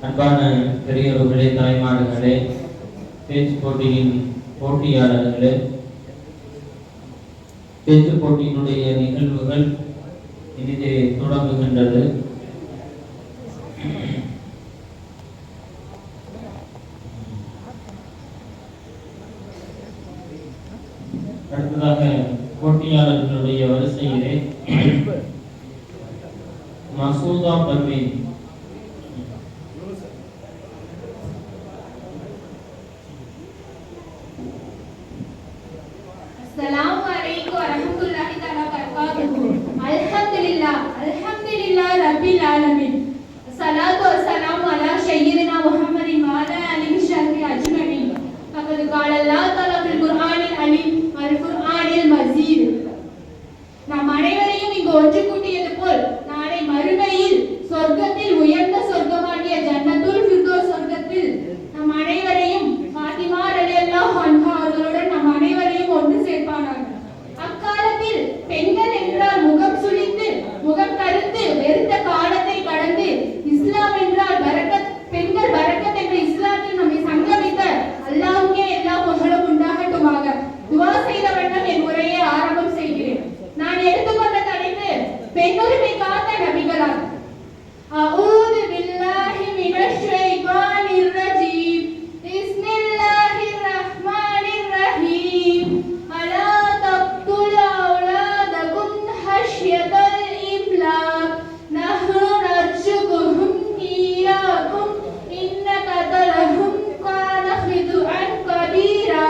அன்பான பெரியவர்களே, தாய்மார்களே, பேச்சு போட்டியின் போட்டியாளர்களே, பேச்சு போட்டியினுடைய நிகழ்வுகள் இனிதே தொடங்குகின்றது. அடுத்ததாக போட்டியாளர்களுடைய வரிசையிலே மசூதா பர்வீன். அஸ்ஸலாமு அலைக்கும் வரஹ்மத்துல்லாஹி தஆலா வபரகாத்துஹு. அல்ஹம்துலில்லாஹ் ரப்பில் ஆலமீன். ஸலாத்து வஸ்ஸலாமு அலா ஸய்யிதினா முஹம்மதின் வ அலா ஆலிஹி ஸஹ்பிஹி அஜ்மஈன். ஃபகத் கால அல்லாஹ் தஆலா ஃபில் குர்ஆனில் அலீம் வல் குர்ஆனில் மஜீத். நாம் அனைவரையும் இங்கு ஒன்று கூட்டியது போல் நாளை மறுமையில் சொர்க்கத்தில் உயர்ந்த சொர்க்கமாகிய ஜன்னத்துல் ஃபிர்தௌஸ் சொர்க்கத்தில் நம் அனைவரையும் ஃபாத்திமா ரலியல்லாஹு அன்ஹா அவர்களுடன் நம் அனைவரையும் ஒன்று சேர்ப்பானாக. அக்காலத்தில் பெண்கள் என்றால் முகம் சுளித்து முகம் கருத்து வெறுத்த காலத்தை கடந்து இஸ்லாம் என்றால் பரக்கத், பெண்கள் பரக்கத் என்ற இஸ்லாத்தில் நம்மை சங்கமித்த அல்லாஹ்வுக்கே எல்லா புகழும் உண்டாகட்டுமாக. துஆ செய்த வண்ணம் என் உரையை ஆரம்பம் செய்கிறேன். நான் எடுத்துக்கொண்ட தலைப்பு பெண்ணுரிமை காத்த நபிகளார். அஊது பில்லாஹி மினஷ் ஷைத்தானிர் ரஜீம். பிஸ்மில்லாஹிர் ரஹ்மானிர் ரஹீம். அலா தக்துல் அவ்லாதகும் ஹஷ்யதல் இம்லாக். நஹ்னு நர்சுகுஹும் இய்யாகும். இன்ன கதலஹும் கான ஃபிதுஅன் கபீரா.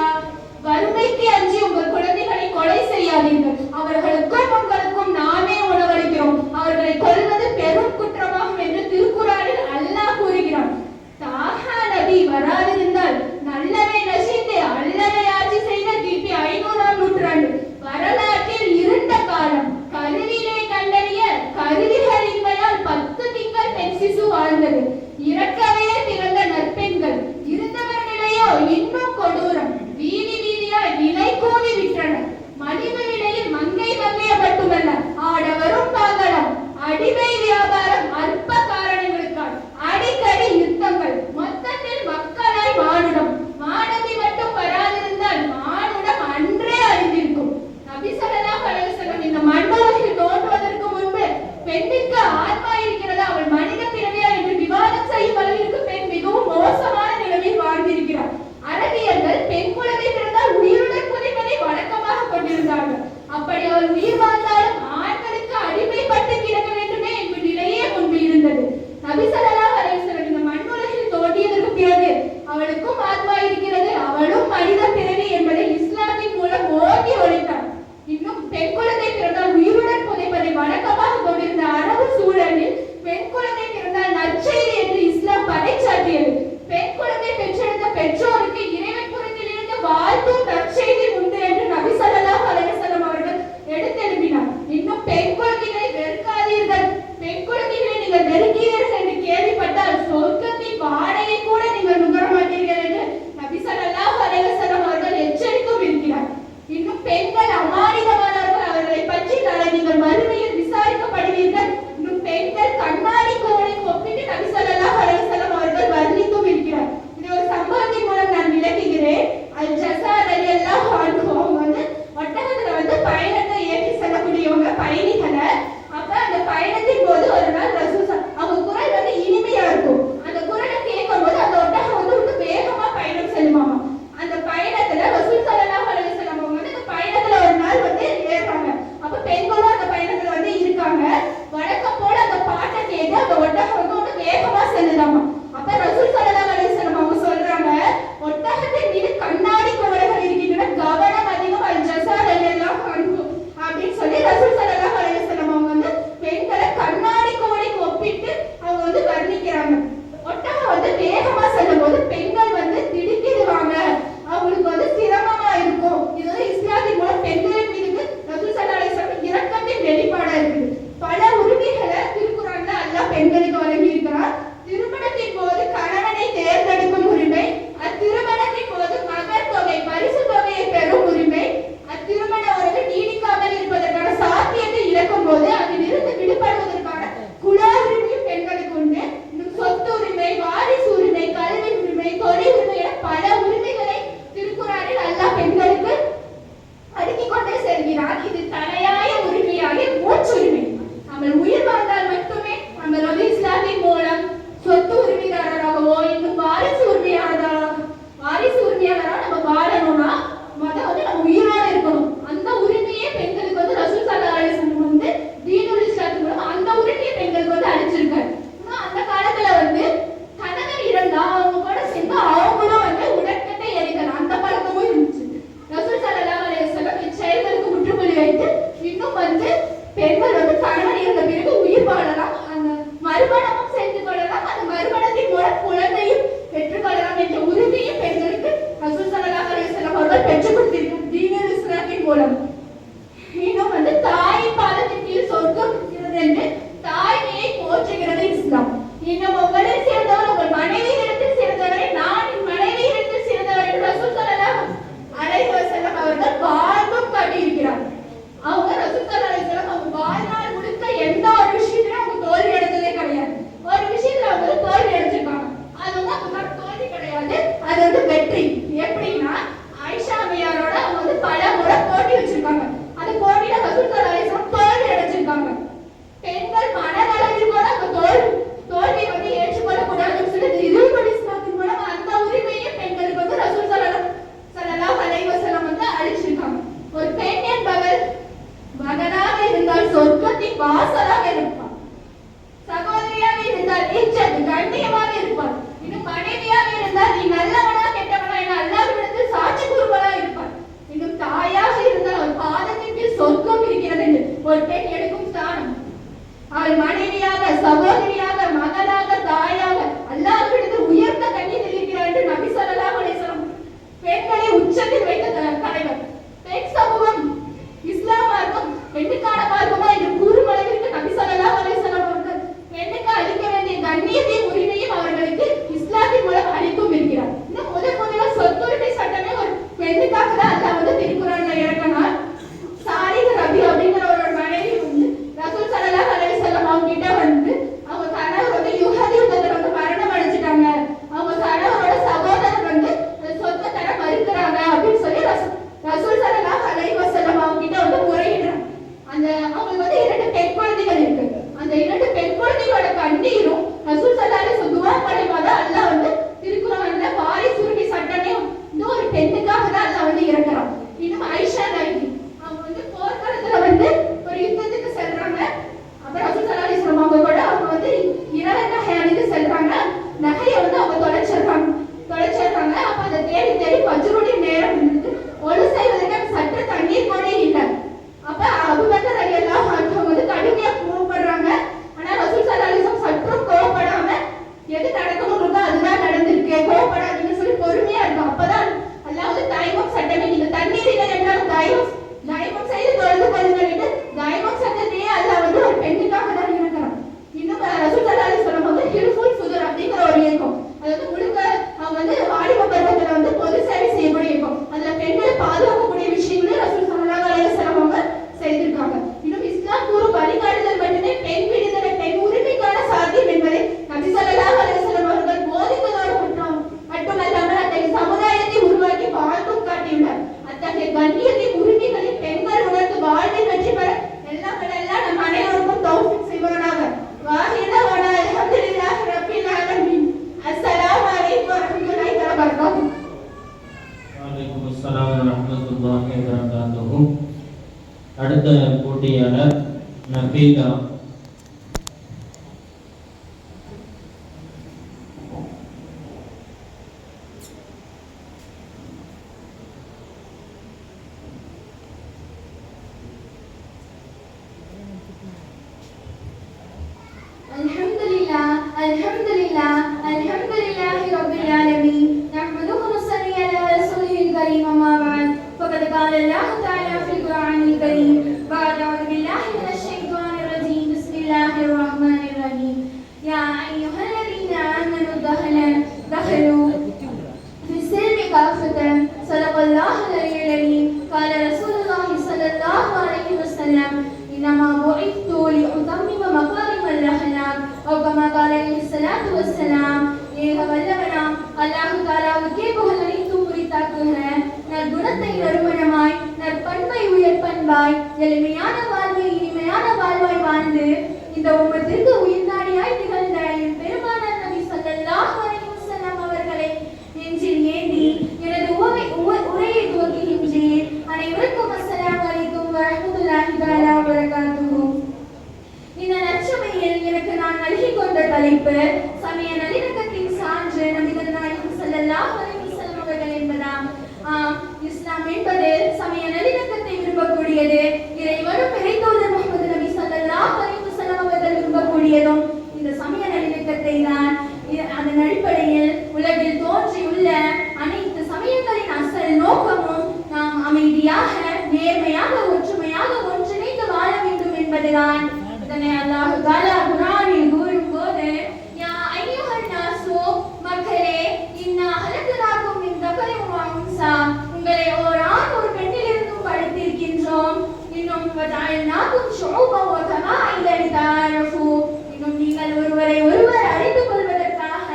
வறுமைக்கு அஞ்சி உங்கள் குழந்தைகளை கொலை செய்யாதீர்கள். அவர்களுக்கும் உங்களுக்கும் நாமே உணவளிக்கிறோம். அவர்களை கொல்வது பெரும் குற்றமாகும் என்று திருக்குறானில் அல்லாஹ் கூறுகிறான். தாஹா நபி வராதிருந்தால் நல்லவை நசித்து அல்லவை ஆட்சி செய்த கிபி 500ஆம் நூற்றாண்டு வரலாற்றில் இருண்ட காலம். கருவிலே கண்டறிய கருவிகளின்மையால் 10 திங்கள் பெண் சிசு வாழ்ந்தது. இறக்கவே பிறந்த நற்பெண்கள் இருந்தவர்களையோ இன்னும் கொடூரம். வீதி வீதியாய் விலை கூவி விற்றனர். மலிவு விலையில் மங்கை மட்டுமல்ல, ஆடவரும் பாகலம், அடிமை வியாபாரம், அற்ப காரணங்களுக்கால் அடிக்கடி யுத்தங்கள், மொத்தத்தில் மக்களாய் மானுடம். மாணவி மட்டும் வராதிருந்தால் மானுடம் அன்றே அழிந்திருக்கும். நபி ஸல்லல்லாஹு அலைஹி வஸல்லம் இந்த மண்ணுலகில் தோன்றுவதற்கு முன்பு பெண்ணுக்கு ஆத்மா இருக்கிறதா, அவள் மனித பிறவியா என்று விவாதம் செய்யும் அளவிற்கு பெண் மிகவும் மோசமான நிலையில் வாழ்ந்திருக்கிறார். அரபியர்கள் பெண் குழந்தை பிறந்தால் உயிருடன் புதைப்பதை வழக்கமாக கொண்டிருந்தார்கள். அப்படி அவள் உயிர் வாழ்ந்தாலும் ஆண்களுக்கு அடிமைப்பட்டு கிடக்க வேண்டுமே என்ற நிலையே முன்பு இருந்தது. நபி ஸல்லல்லாஹு அலைஹி வஸல்லம் இந்த மண்ணுலகில் தோன்றியதற்கு பிறகு அவளுக்கும் ஆத்மா இருக்கிறது, அவளும் மனித பிறவி என்பதை இஸ்லாமின் மூலம் ஓங்கி ஒழித்தார். இன்னும் பெண் குழந்தை பிறந்தால் உயிருடன் புதைப்பதை வழக்கமாக கொண்டிருந்த அரபு சூழலில் பெண் குழந்தை பிறந்தால் நற்செய்தி என்று இஸ்லாம் பறைசாற்றியது. பெண் குழந்தை பெற்றெடுத்த பெற்றோருக்கு இறைவன் புறத்தில் இருந்து வாழ்த்தும் நற்செய்தி உண்டு என்று நபி ஸல்லல்லாஹு அலைஹி வஸல்லம் அவர்கள் எடுத்தெழுப்பினார். இன்னும் பெண் குழந்தைகளை வெறுக்காதீர்கள், பெண் குழந்தைகளை நீங்கள் வெறுக்கிறீர்கள் என்று கேள்விப்பட்டால் சொர்க்கத்தின் வாடையை கூட நீங்கள் நுகர மாட்டீர்கள் என்று நபி ஸல்லல்லாஹு அலைஹி வஸல்லம் அவர்கள் எச்சரித்தும் இருக்கிறார். இன்னும் பெண்கள் அமானிதமானவர்கள், அவர்களை பற்றி நாளை நீங்கள் மறுமையில் விசாரிக்கப்படுவீர்கள். இன்னும் பெண்கள் கண்ணாடி கோலை ஒப்பிட்டு நபி ஸல்லல்லாஹு அலைஹி வஸல்லம் அவர்கள் வர்ணித்தும் இருக்கிறார். இது ஒரு சம்பவத்தின் மூலம் நான் விளக்குகிறேன். அல் ஜஸா ரலியல்லாஹு அன்ஹு அவங்க ஒட்டகத்துல பயணத்தை ஏற்றி செல்லக்கூடியவங்க பயணிகளை. அப்ப அந்த பயணத்தின் போது ஒரு நாள் ரசூல் அவங்க குரல் இனிமையா இருக்கும். அந்த குரலை கேட்கும் போது அந்த ஒட்டகம் ரொம்ப வேகமா பயணம் செல்லுமாமா. அந்த பயணத்துல ரசூல் ஸல்லல்லாஹு அலைஹி வஸல்லம் அவங்க அந்த பயணத்துல ஒரு நாள் ஏறுறாங்க. அப்ப பெண்களும் அந்த பயணத்துல இருக்காங்க. வழக்கம் போல அந்த பாட்டை கேட்டு அந்த ஒட்டகம் வேகமா செல்லுதாமா. அப்ப ரசூல் ஸல்லல்லாஹு அலைஹி வஸல்லம் அவங்க சொல்றாங்க, ஒட்டகத்தின் மீது கண்ணாடி குவளைகள் இருக்கின்றன, கவனம் அதிகம். அல் ஜஸா ரலியல்லாஹு அன்ஹு அப்படின்னு சொல்லி ரசூல் ஸல்லல்லாஹு அலைஹி வஸல்லம் அவங்க பெண்களை கண்ணாடி குவளைக்கு ஒப்பிட்டு அவங்க வர்ணிக்கிறாங்க. ஒட்டகம் வேகமா செல்லும் போது பெண்கள் திடுக்கிடுவாங்க, அவங்களுக்கு சிரமமா இருக்கும். இது இஸ்லாத்தின் மூலம் பெண்களின் மீது ரசூல் ஸல்லல்லாஹு அலைஹி வஸல்லம் இரக்கத்தின் வெளிப்பாடா இருக்குது. பல உரிமைகளை திருக்குறான்ல அல்லாஹ் பெண்களுக்கு வழங்கி இருக்கிறார். திருமணத்தின் போது கணவனை தேர்ந்தெடுக்கும் உரிமை, அத்திருமணத்தின் போது மகர் தொகை பரிசு தொகையை பெறும் உரிமை, அத்திருமண உறவு நீடிக்காமல் இருப்பதற்கான சாத்தியத்தை இழக்கும் போது அதிலிருந்து விடுபடுவதற்கான குல உரிமையும் பெண்களுக்கு கண்ணியமாக இருப்பார். இன்னும் மனைவியாக இருந்தால் நீ நல்லவனா கெட்டவனா என அல்லாஹ்விடத்தில் சாட்சி கூறுவதா இருப்பார். இன்னும் தாயாக இருந்தால் அவர் பாதத்தின் கீழ் சொர்க்கம் இருக்கிறது என்று ஒரு பெண் எடுக்கும் ஸ்தானம். அவள் மனைவியாக, சகோதரியாக, மகளாக, தாயாக அல்லாஹ்விடத்தில் உயர்ந்த கண்ணியத்தில் இருக்கிறார் என்று நபி ஸல்லல்லாஹு அலைஹி வஸல்லம் பெண்களை உச்சத்தில் வைத்த தலைவர். பெண் சமூகம் இஸ்லாம் மார்க்கம் பெண்ணுக்கான மார்க்கமா என்று கூறும் அளவிற்கு நபி ஸல்லல்லாஹு அலைஹி வஸல்லம் அவர்கள் பெண்ணுக்கு அளிக்க வேண்டிய கண்ணியத்தையும் உரிமையும் அவர்களுக்கு இஸ்லாத்தின் மூலம் அளித்தும் இருக்கிறார். இன்னும் முதல்ல சொத்துரிமை சட்டமே ஒரு பெண்ணுக்காக தான் அல்லாஹ் திருக்குறான்ல இறக்கினார். சாலிஹ் ரபி அப்படிங்கிற ஒரு மனைவி வந்து ரசூல் ஸல்லல்லாஹு அலைஹி வஸல்லம் அவங்க கிட்ட வந்து அவங்க கணவர் வந்து யுஹதி யுத்தத்துல வந்து மரணம் அடைஞ்சிட்டாங்க, அவங்க கணவரோட சகோதரர் வந்து சொத்தை தர மறுக்கிறாங்க அப்படின்னு சொல்லி ரசூல் ஸல்லல்லாஹு அலைஹி வஸல்லம் அவங்க கிட்ட வந்து முறையிடுறாங்க. அந்த அவங்களுக்கு வந்து 2 பெண் குழந்தைகள் இருக்கு. அந்த 2 பெண் குழந்தைகளோட கண்ணீரும் ரசூல் ஸல்லல்லாஹு அலைஹி வஸல்லம் துஆ பண்ணிவாத அல்லாஹ் வந்து திருக்குர்ஆன்ல வாரிசு உரிமை சட்டமே இந்த ஒரு பெண்ணுக்காக தான் அல்லாஹ் வந்து இறக்குறான். இன்னும் ஆயிஷா நாயகி அவங்க வந்து போர்க்களத்துல வந்து ஒரு யுத்தத்துக்கு செல்றாங்க. அப்புறம் ரசூல் ஸல்லல்லாஹு அலைஹி வஸல்லம் அவங்க கூட அவங்க வந்து இரவு நகை அணிந்து செல்றாங்க. நகையை வந்து அவங்க தொலைச்சிடுறாங்க. அப்ப அதை தேடி தேடி பஜ்ருடைய நேரம் இருந்தது. ஒழு செய்வதற்கு சற்று தண்ணீர் கூட இல்லை. அப்ப அபூபக்கர் ரலியல்லாஹு அன்ஹு வந்து கடுமையா கோபப்படுறாங்க. ஆனா ரசூல் ஸல்லல்லாஹு அலைஹி வஸல்லம் சற்றும் கோபப்படாம எது நடக்கணும் இருக்கோ அதுதான் நடந்திருக்கு, கோபப்படாதீங்கன்னு சொல்லி பொறுமையா இருக்கும். அப்பதான் அல்லாஹ் வந்து தைமம் சட்டமே நீங்க தண்ணீர் இல்லை என்றாலும் தைமம் செய்து தொழுது கொள்ளுங்கள் தைமம் சட்டத்தையே அல்லாஹ் வந்து ஒரு பெண்ணுக்காக தான் இருக்கிறான். இன்னும் ரசூல் ஸல்லல்லாஹு அலைஹி வஸல்லம் வந்து ஹில்ஃபுல் ஃபுதுர் அப்படிங்கிற ஒரு இயக்கம், அதாவது முழுக்க அவங்க வந்து வாலிப பருவத்துல வந்து பொது சேவை செய்யக்கூடிய இயக்கம். அதுல பெண்களை பாதுகாக்கக்கூடிய விஷயங்களையும் ரசூல் ஸல்லல்லாஹு அலைஹி வஸல்லம் அவங்க செய்திருக்காங்க. இன்னும் இஸ்லாம் கூறும் வழிகாட்டுதல் மட்டுமே பெண் விடுதலை, பெண் உரிமைக்கான சாத்தியம் என்பதை நபி ஸல்லல்லாஹு அலைஹி வஸல்லம் அவர்கள் போதித்ததோடு மட்டுமல்லாமல் அத்தகைய சமுதாயத்தை உருவாக்கி வாழ்ந்தும் காட்டியுள்ளார். அத்தகைய கண்ணியத்தின் உரிமைகளை பெண்கள் உணர்ந்து வாழ்வில் வெற்றி பெற எல்லாம் நம் அனைவருக்கும் தௌஃபீக் செய்வானாக. வாஹிதவானா அல்ஹம்துலில்லாஹி ரப்பில் ஆலமீன். அஸ்ஸலாமு அலைக்கும் வரஹ்மத்துல்லாஹி வபரகாத்துஹு. வலைக்கும் அஸ்ஸலாம் வரஹ்மத்துல்லாஹி வபரகாத்துஹு. அடுத்த போட்டியாளர் நபீலா. அல்ஹம்துலில்லாஹி ரப்பில் ஆலமீன். நஹ்மதுஹு வ நுஸல்லி அலா ரசூலில் கரீம். அம்மா பஅத். ஃபகத் قال الله تعالى في القرآن الكريم بعد أعوذ بالله من الشيطان الرجيم بسم الله الرحمن الرحيم يا أيها الذين آمنوا دخلوا في السلم كافة صدق الله العلي العظيم. قال رسول الله صلى الله عليه وسلم إنما بعثت لأتمم مكارم الأخلاق أو كما قال عليه الصلاة والسلام. ஏக வல்லவனாம் அல்லாஹ் தஆலாவுக்கே புகழ் அனைத்தும் உரித்தாக்குக. நற்குணத்தை நறுமணமாய், நற்பண்பை உயர் பண்பாய், எளிமையான வாழ்வை இனிமையான வாழ்வாய் வாழ்ந்து இந்த உம்மத்திற்கு உயிர்நாடியாய் திகழ்ந்த என் பெருமானார் நபி ஸல்லல்லாஹு அலைஹி வஸல்லம் அவர்களை நெஞ்சில் ஏந்தி எனது உரையை துவக்குகின்றேன். அனைவருக்கும் அஸ்ஸலாமு அலைக்கும் வரஹ்மத்துல்லாஹி தஆலா வபரகாத்துஹு. இந்த நற்சபையில் எனக்கு நான் நல்கிக் கொண்ட தலைப்பு சமய நல்லிணக்கத்தின் சான்று நபிகள் நாயகம் ஸல்லல்லாஹு அலைஹி வஸல்லம் அவர்கள் என்பதாம். இஸ்லாம் என்பது சமய நல்லிணக்கத்தை விரும்பக்கூடியது. இறைவனும் இறைத்தூதர் முஹம்மது நபி ஸல்லல்லாஹு அலைஹி வஸல்லம் அவர்கள் விரும்பக்கூடியதும் இந்த சமய நல்லிணக்கத்தை தான். அதன் அடிப்படையில் உலகில் தோன்றியுள்ள அனைத்து சமயங்களின் அசல் நோக்கமும் நாம் அமைதியாக, நேர்மையாக, ஒற்றுமையாக ஒன்றிணைந்து வாழ வேண்டும் என்பதுதான். இதனை அல்லாஹ் தஆலா குர்ஆனில் கூறும்போது யா அய்யுஹன் நாஸு மக்களே இன்னா ஹலக்னாகும் மின் தகரின் வ உன்ஸா உங்களை ஒரு ஆண் ஒரு பெண்ணிலிருந்து படைத்திருக்கின்றோம். இன்னும் வஜஅல்னாகும் ஷுஊபன் வ கபாயில லிதஅரஃபு இன்னும் நீங்கள் ஒருவரை ஒருவர் அறிந்து கொள்வதற்காக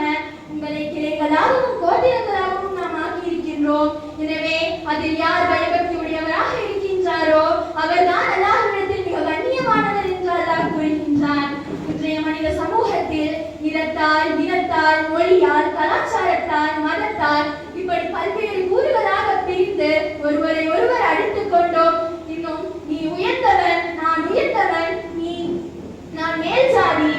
உங்களை கிளைகளாகவும் கோத்திரங்களாகவும் நாம் ஆக்கியிருக்கின்றோம். எனவே அதில் யார் பயபக்தியுடையவராக இருக்கின்றாரோ அவர்தான் அல்லாஹ்விடத்தில் மிக கண்ணியமானவர் என்று அல்லாஹ் கூறுகின்றான். இன்றைய மனித சமூகத்தில் நிறத்தால், இனத்தால், மொழியால், கலாச்சாரத்தால், மதத்தால் இப்படி பல்வேறு கூறுகளாக பிரிந்து ஒருவரை ஒருவர் அடித்துக் கொண்டோம். இன்னும் நீ உயர்ந்தவன், நான் உயர்ந்தவன், நான் மேல் ஜாதி,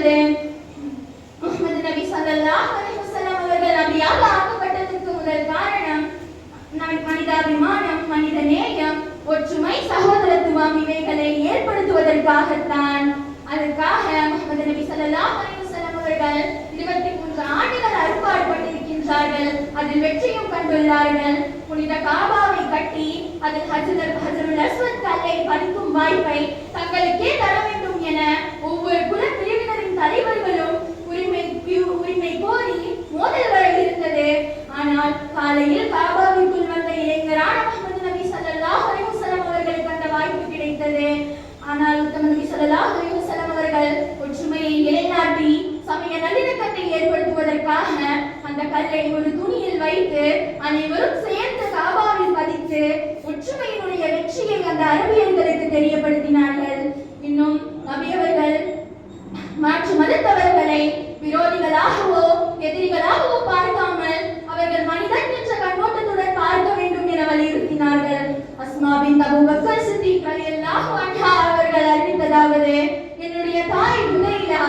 இருக்கின்றது. முஹம்மது நபி ஸல்லல்லாஹு அலைஹி வஸல்லம் அவர்கள் நபியாக ஆக்கப்பட்டதற்கு முதல் காரணம் மனிதாபிமானம், மனித நேயம், ஒற்றுமை, சகோதரத்துவம் இவைகளை ஏற்படுத்துவதற்காகத்தான். அதற்காக முஹம்மது நபி ஸல்லல்லாஹு அலைஹி வஸல்லம் அவர்கள் 23 ஆண்டுகள் அரும்பாடுபட்டிருக்கின்றார்கள். அதில் வெற்றியும் கண்டுள்ளார்கள். புனித காபாவை கட்டி அதில் ஹஜருல் அஸ்வத் கல்லை பதிக்கும் வாய்ப்பை தங்களுக்கே தர வேண்டும் என ஒவ்வொரு குல பிரிவினரின் தலைவர்களும் உரிமை கோரி மோதல்கள் இருந்தது. ஆனால் காலையில் காபாவிற்குள் வந்த இளைஞரான முஹம்மது நபி ஸல்லல்லாஹு அலைஹி வஸல்லம் அவர்களுக்கு அந்த வாய்ப்பு கிடைத்தது. ஆனால் உத்தம நபி ஸல்லல்லாஹு அலைஹி வஸல்லம் அவர்கள் ஒற்றுமையை நிலைநாட்டி சமய நல்லிணக்கத்தை ஏற்படுத்துவதற்காக அந்த கல்லை ஒரு துணியில் வைத்து அனைவரும் சேர்ந்து காபாவில் பதித்து ஒற்றுமையினுடைய வெற்றியை அந்த அரபியர்களுக்கு தெரியப்படுத்தினார்கள். இன்னும் நபி அவர்கள் மாற்று மதத்தவர்களை விரோதிகளாகவோ எதிரிகளாகவோ பார்க்காமல் அவர்கள் மனிதன் என்ற கண்ணோட்டத்துடன் பார்க்க வேண்டும் என வலியுறுத்தினார்கள். அஸ்மா பின்த் அபூ பக்கர் சித்திக் ரலியல்லாஹு அன்ஹா அவர்கள் அறிவித்ததாவது, என்னுடைய தாய் புதைலா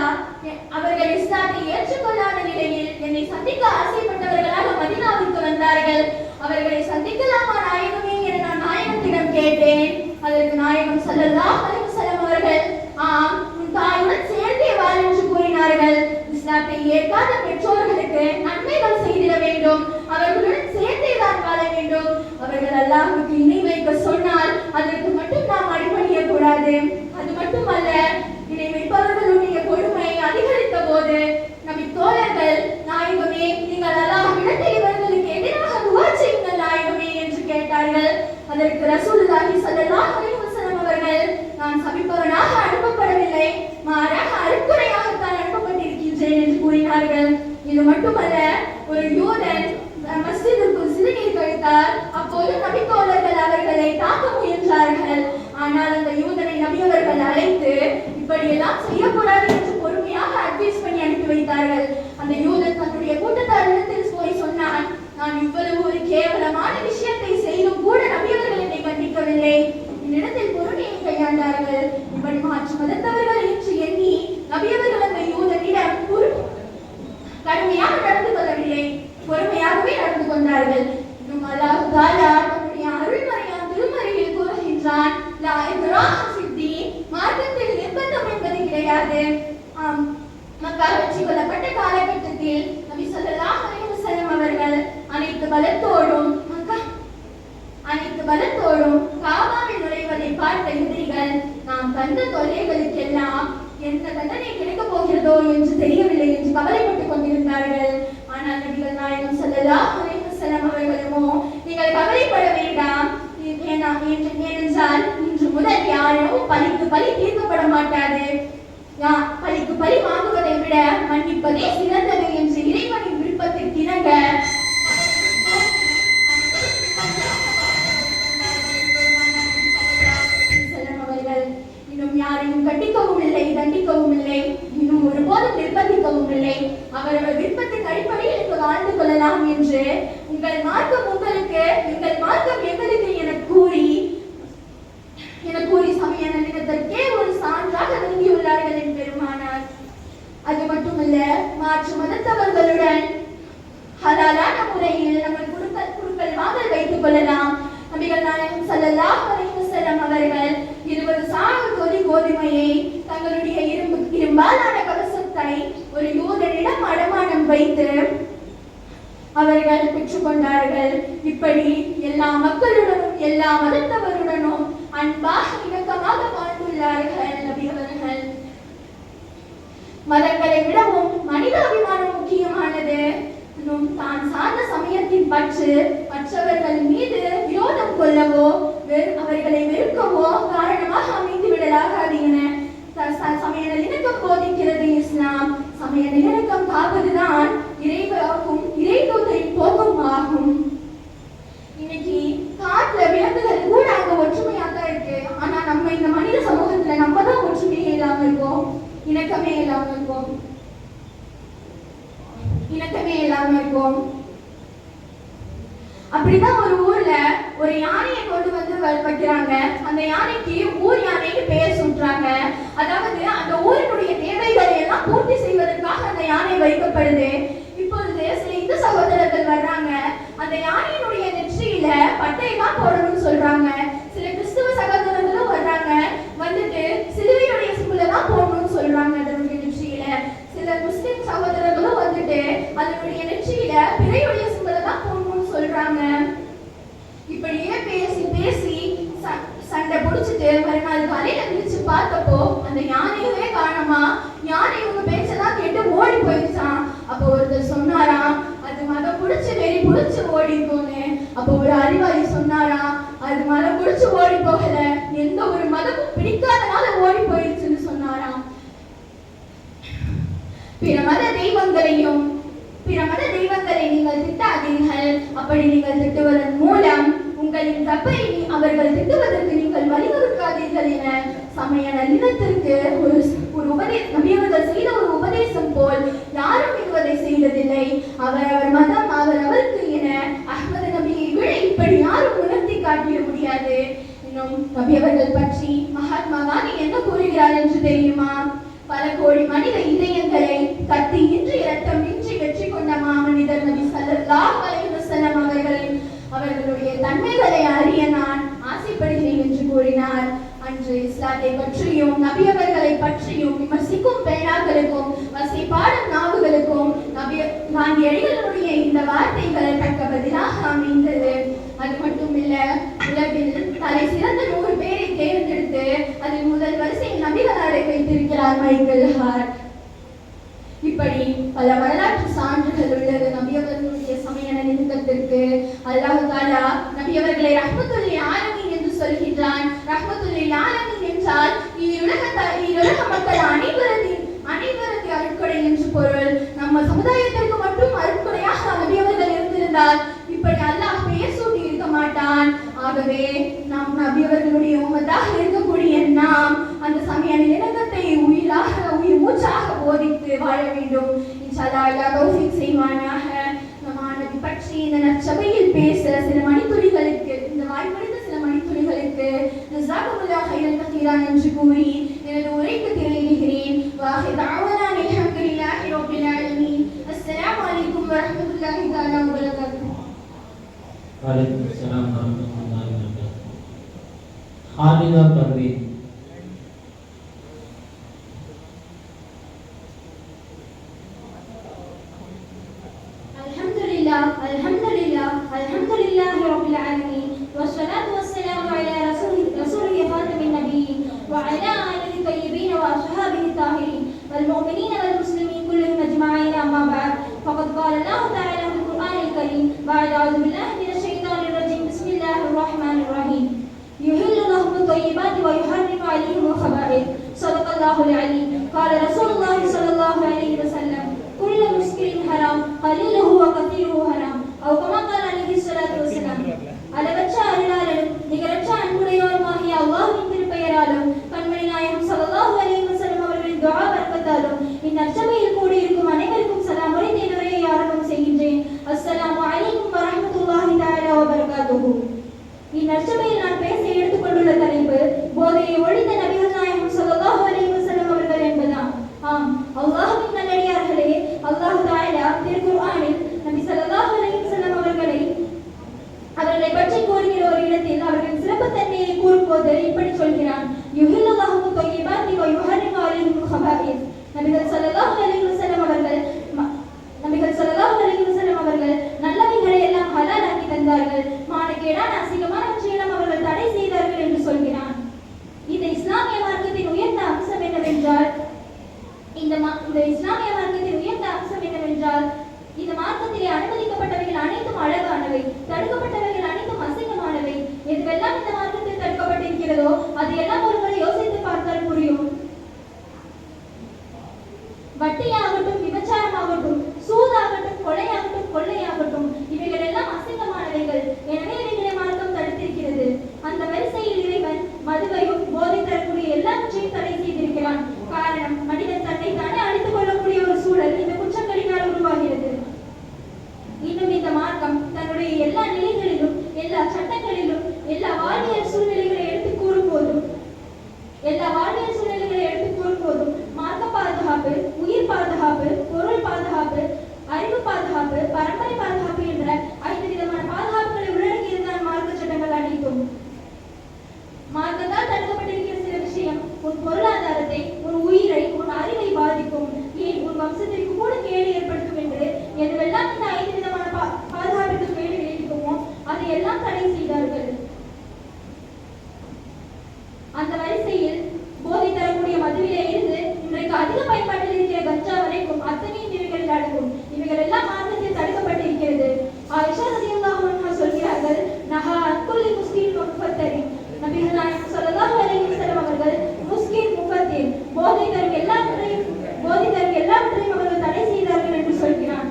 அவர்கள் இஸ்லாத்தை ஏற்றுக்கொள்ளாத நிலையில் என்னை சந்திக்க ஆசைப்பட்டவர்களாக மதீனாவுக்கு வந்தார்கள். அவர்களை சந்திக்கலாமா நாயகமே என நான் நாயகத்திடம் கேட்டேன். அதற்கு நாயகம் ஸல்லல்லாஹு அலைஹி வஸல்லம் அவர்கள், ஆம், உன் தாயுடன் சேர்ந்தே வாழ் என்று கூறினார்கள். இஸ்லாத்தை ஏற்காத பெற்றோர்களுக்கு நன்மைகள் செய்திட வேண்டும், அவர்களுடன் சேர்ந்தே தான் வாழ வேண்டும். அவர்கள் அல்லாஹ்வுக்கு இணை வைக்க சொன்னால் அதற்கு மட்டும் நாம் அடிபணிய கூடாது. அது மட்டுமல்ல, இணை வைப்பவர்களுடைய கொடுமை அதிகரித்த போது நபி தோழர்கள், நாயகமே நீங்கள் அல்லாஹ்விடத்தில் இவர்களுக்கு எதிராக துஆ செய்யுங்கள் நாயகமே என்று கேட்டார்கள். அதற்கு ரசூலுல்லாஹி ஸல்லல்லாஹு அலைஹி வஸல்லம் அவர்கள், நான் சபிப்பவனாக அனுப்பப்படவில்லை, மாறாக அருக்குறையாகத்தான் அனுப்பப்பட்டிருக்கின்றேன் என்று கூறினார்கள். இது மட்டுமல்ல, ஒரு யூதன் மஸ்ஜிதுக்குள் சிறுநீர் கழித்தார். அப்போது நபி தோழர்கள் அவர்களை தாக்க முயன்றார்கள். ஆனால் அந்த யூதனை நபி அவர்கள் அழைத்து இப்படியெல்லாம் செய்யக்கூடாது என்று பொறுமையாக அட்வைஸ் பண்ணி அனுப்பி வைத்தார்கள். அந்த யூதன் தன்னுடைய கூட்டத்தாரிடத்தில் போய் சொன்னான், நான் இவ்வளவு ஒரு கேவலமான விஷயத்தை செய்தும் கூட நபி அவர்கள் என்னை கண்டிக்கவில்லை, என்னிடத்தில் பொறுமையை கையாண்டார்கள். இப்படி மாற்று மதத்தவர்கள் என்று எண்ணி நபி அவர்கள் அந்த யூதனிடம் கடுமையாக நடந்து கொள்ளவில்லை, பொறுமையாகவே நடந்து கொண்டார்கள். இன்னும் அல்லாஹ் தஆலா தன்னுடைய அருள்மறையாம் திருமறையில் கூறுகின்றான், லா இக்ராஹ ஃபித்தீன், மார்க்கத்தில் நிர்பந்தம் என்பது கிடையாது. மக்கா வெற்றி கொள்ளப்பட்ட காலகட்டத்தில் நபி ஸல்லல்லாஹு அலைஹி வஸல்லம் அவர்கள் அனைத்து பலத்தோடும் காபாவில் நுழைவதை பார்த்த எதிரிகள், நாம் தந்த தொல்லைகளுக்கெல்லாம் எந்த தண்டனை கிடைக்கப் போகிறதோ என்று தெரியவில்லை என்று கவலைப்பட்டுக் கொண்டிருந்தார்கள். ஆனால் நபிகள் நாயகம் ஸல்லல்லாஹு அலைஹி வஸல்லம் அவர்களுமோ, நீங்கள் கவலைப்பட வேண்டாம், ஏனென்றால் இன்று முதல் யாரும் பழிக்கு பழி தீர்க்கப்பட மாட்டாது, பழிக்கு பழி வாங்குவதை விட மன்னிப்பதே சிறந்தது என்று இறைவனின் விருப்பத்திற்கு இணங்க இன்னும் யாரையும் கண்டிக்கவும் இல்லை, தண்டிக்கவும் இல்லை, இன்னும் ஒருபோதும் நிர்பந்திக்கவும் இல்லை. அவர்கள் விருப்பத்தின் அடிப்படையில் இங்கு வாழ்ந்து கொள்ளலாம் என்று உங்கள் மார்க்கம் உங்களுக்கு, எங்கள் மார்க்கம் எங்களுக்கு என கூறி சமய நல்லிணக்கத்திற்கே ஒரு சான்றாக விளங்கியுள்ளார்கள் என் பெருமானார். அது மட்டுமல்ல, மாற்று மதத்தவர்களுடன் ஹலாலான முறையில் நம்ம குடுக்கல் வாங்கல் வைத்துக் கொள்ளலாம். நபிகள் நாயகம் ஸல்லல்லாஹு அலைஹி வஸல்லம் அவர்கள் 20 சாண கோதுமையை தங்களுடைய இரும்பாலான கவசத்தை ஒரு யூதனிடம் அடமானம் வைத்து அவர்கள் பெற்றுக்கொண்டார்கள். இப்படி எல்லா மக்களுடனும் எல்லா மதத்தவருடனும் அன்பாக இணக்கமாக வாழ்ந்துள்ளார்கள் நபி அவர்கள். மதங்களை விடவும் மனிதாபிமானம் முக்கியமானது. தான் சார்ந்த சமயத்தின் பற்று மற்றவர்கள் மீது விரோதம் கொள்ளவோ அவர்களை வெறுக்கவோ காரணமாக அமைந்து விடலாகாது என சமய நல்லிணக்கம் போதிக்கிறது இஸ்லாம். சமய நல்லிணக்கம் காப்பதுதான் இறைதூதரின் போக்கும் ஆகும். இன்னைக்கு காட்டுல விலங்குகள் கூட அங்க ஒற்றுமையா தான் இருக்கு. ஆனா நம்ம இந்த மனித சமூகத்துல நம்ம தான் ஒற்றுமையே இல்லாம இருக்கோம், இணக்கமே இல்லாம இருக்கோம். அப்படிதான் ஒரு ஊர்ல ஒரு யானையை கொண்டு வந்து வைக்கிறாங்க. அந்த யானைக்கு ஊர் யானைக்கு பெயர் சூட்டுறாங்க. அதாவது அந்த ஊரினுடைய தேவைகளை எல்லாம் பூர்த்தி செய்வதற்காக அந்த யானை வைக்கப்படுது. இப்பொழுது சில இந்து சகோதரர்கள் வர்றாங்க, அந்த யானையினுடைய நெற்றியில பட்டையை தான் போடணும்னு சொல்றாங்க. சில கிறிஸ்துவ சகோதரர்களும் வர்றாங்க, வந்துட்டு சிலுவையுடைய சிம்பலை தான் போடணும்னு சொல்றாங்க அதனுடைய நெற்றியில. சில முஸ்லிம் சகோதரர்களும் வந்துட்டு அதனுடைய நெற்றியில பிறையுடைய சிம்பலை தான் போடணும்னு சொல்றாங்க. இப்படியே பேசி பேசி சண்டை பிடிச்சிட்டு மறுநாள் காலையில விழிச்சு பார்த்தப்போ அந்த யானையவே காணமா. யானை இவங்க பேச்செல்லாம் கேட்டு ஓடி போயிடுச்சான். அப்போ ஒருத்தர் சொன்னாராம், அது மதம் பிடிச்சு வெறி பிடிச்சு ஓடி இருக்கும்னு. அப்போ ஒரு அறிவாளி சொன்னாராம், அது மதம் பிடிச்சு ஓடி போகல, எந்த ஒரு மதமும் பிடிக்காதனால ஓடி போயிடுச்சுன்னு சொன்னாராம். பிற மத தெய்வங்களை நீங்கள் திட்டாதீர்கள். அப்படி நீங்கள் திட்டுவதன் மூலம் உங்களின் தப்பை அவர்கள் திட்டுவதற்கு நீங்கள் வழிவகுக்காதீர்கள் என சமய நல்லிணத்திற்கு ஒரு நபியவர்கள் செய்த ஒரு உபதேசம் போல் யாரும் இதுவரை செய்ததில்லை. அவர் மதம் அவருக்கு என அஹ்மது நபியை விட இப்படி யாரும் உணர்த்தி காட்டிட முடியாது. இன்னும் நபியவர்கள் பற்றி மகாத்மா காந்தி என்ன கூறுகிறார் என்று தெரியுமா? பல கோடி மனித இதயங்களை கத்தி இன்றி இரத்தம் இன்றி வெற்றி கொண்ட மாமனிதர் நபி ஸல்லல்லாஹு அலைஹி வஸல்லம் அவர்களுடைய தன்மைகளை அறிய நான் ஆசைப்படுகிறேன் என்று கூறினார். அன்று இஸ்லாத்தை பற்றியும் நபியவர்களை பற்றியும் விமர்சிக்கும் பேனாக்களுக்கும் வசைபாடும் நாவுகளுக்கும் காந்தியடிகளுடைய இந்த வார்த்தைகள் தக்க பதிலாக அமைந்தது. அது மட்டுமில்ல, உலகில் தலை சிறந்த 100 பேரை தேர்ந்தெடுத்து அதில் முதல் வரிசையில் நபிகளாரை வைத்திருக்கிறார் மைக்கேல் ஹார்ட். இப்படி பல வரலாற்று சான்றுகள் உள்ளது நபியவர்களுடைய சமய நல்லிணக்கத்திற்கு. அல்லாஹ் தஆலா நபியவர்களை ரஹ்மத்துல் ஆலமீன் என்று சொல்கின்றான். ரஹ்மத்துல் ஆலமீன் என்றால் ஈருலக மக்கள் அனைவரது அருட்கொடை என்று பொருள். நம்ம சமுதாயத்திற்கு மட்டும் அருட்கொடையாக நபியவர்கள் இருந்திருந்தால் இப்படி அல்லாஹ் பெயர் சூட்டி இருக்க மாட்டான். ஆகவே நாம் நபியவர்களுடைய உம்மத்தாக இருக்கக்கூடிய நாம் அந்த சமய நல்லிணக்கத்தை உயிர் மூச்சாக போதித்து வாழ வேண்டும். இன்ஷா அல்லாஹ் தௌஃபீக் செய்வானாக. நபி பற்றி இந்த நற்சபையில் பேச சில மணித்துளிகளுக்கு, இந்த வாய்ப்பளித்த சில மணித்துளிகளுக்கு ஜஸாகுமுல்லாஹ் கைரன் கதீரன் என்று கூறி எனது உரைக்கு திரையிடுகிறேன். வாஹிர் தஅவானா அல்ஹம்துலில்லாஹி ரப்பில் ஆலமீன். அஸ்ஸலாமு அலைக்கும் வரஹ்மத்துல்லாஹி தஆலா வபரகாத்துஹு. வலைக்கும் அஸ்ஸலாம் வரஹ்மத்துல்லாஹி வபரகாத்துஹு. ஹாலிதா Parveen. Alhamdulillah Rabbil Alamin. Wassalatu wassalamu ala Rasulih Khatamin Nabiyyin wa ala alihi tayyibin wa ashabihi tahirin wal mu'minin wal muslimin kullihim ajma'in amma ba'd. Faqad qala Allah ta'ala fil Qur'an al-Karim ba'da a'udhu billahi minash shaitanir rajim. Bismillahir rahmanir rahim. Yuhillu lahum at-tayyibati wa yuharrimu 'alayhim al-khaba'ith. Sadaqallahul 'alim. Qala Rasulullah sallallahu alayhi wa sallam, kullu muskirin haram, qaliluhu wa kathiruhu haram. Aw kama qala alayhi salatu wassalam. அளவற்ற அருளாளரும் நிகரற்ற அன்புடையோருமாகிய அல்லாஹ்வின் திருப்பெயராலும் கண்மணி நாயகம் ஸல்லல்லாஹு அலைஹி வஸல்லம் அவர்களின் துஆ பரக்கத்தாலும் இந்நற்சபையில் கூடியிருக்கும் அனைவருக்கும் சலாம் உரைத்து என் உரையை ஆரம்பம் செய்கின்றேன். அஸ்ஸலாமு அலைக்கும் வரஹ்மத்துல்லாஹி தஆலா வபரகாத்துஹு. இந்நற்சபையில் நான் பேச எடுத்துக்கொண்டுள்ள தலைப்பு போதையை ஒழித்த நபிகள் நாயகம் ஸல்லல்லாஹு அலைஹி வஸல்லம் அவர்கள் என்பதாம். ஆம், அல்லாஹ்வின் நல்லடியார்களே, அல்லாஹ் தஆலா திருக்குர்ஆனில் நபி ஸல்லல்லாஹு அலைஹி வஸல்லம் அவர்களை பற்றி கூறுகிற ஒரு இடத்தில் அவர்களின் சிறப்புத்தன்மையை கூறும்போது இப்படி சொல்கிறான். யுஹில்லுல்லாஹு தய்யிபாத்தி வ யுஹர்ரிமு அலைஹிம் அல்-கபாயிஸ். நபிகள் ஸல்லல்லாஹு அலைஹி வஸல்லம் அவர்கள் நல்லவைகளை எல்லாம் ஹலாலாக்கி தந்தார்கள், மானக்கேடான அசிங்கமானவற்றையெல்லாம் அவர்கள் தடை செய்தார்கள் என்று சொல்கிறான். இந்த இஸ்லாமிய மார்க்கத்தின் உயர்ந்த அம்சம் என்னவென்றால் இந்த மார்க்கத்திலே அனுமதிக்கப்பட்டவைகள் அனைத்தும் அழகானவை, தடுக்கப்பட்டவைகள் அனைத்தும் அசிங்கமானவை. எதுவெல்லாம் இந்த மார்க்கத்தில் தடுக்கப்பட்டிருக்கிறதோ அது எல்லாம் ஒருவரை யோசித்து பார்த்தால் புரியும். வட்டியாகட்டும், விபச்சாரமாகட்டும், சூதாகட்டும், கொலையாகட்டும், கொள்ளையாகட்டும், இவைகள் எல்லாம் அசிங்கமானவைகள். எனவே இவைகளை மார்க்கம் தடுத்திருக்கிறது. அந்த வரிசையில் இறைவன் மதுவையும் போதை தரக்கூடிய எல்லாவற்றையும் தடை செய்திருக்கிறான். காரணம், மனிதன் தன்னை தானே அழித்துக் கொள்ளக்கூடிய ஒரு சூழல் இந்த குற்றங்களினால் உருவாகிறது. இன்னும் இந்த மார்க்கம் தன்னுடைய எல்லா நிலைகளிலும், எல்லா சட்டங்களிலும், எல்லா வாழ்வியல் சூழ்நிலைகளை எடுத்து கூறும் போதும் மார்க்க பாதுகாப்பு, உயிர் பாதுகாப்பு, அறிவு பாதுகாப்பு, பரம்பரை பாதுகாப்பு என்ற 5 விதமான பாதுகாப்புகளை உள்ளடக்கியதுதான் மார்க்க சட்டங்கள் அனைத்தும். மார்க்கத்தால் தடுக்கப்பட்டிருக்கிற சில விஷயம் உன் பொருளாதாரத்தை, உன் உயிரை, உன் அறிவை பாதிக்கும், ஏன் உன் வம்சத்திற்கு கூட கேடு ஏற்படுத்தும் என்று எதுவெல்லாம் இந்த 5 விதமான பாதுகாப்பிற்கு கேடு விளைவிக்குமோ அதையெல்லாம் தடை செய்தார்கள். அந்த வரிசையில் போதை தரக்கூடிய மதுவிலே இருந்து இன்றைக்கு அதிக பயன்பாட்டில் இருக்கிற கஞ்சா வரைக்கும் அத்தனையும் இவைகளில் அடங்கும். இவைகள் எல்லாம் மார்க்கத்தில் தடுக்கப்பட்டிருக்கிறது. ஆயிஷா ரலியல்லாஹு அன்ஹா சொல்கிறார்கள், நஹா அன் குல்லி முஸ்கின் முஃபத்தரின். நபிகள் நாயகம் ஸல்லல்லாஹு அலைஹி வஸல்லம் அவர்கள் முஸ்கின் முஃபத்திர் போதை தரும் எல்லாவற்றையும் அவர்கள் தடை செய்தார்கள் என்று சொல்கிறான்.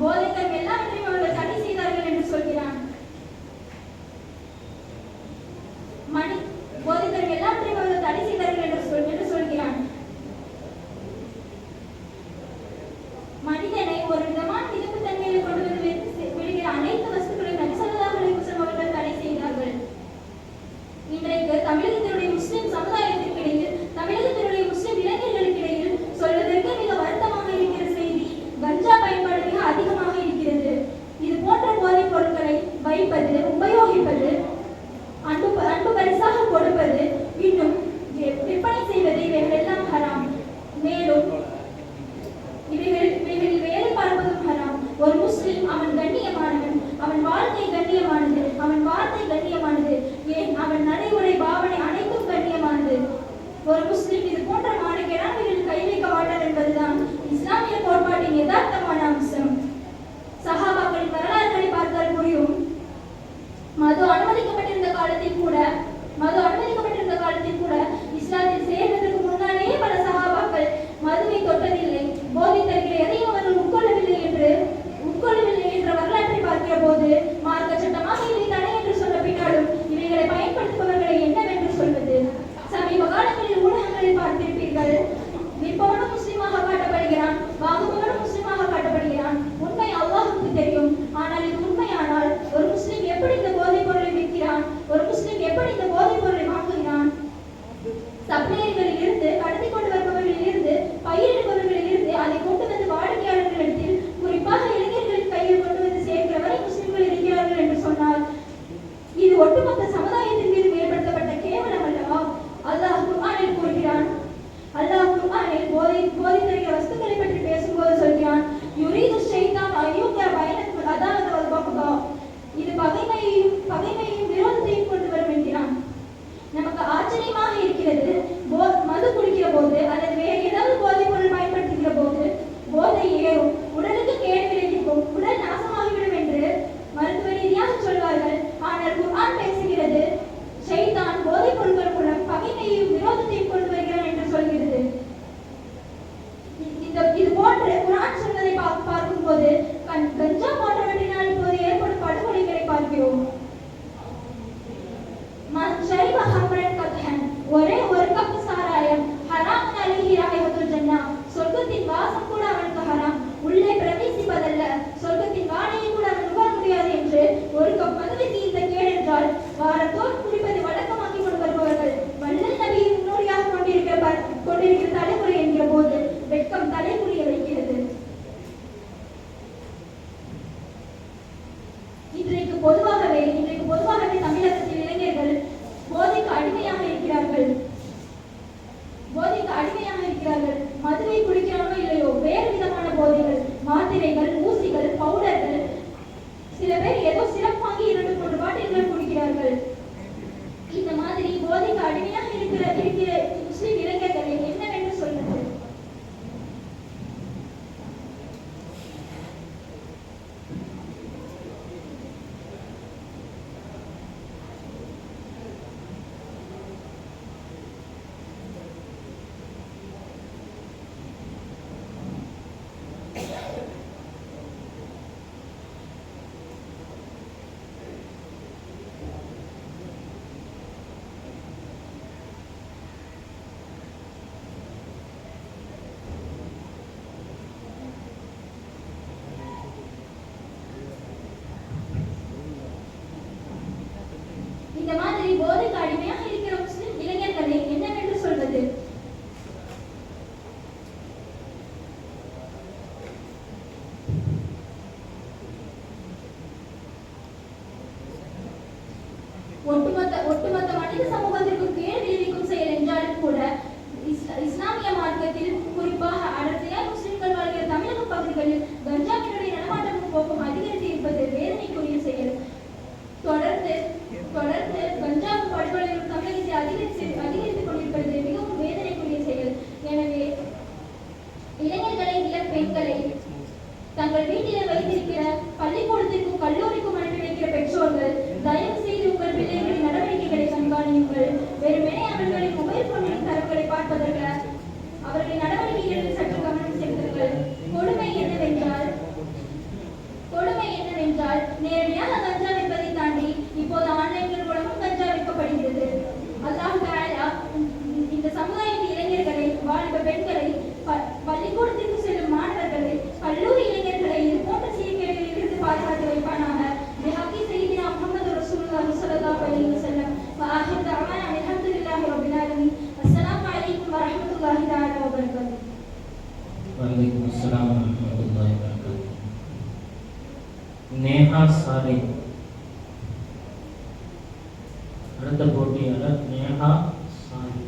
போதை தரும் எல்லாவற்றையும் அவர்கள் தடை செய்தார்கள் என்று சொல்கிறான். போதை தரும் எல்லாவற்றையும் அவர்கள் தடை செய்தார்கள் என்று சொல்கிறான். மனிதனை ஒரு விதமான விதப்பு தன்மையில கொண்டு வந்து விடுகிற அனைத்து வஸ்துக்களையும் நபி ஸல்லல்லாஹு அலைஹி வஸல்லம் அவர்கள் தடை செய்தார்கள். இன்றைக்கு தமிழகத்தினுடைய முஸ்லிம் சமுதாயத்திற்கிடையில், தமிழகத்தினுடைய முஸ்லிம் இளைஞர்களுக்கிடையில் சொல்வதற்கு மிக வருத்தமாக இருக்கிற செய்தி, கஞ்சா பயன்பாடு மிக அதிகமாக இருக்கிறது. இது போன்ற போதைப் பொருட்களை வைப்பது, உபயோகிப்பது, அன்பு பரிசாக கொடுப்பது, இன்னும் விற்பனை செய்வது இவைகள் எல்லாம் ஹராம். மேலும் இவைகளில் வேலை பார்ப்பதும் ஹராம். ஒரு முஸ்லிம் அவன் கண்ணியமானவன், அவன் வாழ்க்கை கண்ணியமானது, அவன் வார்த்தை கண்ணியமானது, ஏன் அவன் நடைமுறை பாவனை அனைத்தும் கண்ணியமானது. ஒரு முஸ்லிம் இது போன்ற மானக்கேடானவைகளில் கை வைக்க மாட்டார் என்பதுதான் இஸ்லாமிய கோட்பாட்டின் யதார்த்தமான அம்சம். சஹாபாக்களின் வரலாறுகளை பார்த்தால் புரியும். மது அனுமதிக்கப்பட்டிருந்த காலத்தில் கூட இஸ்லாத்தில் சேர்வதற்கு முன்னாலேயே பல சஹாபாக்கள் மதுவை தொட்டதில்லை, போதை தருகிற எதையும் அவர்கள் உட்கொள்ளவில்லை என்ற வரலாற்றை பார்க்கிற போது மார்க்க சட்டமாக இதை தடை என்று சொல்ல பின்னாலும் இவைகளை பயன்படுத்துபவர்களை என்னவென்று சொல்வது? சமீப காலங்களில் ஊடகங்களில் பார்த்திருப்பீர்கள், விற்பவனும் முஸ்லிமாக காட்டப்படுகிறான், வாங்குபவனும் முஸ்லிமாக காட்டப்படுகிறான். உண்மை அல்லாஹ்வுக்கு தெரியும். ஆனால் இது உண்மையானால் ஒரு முஸ்லிம் எப்படி இந்த போதைப் பொருளை விற்கிறான்? ஒரு முஸ்லிம் எப்படி இந்த போதைப் பொருளை வாங்குகிறான்? சப்ளையர்களில் இருந்து, கடத்தி கொண்டு வருபவர்களில் இருந்து, பயிரிடுபவர்களில் இருந்து அதை கொண்டு வந்து வாடிக்கையாளர்களிடத்தில், குறிப்பாக இளைஞர்களின் கையில் கொண்டு வந்து சேர்க்கிற வரை முஸ்லிம்கள் இருக்கிறார்கள் என்று சொன்னால் இது ஒட்டுமொத்த சமுதாயத்தின் மீது ஏற்படுத்தப்பட்ட கேவலம் அல்லவா? அல்லாஹ் குர்ஆனில் கூறுகிறான். போதை தருகிற வஸ்துக்களை பற்றி பேசும்போது சொல்கிறான், யுரீது ஷைத்தான் அய்யூகிய பைனக்கும் அதாவத வல் பக்தா. இது பகைமையையும் விரோதத்தையும் கொண்டு வரும் என்கிறான். நமக்கு ஆச்சரியமாக இருக்கிறது, மது குடிக்கிற போது அல்லது வேறு ஏதாவது போதைப் பொருள் பயன்படுத்துகிற போது போதை ஏறும், உடலுக்கு கேடு விளைவிக்கும், உடல் நாசமாகிவிடும் என்று மருத்துவ ரீதியாக சொல்வார்கள். ஆனால் குர்ஆன் பேசுகிறது, ஷைத்தான் போதைப் பொருட்கள் மூலம் பகைமையையும் விரோதத்தையும் கொண்டு வருகிறான் என்று சொல்கிறது. இது போன்று குர்ஆன் சொல்வதை பார்க்கும்போது கஞ்சா போன்றவற்றினால் இப்போது ஏற்படும் படுகொலைகளை பார்க்கிறோம். ஒரே ஒரு கப் சாராயம் ஹராம் அலைஹி ராயஹத்துல் ஜன்னா, சொர்க்கத்தின் வாசம் கூட அவனுக்கு ஹராம், உள்ளே பிரவேசிப்பதல்ல, சொர்க்கத்தின் வாடையை கூட அவன் நுகர முடியாது என்று ஒரு கப் மதுவிற்கு இந்த கேடு என்றால் வாரத்தோறும் குடிப்பதை வழக்கமாக்கி கொண்டு வருபவர்கள் வள்ளல் நபியை முன்னோடியாக கொண்டிருக்கிற தலைமுறை என்கிற போது வெட்கம் தலைமுறைய வைக்கிறது. இன்றைக்கு பொதுவாகவே தமிழகத்தில் இளைஞர்கள் போதைக்கு அடிமையாக இருக்கிறார்கள். மதுவை குடிக்கிறானோ இல்லையோ, வேறு விதமான போதைகள், மாத்திரைகள், ஊசிகள், பவுடர்கள், சில பேர் ஏதோ சிரப் வாங்கி 2-3 பாட்டில்கள் குடிக்கிறார்கள். இந்த மாதிரி போதைக்கு அடிமையாக இருக்கிற முஸ்லிம் இளைஞர்களை என்னவென்று சொல்வது? தமிழகத்தில் குறிப்பாக அடர்த்தியாய் முஸ்லிம்கள் வாழ்கிற தமிழக பகுதிகளில் கஞ்சாவினுடைய நடமாட்டமும் போக்கும் அதிகரித்து இருப்பது வேதனைக்குரிய செயல். தொடர்ந்து கஞ்சாவும் படுகொலையும் தமிழகத்தில் அதிகரித்துக் கொண்டிருப்பது மிகவும் வேதனைக்குரிய செயல். எனவே இளைஞர்களை, இளம் பெண்களை தங்கள் வீட்டிலே வைத்திருக்கிற பள்ளிக்கூடத்திற்கும் கல்லூரிக்கும் அனுப்பி வைக்கிற பெற்றோர்கள் தயவு செய்து உங்கள் பிள்ளைகளின் நடவடிக்கைகளை கண்காணியுங்கள். வெறுமனே அவர்களின் மொபைல் போனின் தரவுகளை பார்ப்பதற்கு அவர்களின் நடவடிக்கைகளில் சற்று கவனம் செலுத்துங்கள். கொடுமை என்னவென்றால் நேரடியாக கஞ்சா விற்பதை தாண்டி இப்போது ஆன்லைன்கள் மூலமும் கஞ்சா விற்கப்படுகிறது. அல்லாஹ் தஆலா இந்த சமுதாயத்தின் இளைஞர்களை, வாலிப பெண்களை, பள்ளிக்கூடத்திற்கு செல்லும் மாணவர்களை, கல்லூரி இளைஞர்களை இது போன்ற சீர்கேடுகளில் இருந்து பாதுகாத்து வைப்பானாக. பிஹக்கி சய்யிதினா முஹம்மது ரசூலுல்லாஹி ஸல்லல்லாஹு அலைஹி வஸல்லம். வஆஹிரு தஅவானா அல்ஹம்துலில்லாஹி ரப்பில் ஆலமீன். அஸ்ஸலாமு அலைக்கும் வரஹ்மத்துல்லாஹி தஆலா வபரகாத்துஹு. வலைக்கும் அஸ்ஸலாம் வரஹ்மத்துல்லாஹி வபரகாத்துஹு. நேஹா சாலை அடுத்த போட்டியாளர் நேஹா சாலை.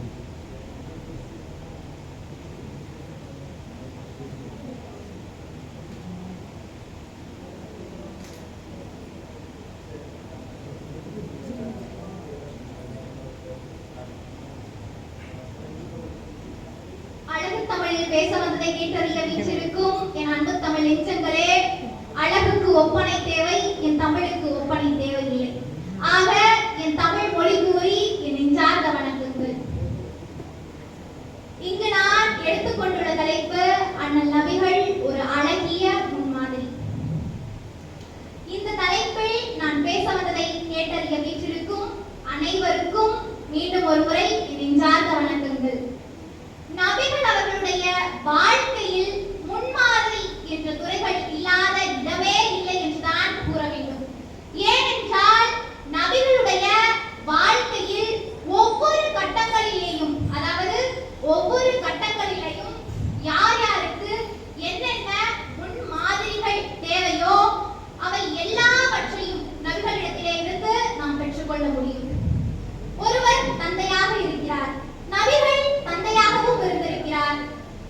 அழகு தமிழில் பேச வந்ததை கேட்டறிய வீற்றிருக்கும் என் அன்பு தமிழ் நெஞ்சங்களே, அழகுக்கு ஒப்பனை தேவை, என் தமிழுக்கு ஒப்பனை தேவையில்லை. ஆக என் தமிழ் மொழி கூறி என் நெஞ்சார்ந்த வணக்கங்கள். இங்கு நான் எடுத்துக்கொண்டுள்ள தலைப்பு அண்ணல் நபிகள் ஒரு அழகிய முன்மாதிரி. இந்த தலைப்பில் நான் பேச வந்ததை கேட்டறிய வீற்றிருக்கும் அனைவருக்கும் மீண்டும் ஒரு முறை என் நெஞ்சார்ந்த வணக்கங்கள். நபிகள் அவர்களுடைய வாழ்க்கையில் முன்மாதிரி என்ற துறைகள் இல்லாத இடமே இல்லை என்றுதான் கூற வேண்டும். ஏனென்றால் நபிகளுடைய வாழ்க்கையில் ஒவ்வொரு கட்டங்களிலேயும் யார் யாருக்கு என்னென்ன முன்மாதிரிகள் தேவையோ அவை எல்லாவற்றையும் நபிகளிடத்திலே இருந்து நாம் பெற்றுக்கொள்ள முடியும். ஒருவர் தந்தையாக இருக்கிறார், நபிகள் தந்தையாகவும் இருந்திருக்கிறார்.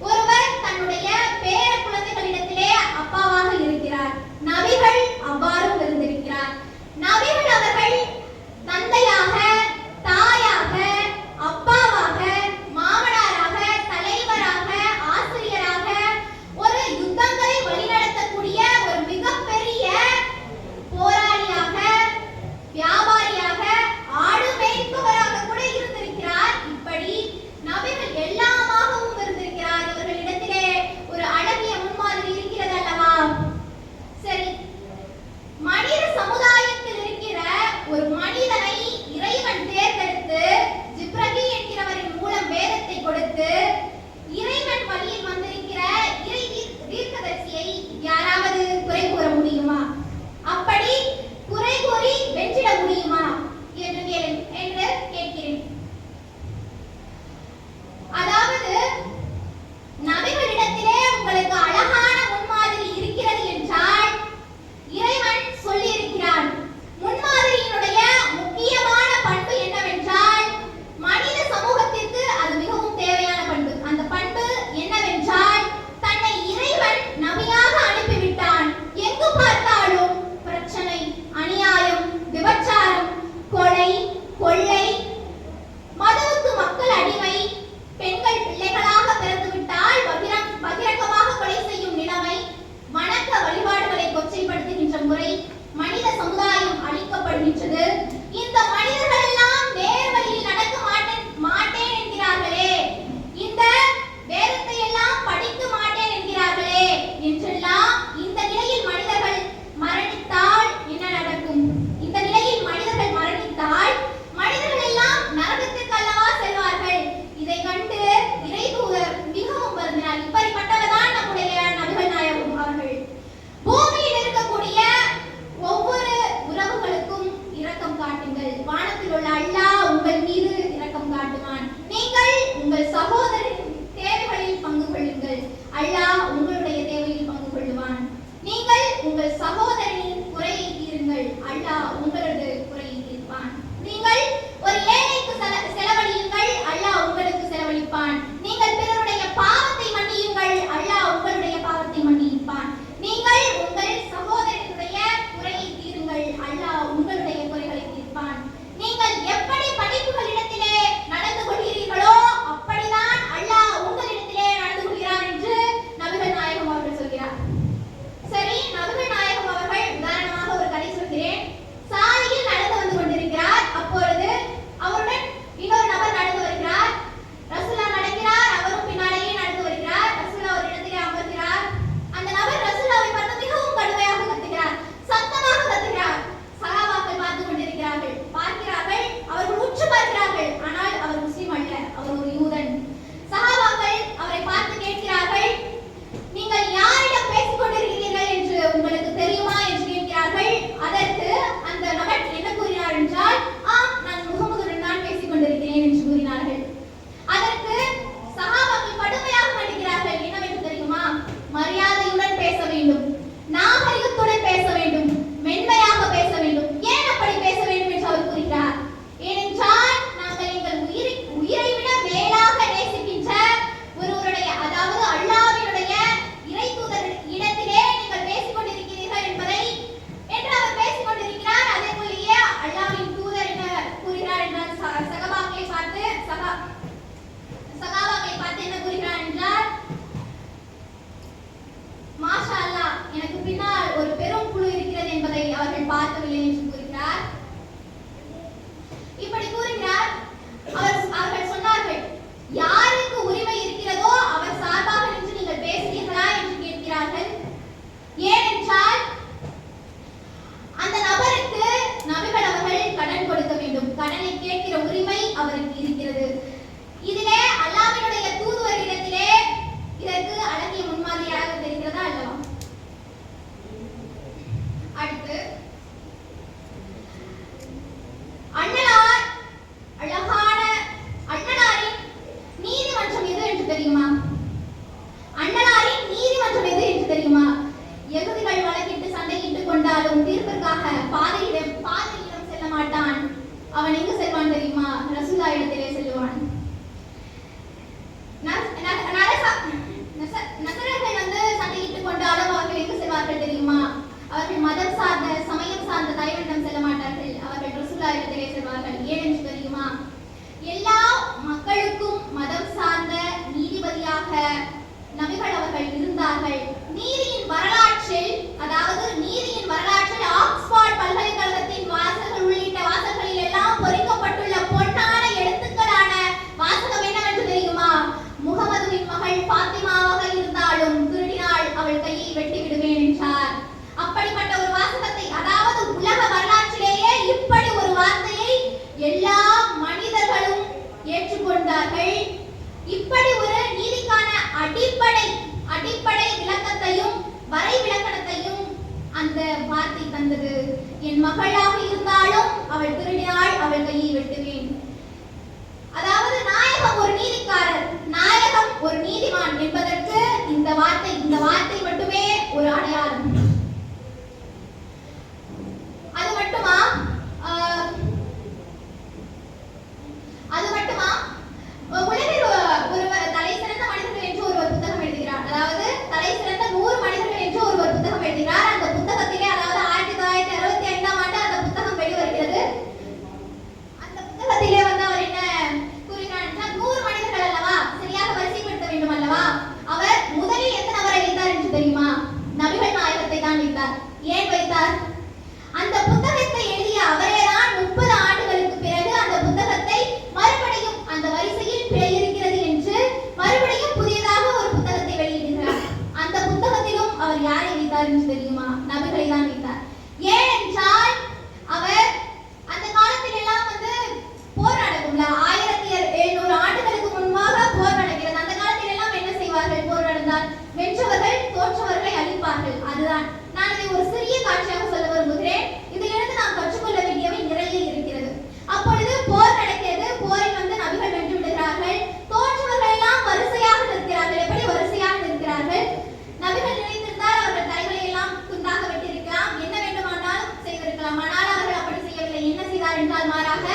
ஒருவர் தன்னுடைய பேர குழந்தைகளிடத்திலே அப்பாவாக இருக்கிறார். மகள் பாத்திமாவாக இருந்தாலும் திருடினாள் அவள் கையை வெட்டி விடுவேன் என்றார். அப்படிப்பட்ட ஒரு வாசகத்தை, அதாவது உலக வரலாற்றிலேயே இப்படி ஒரு வார்த்தையை எல்லா மனிதர்களும் ஏற்றுக்கொண்டார்கள். இப்படி ஒரு நீதிக்கான அடிப்படை விளக்கத்தையும் வரை விளக்கணத்தையும் அந்த வார்த்தை தந்தது. என் மகளாக இருந்தாலும் அவள் திருடினாள் அவள் கையை வெட்டுவேன். அதாவது நாயகம் ஒரு நீதிக்காரர், நாயகம் ஒரு நீதிமான் என்பதற்கு இந்த வார்த்தை மட்டுமே ஒரு அடையாளம். அது மட்டுமா உலகில் ஒருவர் தலை சிறந்த மனிதர்கள் என்று ஒருவர் புத்தகம் எழுதுகிறார். அதாவது தலை சிறந்த 100 மனிதர்கள் என்று ஒருவர் புத்தகம் எழுதுகிறார். அந்த புத்தகத்திலே, அதாவது 1965ஆம் ஆண்டு அந்த புத்தகம் வெளிவருகிறது. அந்த புத்தகத்திலே அவர் என்ன கூறுகிறார் என்றால், 100 மனிதர்கள் அல்லவா, சரியாக வரிசைப்படுத்த வேண்டும் அல்லவா. அவர் முதலில் எந்த நபரை வைத்தார் என்று தெரியுமா? நபிகள் நாயகத்தை தான் வைத்தார். ஏன் வைத்தார்? அந்த புத்தகத்தை எழுதிய அவரேதான் 30 ஆண்டுகளுக்கு பிறகு அந்த புத்தகத்தை மறுபடியும் அந்த வரிசையில் பிழை இருக்கிறது என்று மறுபடியும் புதியதாக ஒரு புத்தகத்தை வெளியிடுகிறார். அந்த புத்தகத்திலும் அவர் யாரை வைத்தார் என்று தெரியுமா? நபிகளை தான் வைத்தார். ஏனென்றால் அவர் அந்த காலத்தில் எல்லாம் போர் நடக்கும்ல, 1700 ஆண்டுகளுக்கு முன்பாக போர் நடக்கிறது. அந்த காலத்தில் எல்லாம் என்ன செய்வார்கள்? போர் நடந்தால் வென்றவர்கள் தோற்றவர்களை அழிப்பார்கள். அதுதான் நான் இதை ஒரு சிறிய காட்சியாக சொல்ல விரும்புகிறேன். இதிலிருந்து நாம் கற்றுக்கொள்ள வேண்டியவை நிறைய இருக்கிறது. அப்பொழுது போர் நடக்கிறது. போரில் நபிகள் வென்று விடுகிறார்கள். தோற்றவர்கள் எல்லாம் வரிசையாக நிற்கிறார்கள். எப்படி வரிசையாக நிற்கிறார்கள்? நபிகள் நினைத்திருந்தால் அவர்கள் தலைகளை எல்லாம் துண்டாக வெட்டியிருக்கலாம், என்ன வேண்டுமானாலும் செய்திருக்கலாம். ஆனால் அவர்கள் அப்படி செய்யவில்லை. என்ன செய்தார் என்றால், மாறாக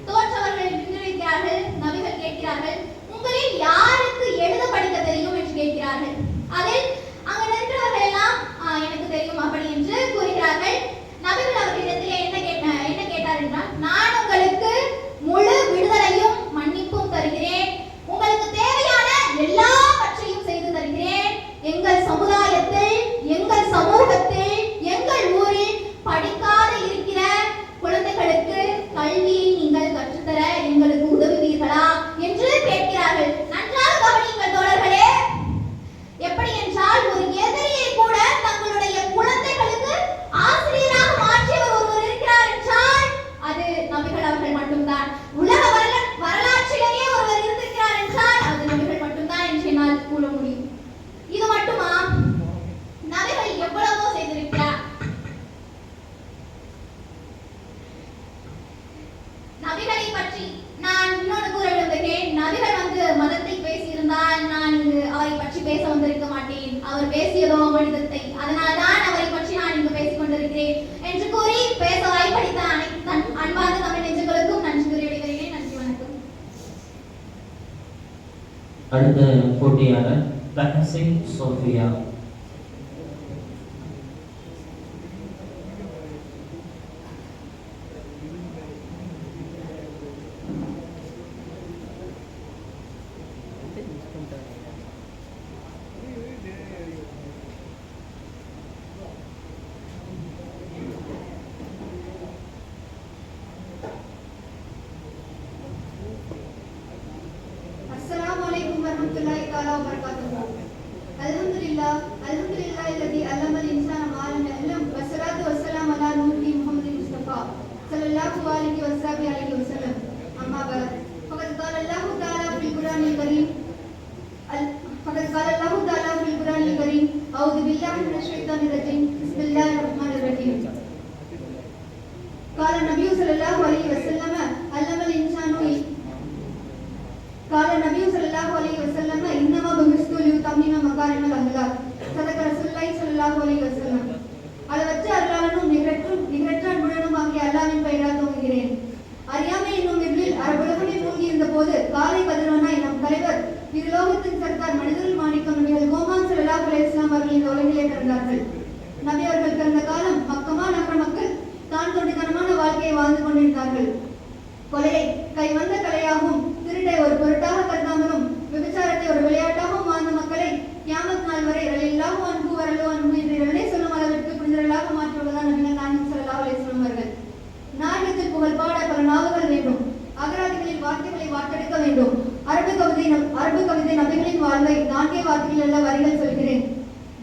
தோற்றவர்கள் நின்று வைக்கிறார்கள். நபிகள் கேட்கிறார்கள், உங்களில் யாருக்கு எழுத படிக்க தெரியும் என்று கேட்கிறார்கள். அதில் அங்கு நின்றவர்கள் எல்லாம் எனக்கு தெரியும் அப்படி என்று கூறுகிறார்கள். நபிகள் அவர்களிடத்திலே என்ன கேட்டார் என்றால், நான் உங்களுக்கு முழு விடுதலையும் மன்னிப்பும் தருகிறேன், உங்களுக்கு தேவையான எல்லாவற்றையும் செய்து தருகிறேன். எங்கள் சமுதாயத்தில், எங்கள் சமூகத்தில், எங்கள் ஊரில் படிக்காத இருக்கிற குழந்தைகளுக்கு கல்வியை நீங்கள் கற்றுத்தர எங்களுக்கு உதவுவீர்களா என்று கேட்கிறார்கள். நன்றாக கவனியுங்கள் தோழர்களே. எப்படி என்றால், ஒரு எதிரியை கூட தங்களுடைய குழந்தைகளுக்கு ஆசிரியராக மாற்றியவர் ஒருவர் இருக்கிறார் என்றால் அது நபிகள் அவர்கள் மட்டும்தான். உலக வரலாற்றிலேயே ஒருவர் இருந்திருக்கிறார் என்றால் அது நபிகள் மட்டும்தான் என்று என்னால் கூற முடியும். இது மட்டுமா? நபிகள் எவ்வளவோ செய்திருக்கிறார். நபிகளை பற்றி நான் இன்னொன்று கூற விரும்புகிறேன். நபிகள் மதத்தை பேசியிருந்தால் நான் இங்கு அவரை பற்றி பேச வந்திருக்க மாட்டேன். அவர் பேசியதோ மனிதத்தை, அதனால்தான் அவரை பற்றி நான் இங்கு பேசிக் கொண்டிருக்கிறேன் என்று கூறி பேச வாய்ப்பளித்த அனைத்து அன்பார்ந்த தமிழ் நெஞ்சங்களுக்கும் நன்றி கூறி விடைபெறுகிறேன். நன்றி, வணக்கம். அடுத்த போட்டியாளர் தஹசின் சோஃபியா. அளவற்ற அருளாளனும் நிகரற்ற அன்புடனும் ஆகிய அல்லாஹ்வின் பெயரால் துவங்குகிறேன். அறியாமை என்னும் இருளில் அரபுலகமே மூழ்கி இருந்த போது காலை கதிரவனாய் நம் தலைவர் இருலோகத்தின் சர்க்கார் மனிதர்கள் மாணிக்கம் நபிகள் கோமான் ஸல்லல்லாஹு அலைஹி வஸல்லம் அவர்கள் இந்த உலகிலே பிறந்தார்கள். நபி அவர்கள் பிறந்த காலம் மக்கமா நகர மக்கள் தான் தொண்டித்தனமான வாழ்க்கையை வாழ்ந்து கொண்டிருந்தார்கள். கொலையை கைவந்த கலையாகவும், திருட்டை ஒரு பொருட்டாக கருதாமலும், விபச்சாரத்தை ஒரு விளையாட்டாகவும் வாழ்ந்த மக்களை கியாமத் நாள் வரை ரலியல்லாஹு அன்ஹு வரலு அன்ஹு என்று 4 வார்த்தைகள் உள்ள வரிகள் சொல்கிறேன்.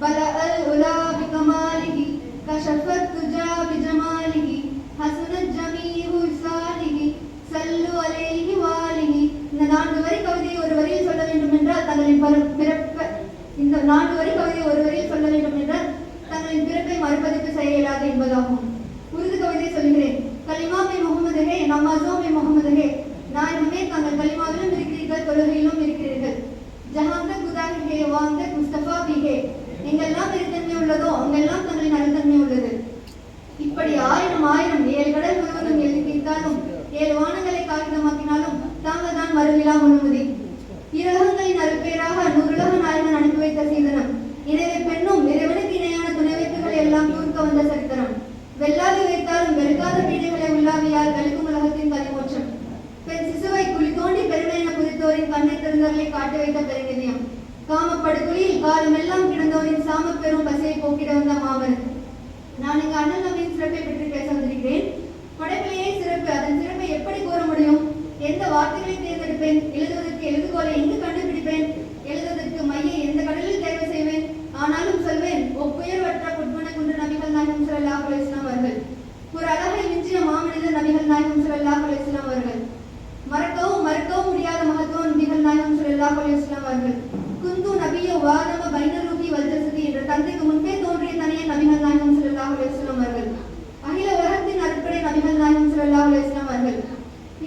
பல அல் உலா பிகமாலிஹி கஷஃபத் துஜா பிஜமாலிஹி ஹஸனத் ஜமீஹு சாலிஹி சல்லு அலைஹி வாலிஹி. இந்த 4 வரி கவிதையை ஒரு வரியில் சொல்ல வேண்டும் என்றால் தங்களின் இந்த 4 வரி கவிதையை ஒரு வரியில் சொல்ல வேண்டும் என்றால் தங்களின் பிறப்பை மறுபதிப்பு செய்ய இயலாது என்பதாகும். உருது கவிதை சொல்கிறேன். கலிமா மே முகமது ஹே நமாஸோ மே முகமது ஹே. நாயகமே தங்கள் கலிமாவிலும் இருக்கிறீர்கள், தொழுகையிலும் இருக்கிறீர்கள். ஜஹான் தக் குதாஹி ஹே வான் தக் முஸ்தபா பி ஹே. எங்கெல்லாம் பெருத்தன்மை உள்ளதோ அங்கெல்லாம் தங்களின் அருத்தன்மை உள்ளது. இப்படி 1000 7 கடல் முழுவதும் எழுதி தீர்த்தாலும் 7 வானங்களை காகிதமாக்கினாலும் தாங்கள் தான் மறுவிழா முழுமதி. இருலகங்களின் அருப்பேராக 100 உலக நாயகன் அனுப்பி வைத்த சீதனம். எனவே பெண்ணும் இறைவனுக்கு இணையான துணை வைப்புகள் எல்லாம் தூர்க்க வந்த சரித்திரம். வெல்லாது வைத்தாலும் வெறுக்காத பீடைகளை உள்ளாவியால் வெளுக்கும் உலகத்தின் கலிமோற்றம். பெண் சிசுவை குழி தோண்டி பெருமையென குதித்தோரின் கண்ணை திறந்தவர்களை காட்டி வைத்த பெருநிதியம். காமப்படுகொலியில் காலமெல்லாம் கிடந்தோரின் சாம பெரும் பசியை போக்கிட வந்த மாமரன். நான் இங்கு அண்ணல் நபியின் சிறப்பை பற்றி பேச வந்திருக்கிறேன். படைப்பிலேயே சிறப்பு, அதன் சிறப்பை எப்படி கூற முடியும்? எந்த வார்த்தைகளை தேர்ந்தெடுப்பேன்? எழுதுவதற்கு எழுதுகோலை எங்கு கண்டுபிடிப்பேன்? எழுதுவதற்கு மையை எந்த கடலில் தேர்வு செய்வேன்? ஆனாலும் சொல்வேன், ஒப்புயர்வற்ற புட்மன குன்று நபிகள் நாயகம் ஸல்லல்லாஹு அலைஹி வஸல்லம் அவர்கள். ஒரு அழகை மிஞ்சிய மாமனிதர் நபிகள் நாயகம் ஸல்லல்லாஹு அலைஹி வஸல்லம் அவர்கள். மறக்கவும் முடியாத மகத்துவம் நபிகள் நாயகம் ஸல்லல்லாஹு அலைஹி வஸல்லம் அவர்கள். குந்து நபிய வாதம பைனரூபி வல்ஜசதி என்ற தந்தைக்கு முன்பே தோன்றிய தனிய நபிகள் நாயகம் ஸல்லல்லாஹு அலைஹி வஸல்லம் அவர்கள். அகில உலகத்தின் அற்படை நபிகள் நாயகம் ஸல்லல்லாஹு அலைஹி வஸல்லம் அவர்கள்.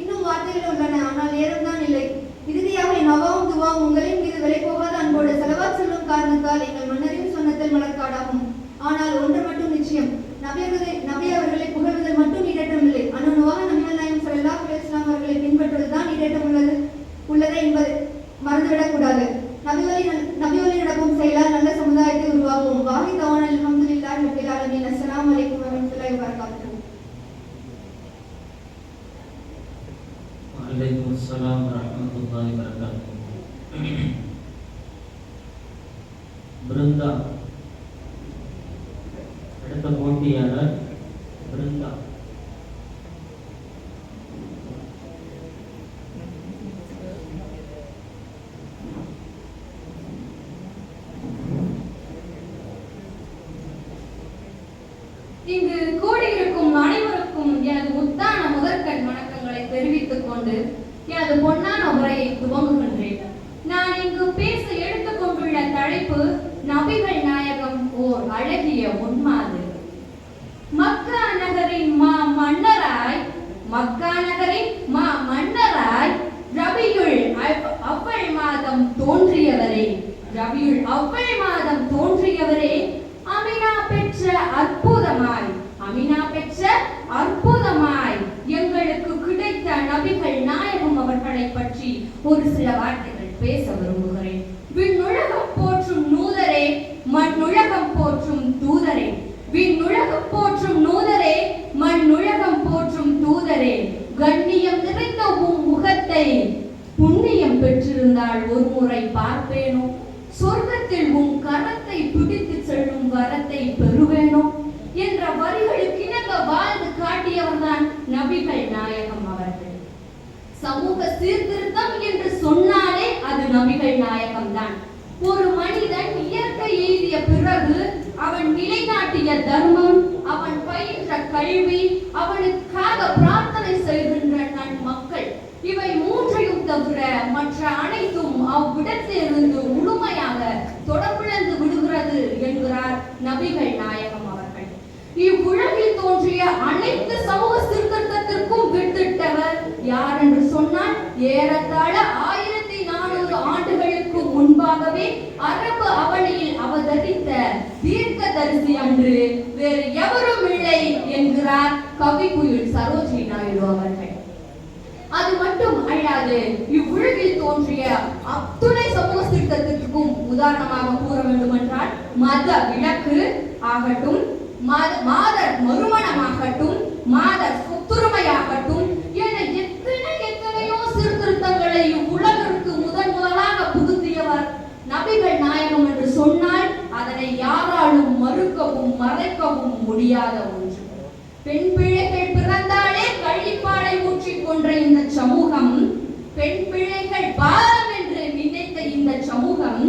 இன்னும் வார்த்தைகள் உள்ளன, ஆனால் நேரம் தான் இல்லை. இறுதியாக என் அவாவும் துவாவும் உங்களின் மீது விலை போகாத அன்போடு செலவாத் சொல்லும் காரணத்தால் எங்கள் மன்னரின் சொன்னத்தில் மலர்காடாகும். ஆனால் ஒன்று மட்டும் நிச்சயம், நபி அவர்களை புகழ்வதில் மட்டும் ஈடேற்றமில்லை, அணுவாக நபிகள் நாயகம் ஸல்லல்லாஹு அலைஹி வஸல்லம் அவர்களை பின்பற்றுவதுதான் ஈடேற்றம் உள்ளது என்பது மறந்துவிடக் கூடாது. நபி வழி நடக்கும் செயலால் நல்ல சமுதாயத்தை உருவாக்கும். வாஹி தவான் அல்ஹம்துலில்லாஹி ரப்பில் ஆலமீன். அஸ்ஸலாமு அலைக்கும் வரஹ்மத்துல்லாஹி வபரகாத்துஹு. வலைக்கும் அஸ்ஸலாம் வரஹ்மத்துல்லாஹி வபரகாத்துஹு. பிருந்தா. அடுத்த போட்டியாளர் பிருந்தா. இங்கு கூடியிருக்கும் அனைவருக்கும் எனது முத்தான முதற்கண் வணக்கங்களை தெரிவித்துக் கொண்டு எனது பொன்னான உரையை துவங்குகின்றேன். நான் இங்கு பேச எடுத்துக் கொண்டுள்ள தலைப்பு நபிகள் நாயகம் ஓர் அழகிய முன்மாதிரி. மக்கா நகரின் மன்னராய் ரபியுல் அவ்வள் மாதம் தோன்றியவரே அமினா பெற்ற அற்புதமாய் எங்களுக்கு கிடைத்த நபிகள் நாயகம் அவர்களை பற்றி ஒரு சில வார்த்தைகள் பேச விரும்புகிறேன். விண்ணுலகம் போற்றும் நூதரே, மண்ணுலகம் போற்றும் தூதரே. விண்ணுலகம் போற்றும் நூதரே, மண்ணுலகம் போற்றும் தூதரே. கண்ணியம் நிறைந்த உன் முகத்தை புண்ணியம் பெற்றிருந்தால் ஒரு முறை பார்ப்பேனோ. சொர்க்கத்தில் உன் கரத்தை பிடித்து செல்லும் வரத்தை பெறுவேனோ என்ற வரிகளுக்கு இணங்க வாழ்ந்து காட்டியவர்தான் நபிகள் நாயகம் அவர்கள். சமூக சீர்திருத்தம் என்று சொன்னாலே அது நபிகள் நாயகம் தான். ஒரு மனிதன் இயற்கை எய்திய பிறகு அவன் நிலைநாட்டிய தர்மம், அவன் பயின்ற கல்வி, அவனுக்காக பிரார்த்தனை செய்கின்ற நன் மக்கள், இவை மூன்றையும் தவிர மற்ற அனைத்தும் அவ்விடத்திலிருந்து முழுமையாக தொடர்பிழந்து விடுகிறது என்கிறார் நபிகள் நாயகம் அவர்கள். இவ்வுலகில் தோன்றிய அனைத்து சமூக சீர்திருத்தத்திற்கும் வித்திட்டவர் யார் என்று சொன்னால் ஏறத்தாழ 1400 ஆண்டுகளுக்கு முன்பாகவே அரபு அவனியில் அவதரித்த தீர்க்கதரிசி அன்று வேறு எவரும் இல்லை என்கிறார் கவிக்குயில் சரோஜினி நாயுடு அவர்கள். அது மட்டும் அல்லாது இவ்வுலகில் தோன்றிய அத்துணை சமூக சீர்திருத்தத்திற்கும் உதாரணமாக கூற வேண்டும் என்றால் மத விலக்கு ஆகட்டும், மாதர் மறுமணமாகட்டும், மாதர் சொத்துரிமையாகட்டும் என எத்தனையோ சீர்திருத்தங்களை இவ்வுலகிற்கு முதலாக புகுத்தியவர் நபிகள் நாயகம் என்று சொன்னால் அதனை யாராலும் மறுக்கவும் மறைக்கவும் முடியாத ஒன்று. பெண் பிள்ளைகள் பிறந்தாலே கள்ளிப்பாலை ஊற்றிக் கொன்ற இந்த சமூகம், பெண் பிள்ளைகள் பாரம் என்று நினைத்த இந்த சமூகம்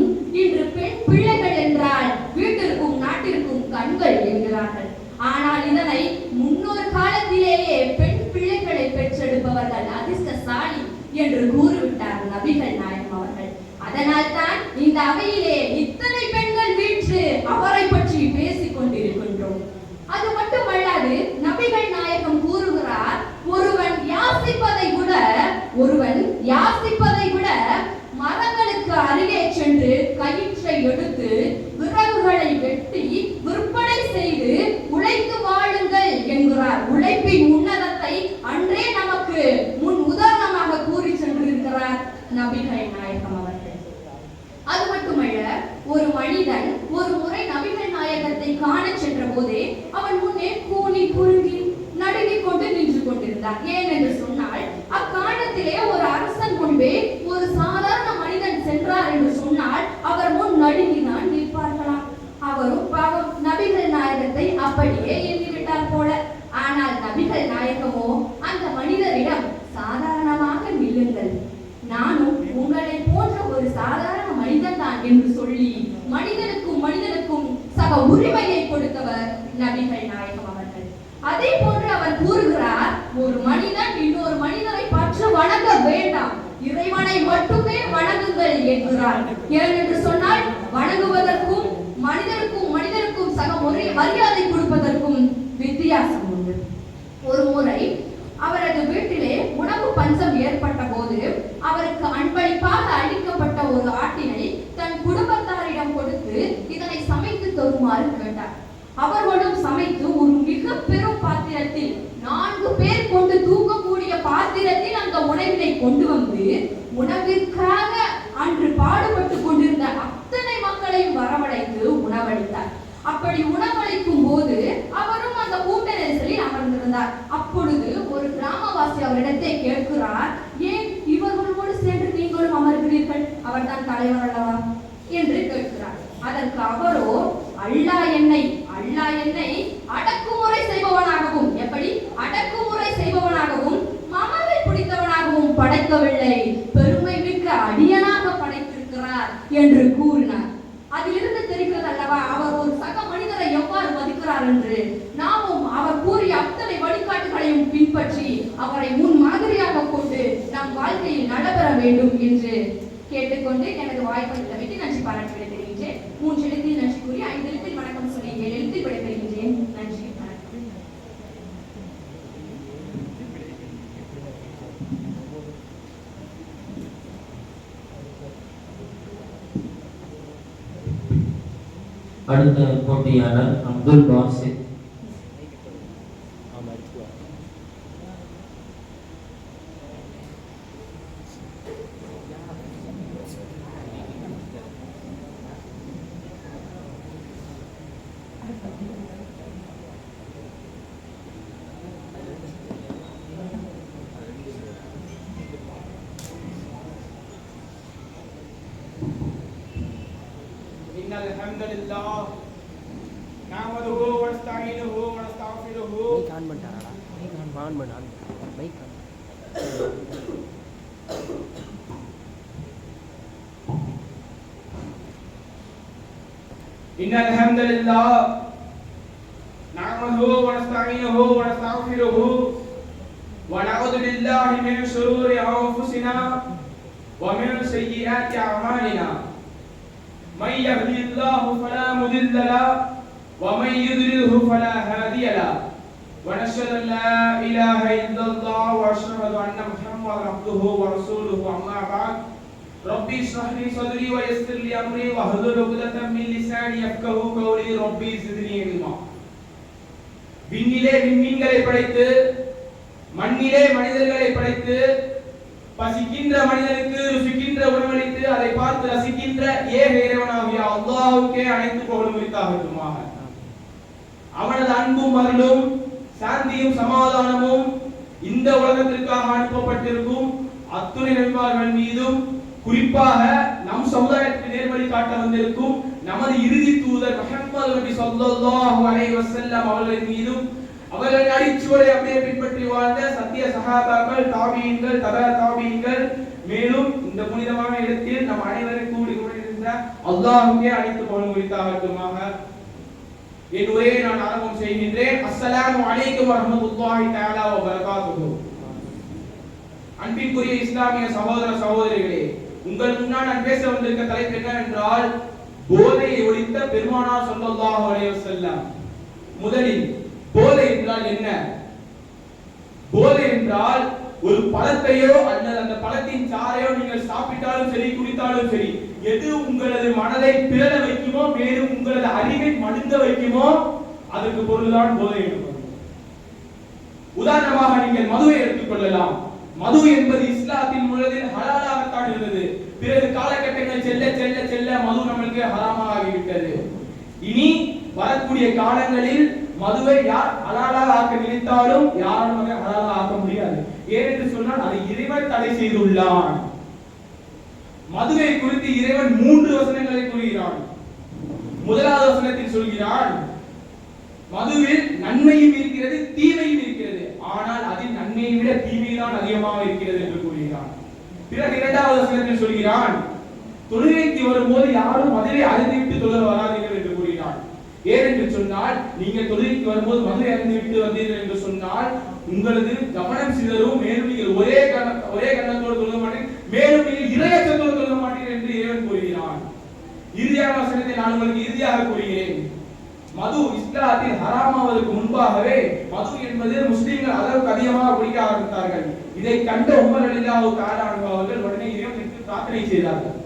பிள்ளைகள் என்றால் வீட்டிற்கும் நாட்டிற்கும் கண்கள் என்கிறார்கள். ஆனால் இதனை முன்னொரு காலத்திலேயே பெண் பிள்ளைகளை பெற்றெடுப்பவர்கள் அதிர்ஷ்டசாலி என்று கூறிவிட்டார் நபிகள் நாயகம் அவர்கள். அதனால் தான் இந்த அவையிலே இத்தனை பெண்கள் வீற்று அவரை பற்றி பேசிக் கொண்டிருக்கின்றோம். அது மட்டுமல்லாது நபிகள் நாயகம் கூறுகிறார், ஒருவன் யாசிப்பதை விட மரங்களுக்கு அருகே சென்று கயிற்றை எடுத்து விறகுகளை வெட்டி விற்பனை செய்து உழைத்து வாழுங்கள் என்கிறார். உழைப்பின் உன்னதத்தை அன்றே நமக்கு முன் உதாரணமாக கூறி சென்றிருக்கிறார் நபிகள் நாயகம் அவர்கள். அது மட்டுமல்ல, ஒரு மனிதன் ஒரு முறை நபிகள் நாயகத்தை காண சென்ற போதே அவன் முன்னே கூனி குறுகி நடுங்கிக் கொண்டு நின்று கொண்டிருந்தார். ஏன் என்று சொன்னால், அக்காலத்திலே ஒரு அரசன் முன்பே ஒரு சாதாரண மனிதன் சென்றார் என்று சொன்னால் அவர் முன் நடுங்கிதான் நிற்பார்களாம். அவரும் பாவம் நபிகள் நாயகத்தை அப்படியே எண்ணிவிட்டார் போல. ஆனால் நபிகள் நாயகமோ அந்த மனிதரிடம், சாதாரணமாக நில்லுங்கள், நானும் உங்களை போன்ற ஒரு சாதாரண மனிதன் தான் என்று சொல்லி மனிதனுக்கும் சக உரிமையை கொடுத்தவர் நபிகள் நாயகம் அவர்கள். அதே போன்று அவர் கூறுகிறார், ஒரு மனிதன் இன்னொரு மனிதனை பற்று வணங்க வேண்டாம், இறைவனை மட்டுமே வணங்குங்கள் என்கிறார். ஏனென்று சொன்னால், வணங்குவதற்கும் மனிதனுக்கும் சக மரியாதை கொடுப்பதற்கும் வித்தியாசம் உண்டு. ஒரு முறை அவரது வீட்டிலே உணவு பஞ்சம் ஏற்பட்ட போது அவருக்கு அன்பளிப்பாக அளிக்கப்பட்ட ஒரு ஆட்டினை தன் குடும்பத்தாரிடம் கொடுத்து இதனை சமைத்து தருமாறு கேட்டார். அவர்களும் சமைத்து ஒரு மிக பெரும் பாத்திரத்தில் 4 பேர் கொண்டு தூக்கக்கூடிய பாத்திரத்தில் அந்த உணவினை கொண்டு வந்து உணவிற்காக அன்று பாடுபட்டு கொண்டிருந்த அத்தனை மக்களையும் வரவழைத்து உணவளித்தார். அப்படி உணவளிக்கும் போது அவரும் அந்த கூட்ட நெரிசலில் அமர்ந்திருந்தார். அப்பொழுது ஒரு கிராமவாசி அவரிடத்தை கேட்கிறார், ஏன் இவர்களோடு சேர்ந்து நீங்களும் அமர்கிறீர்கள், அவர் தான் தலைவர் அல்லவா என்று கேட்கிறார். அதற்கு அவரோ, அல்லாஹ் என்னை அடக்குமுறை செய்பவனாகவும், எப்படி அடக்குமுறை செய்பவனாகவும் மமதை பிடித்தவனாகவும் படைக்கவில்லை, பெருமை மிக்க அடியனாக படைத்திருக்கிறார் என்று கூறினார். அதிலிருந்து தெரிகிறது அல்லவா அவர் ஒரு சக மனிதரை எவ்வாறு மதிக்கிறார் என்று. நாமும் அவர் கூறிய அத்தனை வழிகாட்டுகளையும் பின்பற்றி அவரை முன் மாதிரியாக கொண்டு நம் வாழ்க்கையில் நடைபெற வேண்டும் என்று கேட்டுக்கொண்டு எனது வாய்ப்பை வைத்து நன்றி பாராட்டி விடைபெறுகின்றேன். 3 எழுத்தில் நன்றி கூறி 5 எழுத்தில் வணக்கம் சொல்லி 7 எழுத்தில் விடைபெறுகின்றேன். நன்றி. அடுத்த போட்டியாளர் அப்துல் பாசித். अल्हम्दुलिल्लाह नहमदुहु व नस्तईनुहु व नस्तगफिरुहु innal hamdalillah nahmaduhu wa nasta'inuhu wa nastaghfiruhu wa na'udzu billahi min shururi anfusina wa min sayyiati a'malina من يهده الله فلا مضل له ومن يضلل فلا هادي له ونشهد ان لا اله الا الله واشهد ان محمدا عبده ورسوله اما بعد ربي اشرح لي صدري ويسر لي امري واحلل عقدة من لساني يفقهوا قولي ربي زدني علما விண்ணிலே விண்மீன்களை படைத்து மண்ணிலே மனிதர்களை படைத்து பசிக்கின்ற மனிதனுக்கு ருசிக்கின்ற உணவளித்து அதை பார்த்து ரசிக்கின்ற ஏக இறைவனாகிய அல்லாஹ்வுக்கே அனைத்து புகழும் உரித்தாகட்டுமாக. அவனது அன்பும் அருளும் சாந்தியும் சமாதானமும் இந்த உலகத்திற்காக அனுப்பப்பட்டிருக்கும் அத்துணை நபிமார்கள் மீதும், குறிப்பாக நம் சமுதாயத்திற்கு நேர்வழி காட்ட வந்திருக்கும் நமது இறுதி தூதர் முஹம்மது நபி ஸல்லல்லாஹு அலைஹி வஸல்லம் அவர்களின் மீதும், அவர்கள் அடிச்சுவடை அப்படியே பின்பற்றி வாழ்ந்த சத்திய சஹாபாக்கள், தாபீன்கள், தபா தாபீன்கள், மேலும் இந்த புனிதமான இடத்தில் நம் அனைவரும் கூடி கொண்டிருந்த இருக்கின்ற அல்லாஹ்வுக்கே அனைத்து புகழும் உரித்தாகட்டுமாக. என் உரையை நான் ஆரம்பம் செய்கின்றேன். அஸ்ஸலாமு அலைக்கும் வரஹ்மத்துல்லாஹி தஆலா வ பரகாத்துஹு. அன்பிற்குரிய இஸ்லாமிய சகோதர சகோதரிகளே, உங்கள் முன்னால் நான் பேச வந்திருக்க தலைப்பு என்னவென்றால் போதையை ஒழித்த பெருமானார் ஸல்லல்லாஹு அலைஹி வஸல்லம். முதலில் போதை என்றால் என்ன? போதை என்றால் ஒரு பழத்தையோ அல்லது அந்த பழத்தின் சாறையோ நீங்கள் சாப்பிட்டாலும் சரி குடித்தாலும் சரி, எது உங்களது மனதை பிறழ வைக்குமோ, மேலும் உங்களது அறிவை மழுங்க வைக்குமோ, அதற்கு பொருள்தான் போதை என்பது. உதாரணமாக நீங்கள் மதுவை எடுத்துக் கொள்ளலாம். மது என்பது இஸ்லாத்தின் முதலில் ஹலாலாகத்தான் இருந்தது. பிறகு காலகட்டங்கள் செல்ல செல்ல செல்ல மது நம்மளுக்கு ஹராமாக ஆகிவிட்டது. இனி வரக்கூடிய காலங்களில் மதுவை யார் ஹலாலாக ஆக்க நினைத்தாலும் யாரும் அதை ஹலாலாக ஆக்க முடியாது. ஏனென்று சொன்னால் அதை இறைவன் தடை செய்துள்ளான். மதுவை குறித்து இறைவன் 3 வசனங்களை கூறுகிறான். முதலாவது வசனத்தில் சொல்கிறான், மதுவில் நன்மையும் இருக்கிறது தீமையும் இருக்கிறது, ஆனால் அதில் நன்மையை விட தீமைதான் அதிகமாக இருக்கிறது என்று கூறுகிறான். பிறகு இரண்டாவது வசனத்தில் சொல்கிறான், தொழுகைக்கு வரும்போது யாரும் மதுவை அருந்திவிட்டு தொழ வராதீர்கள் என்று கூறுகிறான். ஏனென்று சொன்னால் நீங்கள் தொழுகைக்கு வரும்போது மதுவை அருந்திவிட்டு வந்தீர்கள் என்று சொன்னால் உங்களது கவனம் சிதறும், மேலும் நீங்கள் ஒரே கண்ணத்தோடு தொழ மாட்டீர்கள், மேலும் நீங்கள் இறையச்சத்தோடு தொழ மாட்டீர்கள் என்று இறைவன் கூறுகிறான். இறுதியான வசனத்தை நான் உங்களுக்கு இறுதியாக கூறுகிறேன். மது இஸ்லாத்தில் ஹராமாவதற்கு முன்பாகவே மது என்பது முஸ்லிம்கள் அளவுக்கு அதிகமாக குடிக்க ஆரம்பித்தார்கள். இதை கண்ட உமர் ரலியல்லாஹு தஆலா அன்ஹு அவர்கள் உடனே இறைவனுக்கு பிரார்த்தனை செய்தார்கள்.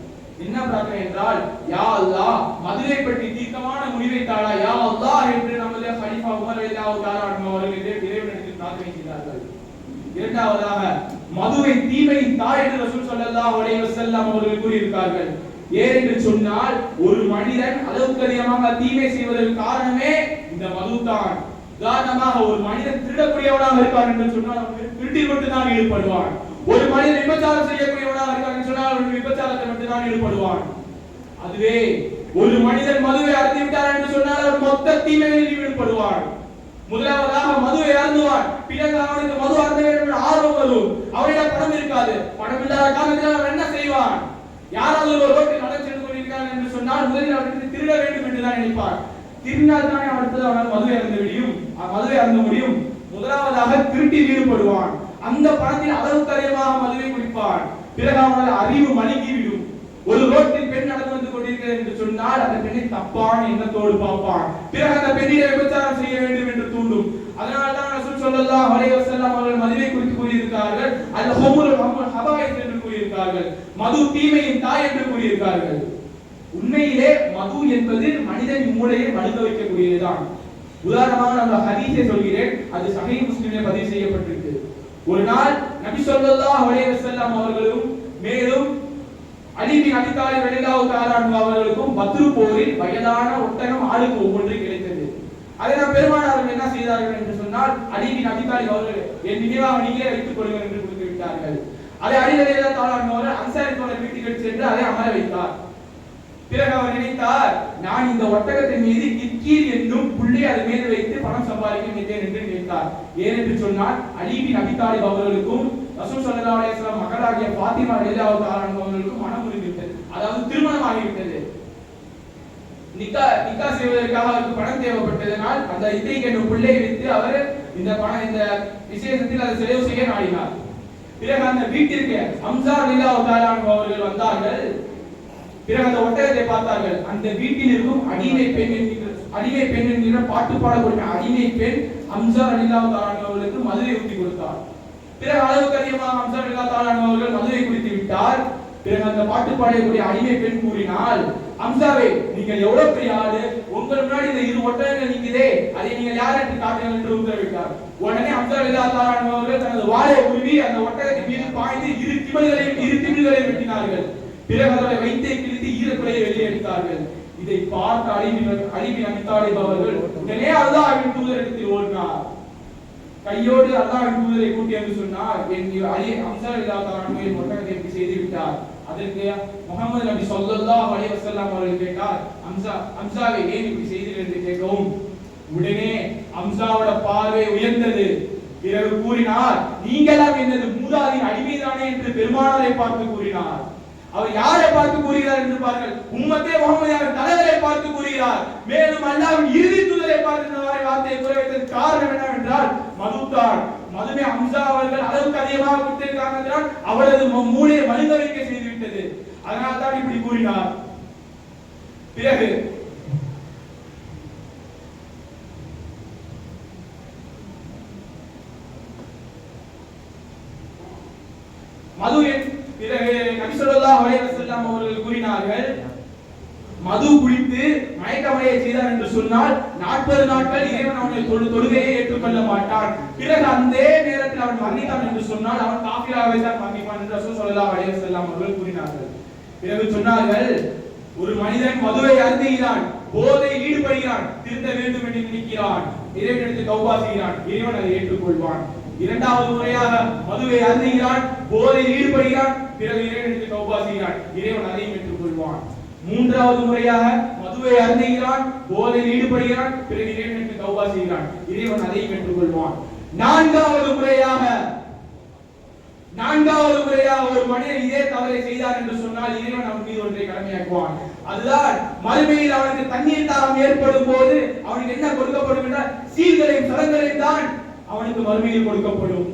என்ன பிரார்த்தனை என்றால், யா அல்லாஹ் மதுவை பற்றி தீர்க்கமான முடிவை தாடா யா அல்லாஹ் என்று நமது கலீஃபா உமர் ரலியல்லாஹு தஆலா அன்ஹு அவர்கள் இறைவனுக்கு பிரார்த்தனை செய்தார்கள். இரண்டாவதாக மதுவை தீமை தாய் என்று ரசூல் ஸல்லல்லாஹு அலைஹி வஸல்லம் அவர்கள் கூறியிருக்கிறார்கள். ஏனென்று சொன்னால் ஒரு மனிதன் அளவுக்கு அதிகமாக தீமை செய்வதற்கு காரணமே இந்த மதுதான். உதாரணமாக ஒரு மனிதன் திருடக்கூடியவனாக இருக்கான் என்று சொன்னால் அவன் திருட்டில் மட்டும்தான் ஈடுபடுவான். ஒரு மனிதன் விபச்சாரம் செய்யக்கூடியவனாக இருக்கான் என்று சொன்னால் அவன் விபச்சாரத்தை மட்டும்தான் ஈடுபடுவான். அதுவே ஒரு மனிதன் மதுவை அருந்திவிட்டார் என்று சொன்னால் அவன் மொத்த தீமைகளில் ஈடுபடுவான். முதலாவதாக மதுவை அருந்துவான், பிறகு அவனுக்கு மது அருந்த வேண்டும் என்ற ஆர்வம் வரும். அவனிடம் பணம் இருக்காது. பணம் இல்லாத காரணத்தில் அவன் என்ன செய்வான்? யாராவது ஒரு ரோட்டில் நடந்து சென்று கொண்டிருக்கிறான் என்று சொன்னால் முதலில் அவனுக்கு திருட வேண்டும் என்றுதான் நினைப்பார். திருநாள் தானே அவனுக்கு அவனால் மதுவை அருந்த முடியும். முதலாவதாக திருட்டில் ஈடுபடுவான். அந்த பணத்தில் அளவுக்கு அதிகமாக மதுவை குடிப்பான். பிறகு அவனது அறிவு மழுங்கிவிடும். ஒரு ரோட்டில் பெண் நடந்து வந்து கொண்டிருக்கிறது என்று சொன்னால் அந்த பெண்ணை தப்பான எண்ணத்தோடு பார்ப்பான். பிறகு அந்த பெண்ணிடம் விபச்சாரம் செய்ய வேண்டும் என்று தூண்டும். அதனால்தான் ரசூல் ஸல்லல்லாஹு அலைஹி வஸல்லம் அவர்கள் மதுவை குறித்து கூறியிருக்கிறார்கள், அல் ஹுமுல் ஹபாயிஸ் என்று கூறியிருக்கிறார்கள். மது தீமையின் தாய் என்று கூறியிருக்கிறார்கள். உண்மையிலே மது என்பது மனிதன் மூளையை மழுங்க வைக்கக்கூடியதுதான். உதாரணமாக நான் ஹதீஸை சொல்கிறேன், அது சஹீஹ் முஸ்லிமிலே பதிவு செய்யப்பட்டிருக்கு. ஒரு நாள் நபி ஸல்லல்லாஹு அலைஹி வஸல்லம் அவர்களும் மேலும் அலி பின் அபி தாலிப் ரலியல்லாஹு தஆலா அன்ஹு அவர்களுக்கும் பத்ர் போரில் வயதான ஒட்டகம் ஆளுக்கு ஒவ்வொன்று கிடைத்தது. அதை நாம் பெருமானார் என்ன செய்தார்கள் என்று சொன்னால், அலி பின் அபி தாலிப் அவர்கள் என் நினைவாக நீங்களே வைத்துக் கொள்ளுங்கள் என்று கொடுத்து விட்டார்கள். அதை அலி ரலியல்லாஹு தஆலா அன்ஹு அவர்கள் அன்சாரி தோழர் வீட்டுக்கு சென்று அதை அமர வைத்தார். பிறகு அவர் நினைத்தார், நான் இந்த ஒட்டகத்தின் மீது கித்கீர் என்னும் புள்ளை அது மீது வைத்து பணம் சம்பாதிக்க நினைத்தேன் என்று நினைத்தார். ஏனென்று சொன்னால் அலி பின் அபி தாலிப் அவர்களுக்கும் ரசூல் ஸல்லல்லாஹு அலைஹி வஸல்லம் மகளாகிய ஃபாத்திமா ரலியல்லாஹு தஆலா அன்ஹா அவர்களுக்கும் மனம் முறிந்துவிட்டது. அதாவது திருமணம் ஆகிவிட்டது. நிக்கா செய்வதற்காக அவருக்கு பணம் தேவைப்பட்டதனால் அந்த இத்தைக்கு என்னும் பிள்ளையை வைத்து அவர் இந்த விசேஷத்தில் அதை செலவு செய்ய நாடினார். பிறகு அந்த வீட்டிற்கு ஹம்ஸா ரலியல்லாஹு தஆலா அன்ஹு அவர்கள் வந்தார்கள். பிறகு அந்த ஒட்டகத்தை பார்த்தார்கள். அந்த வீட்டில் இருக்கும் அடிமை பெண் என்கிற பாட்டு பாடக்கூடிய அடிமை பெண் ஹம்ஸா ரலியல்லாஹு தஆலா அன்ஹு அவர்களுக்கு மதுவை ஊற்றி கொடுத்தார். பிறகு அளவுக்கு அதிகமாக ஹம்ஸா ரலியல்லாஹு தஆலா அன்ஹு அவர்கள் மதுவை குடித்து விட்டார். பிறகு அந்த பாட்டு பாடக்கூடிய அடிமை பெண் கூறினாள், ஹம்ஸாவே நீங்கள் எவ்வளவு பெரிய ஆளு, உங்கள் முன்னாடி இந்த 2 ஒட்டகங்கள் நிக்குதே, அதை நீங்கள் யார் என்று காட்டுங்கள் என்று உத்தரவிட்டார். உடனே ஹம்ஸா ரலியல்லாஹு தஆலா அன்ஹு அவர்கள் தனது வாளை உருவி அந்த ஒட்டகத்தின் மீது பாய்ந்து 2 திமில்களையும் வெட்டினார்கள். பிறகு அவரை வைத்தே கிழித்து ஈரக்குலையை வெளியே எடுத்தார்கள். இதை பார்த்த அலி பின் அபி தாலிப் அவர்கள் உடனே அல்லாஹ்வின் தூதரிடத்தில் ஓடினார். கையோடு அல்லாஹ்வின் தூதரை கூட்டி என்று சொன்னார், அலி ஹம்ஸா ரலியல்லாஹு தஆலா அன்ஹு ஒட்டகத்தை எப்படி செய்து விட்டார். அதற்கு முஹம்மது நபி ஸல்லல்லாஹு அலைஹி வஸல்லம் அவர்கள் கேட்டார், ஹம்ஸாவை ஏன் இப்படி செய்தீர்கள் என்று கேட்கவும் உடனே ஹம்ஸாவோட பார்வை உயர்ந்தது. பிறகு கூறினார், நீங்களாம் என்னது மூதாதின் அடிமைதானே என்று பெருமானாரை பார்த்து கூறினார். அவர் யாரை பார்த்து கூறுகிறார் என்று பாருங்கள். உம்மத்தே முஹம்மதின் தலைவரை பார்த்து கூறுகிறார். மேலும் அல்லாஹ்வின் இறுதி தூதரை பார்த்து இந்த வார்த்தையை கூற வைத்ததற்கு காரணம் என்னவென்றால் மதுதான். மதுமே ஹம்சா அவர்கள் அளவுக்கு அதிகமாக குடித்திருக்காங்க என்றால் அவரது மூளையை மழுங்க வைக்க செய்துவிட்டது. அதனால் தான் இப்படி கூறினார். பிறகு பிறகு நபி ஸல்லல்லாஹு அலைஹி வஸல்லம் அவர்கள் கூறினார்கள், மது குடித்து மயக்கமடைய செய்தான் என்று சொன்னால் 40 நாட்கள் இறைவன் அவனை தொழுகையை ஏற்றுக்கொள்ள மாட்டான். பிறகு அந்த நேரத்தில் அவன் மரணித்தான் என்று சொன்னால் அவன் காஃபிராகவே தான் மரணிப்பான் என்று ரசூல் ஸல்லல்லாஹு அலைஹி வஸல்லம் அவர்கள் கூறினார்கள். பிறகு சொன்னார்கள், ஒரு மனிதன் மதுவை அருந்துகிறான், போதையில் ஈடுபடுகிறான், திருந்த வேண்டும் என்று நினைக்கிறான், இறைவனிடத்தில் தௌபா செய்கிறான், இறைவன் அதை ஏற்றுக்கொள்வான். இரண்டாவது முறையாக மதுவை அருந்துகிறான், போதையில் ஈடுபடுகிறான், பிறகு இறைவனிடத்தில் தௌபா செய்கிறான், இறைவன் அதையும் ஏற்றுக்கொள்வான். மூன்றாவது முறையாக மதுவை அருந்துகிறான், போதையில் ஈடுபடுகிறான், பிறகு இறைவனிடத்தில் தௌபா செய்கிறான், இறைவன் அதையும் ஏற்றுக்கொள்வான். நான்காவது முறையாக ஒரு மனிதன் இதே தவறை செய்தார் என்று சொன்னால் இறைவன் அவன் மீது ஒன்றை கடமையாக்குவான். அதுதான் மறுமையில் அவனுக்கு தண்ணீர் தாகம் ஏற்படும் போது அவனுக்கு என்ன கொடுக்கப்படும் என்றால் சீல்களையும் சலங்களையும் தான் அவனுக்கு மறுமையில் கொடுக்கப்படும்.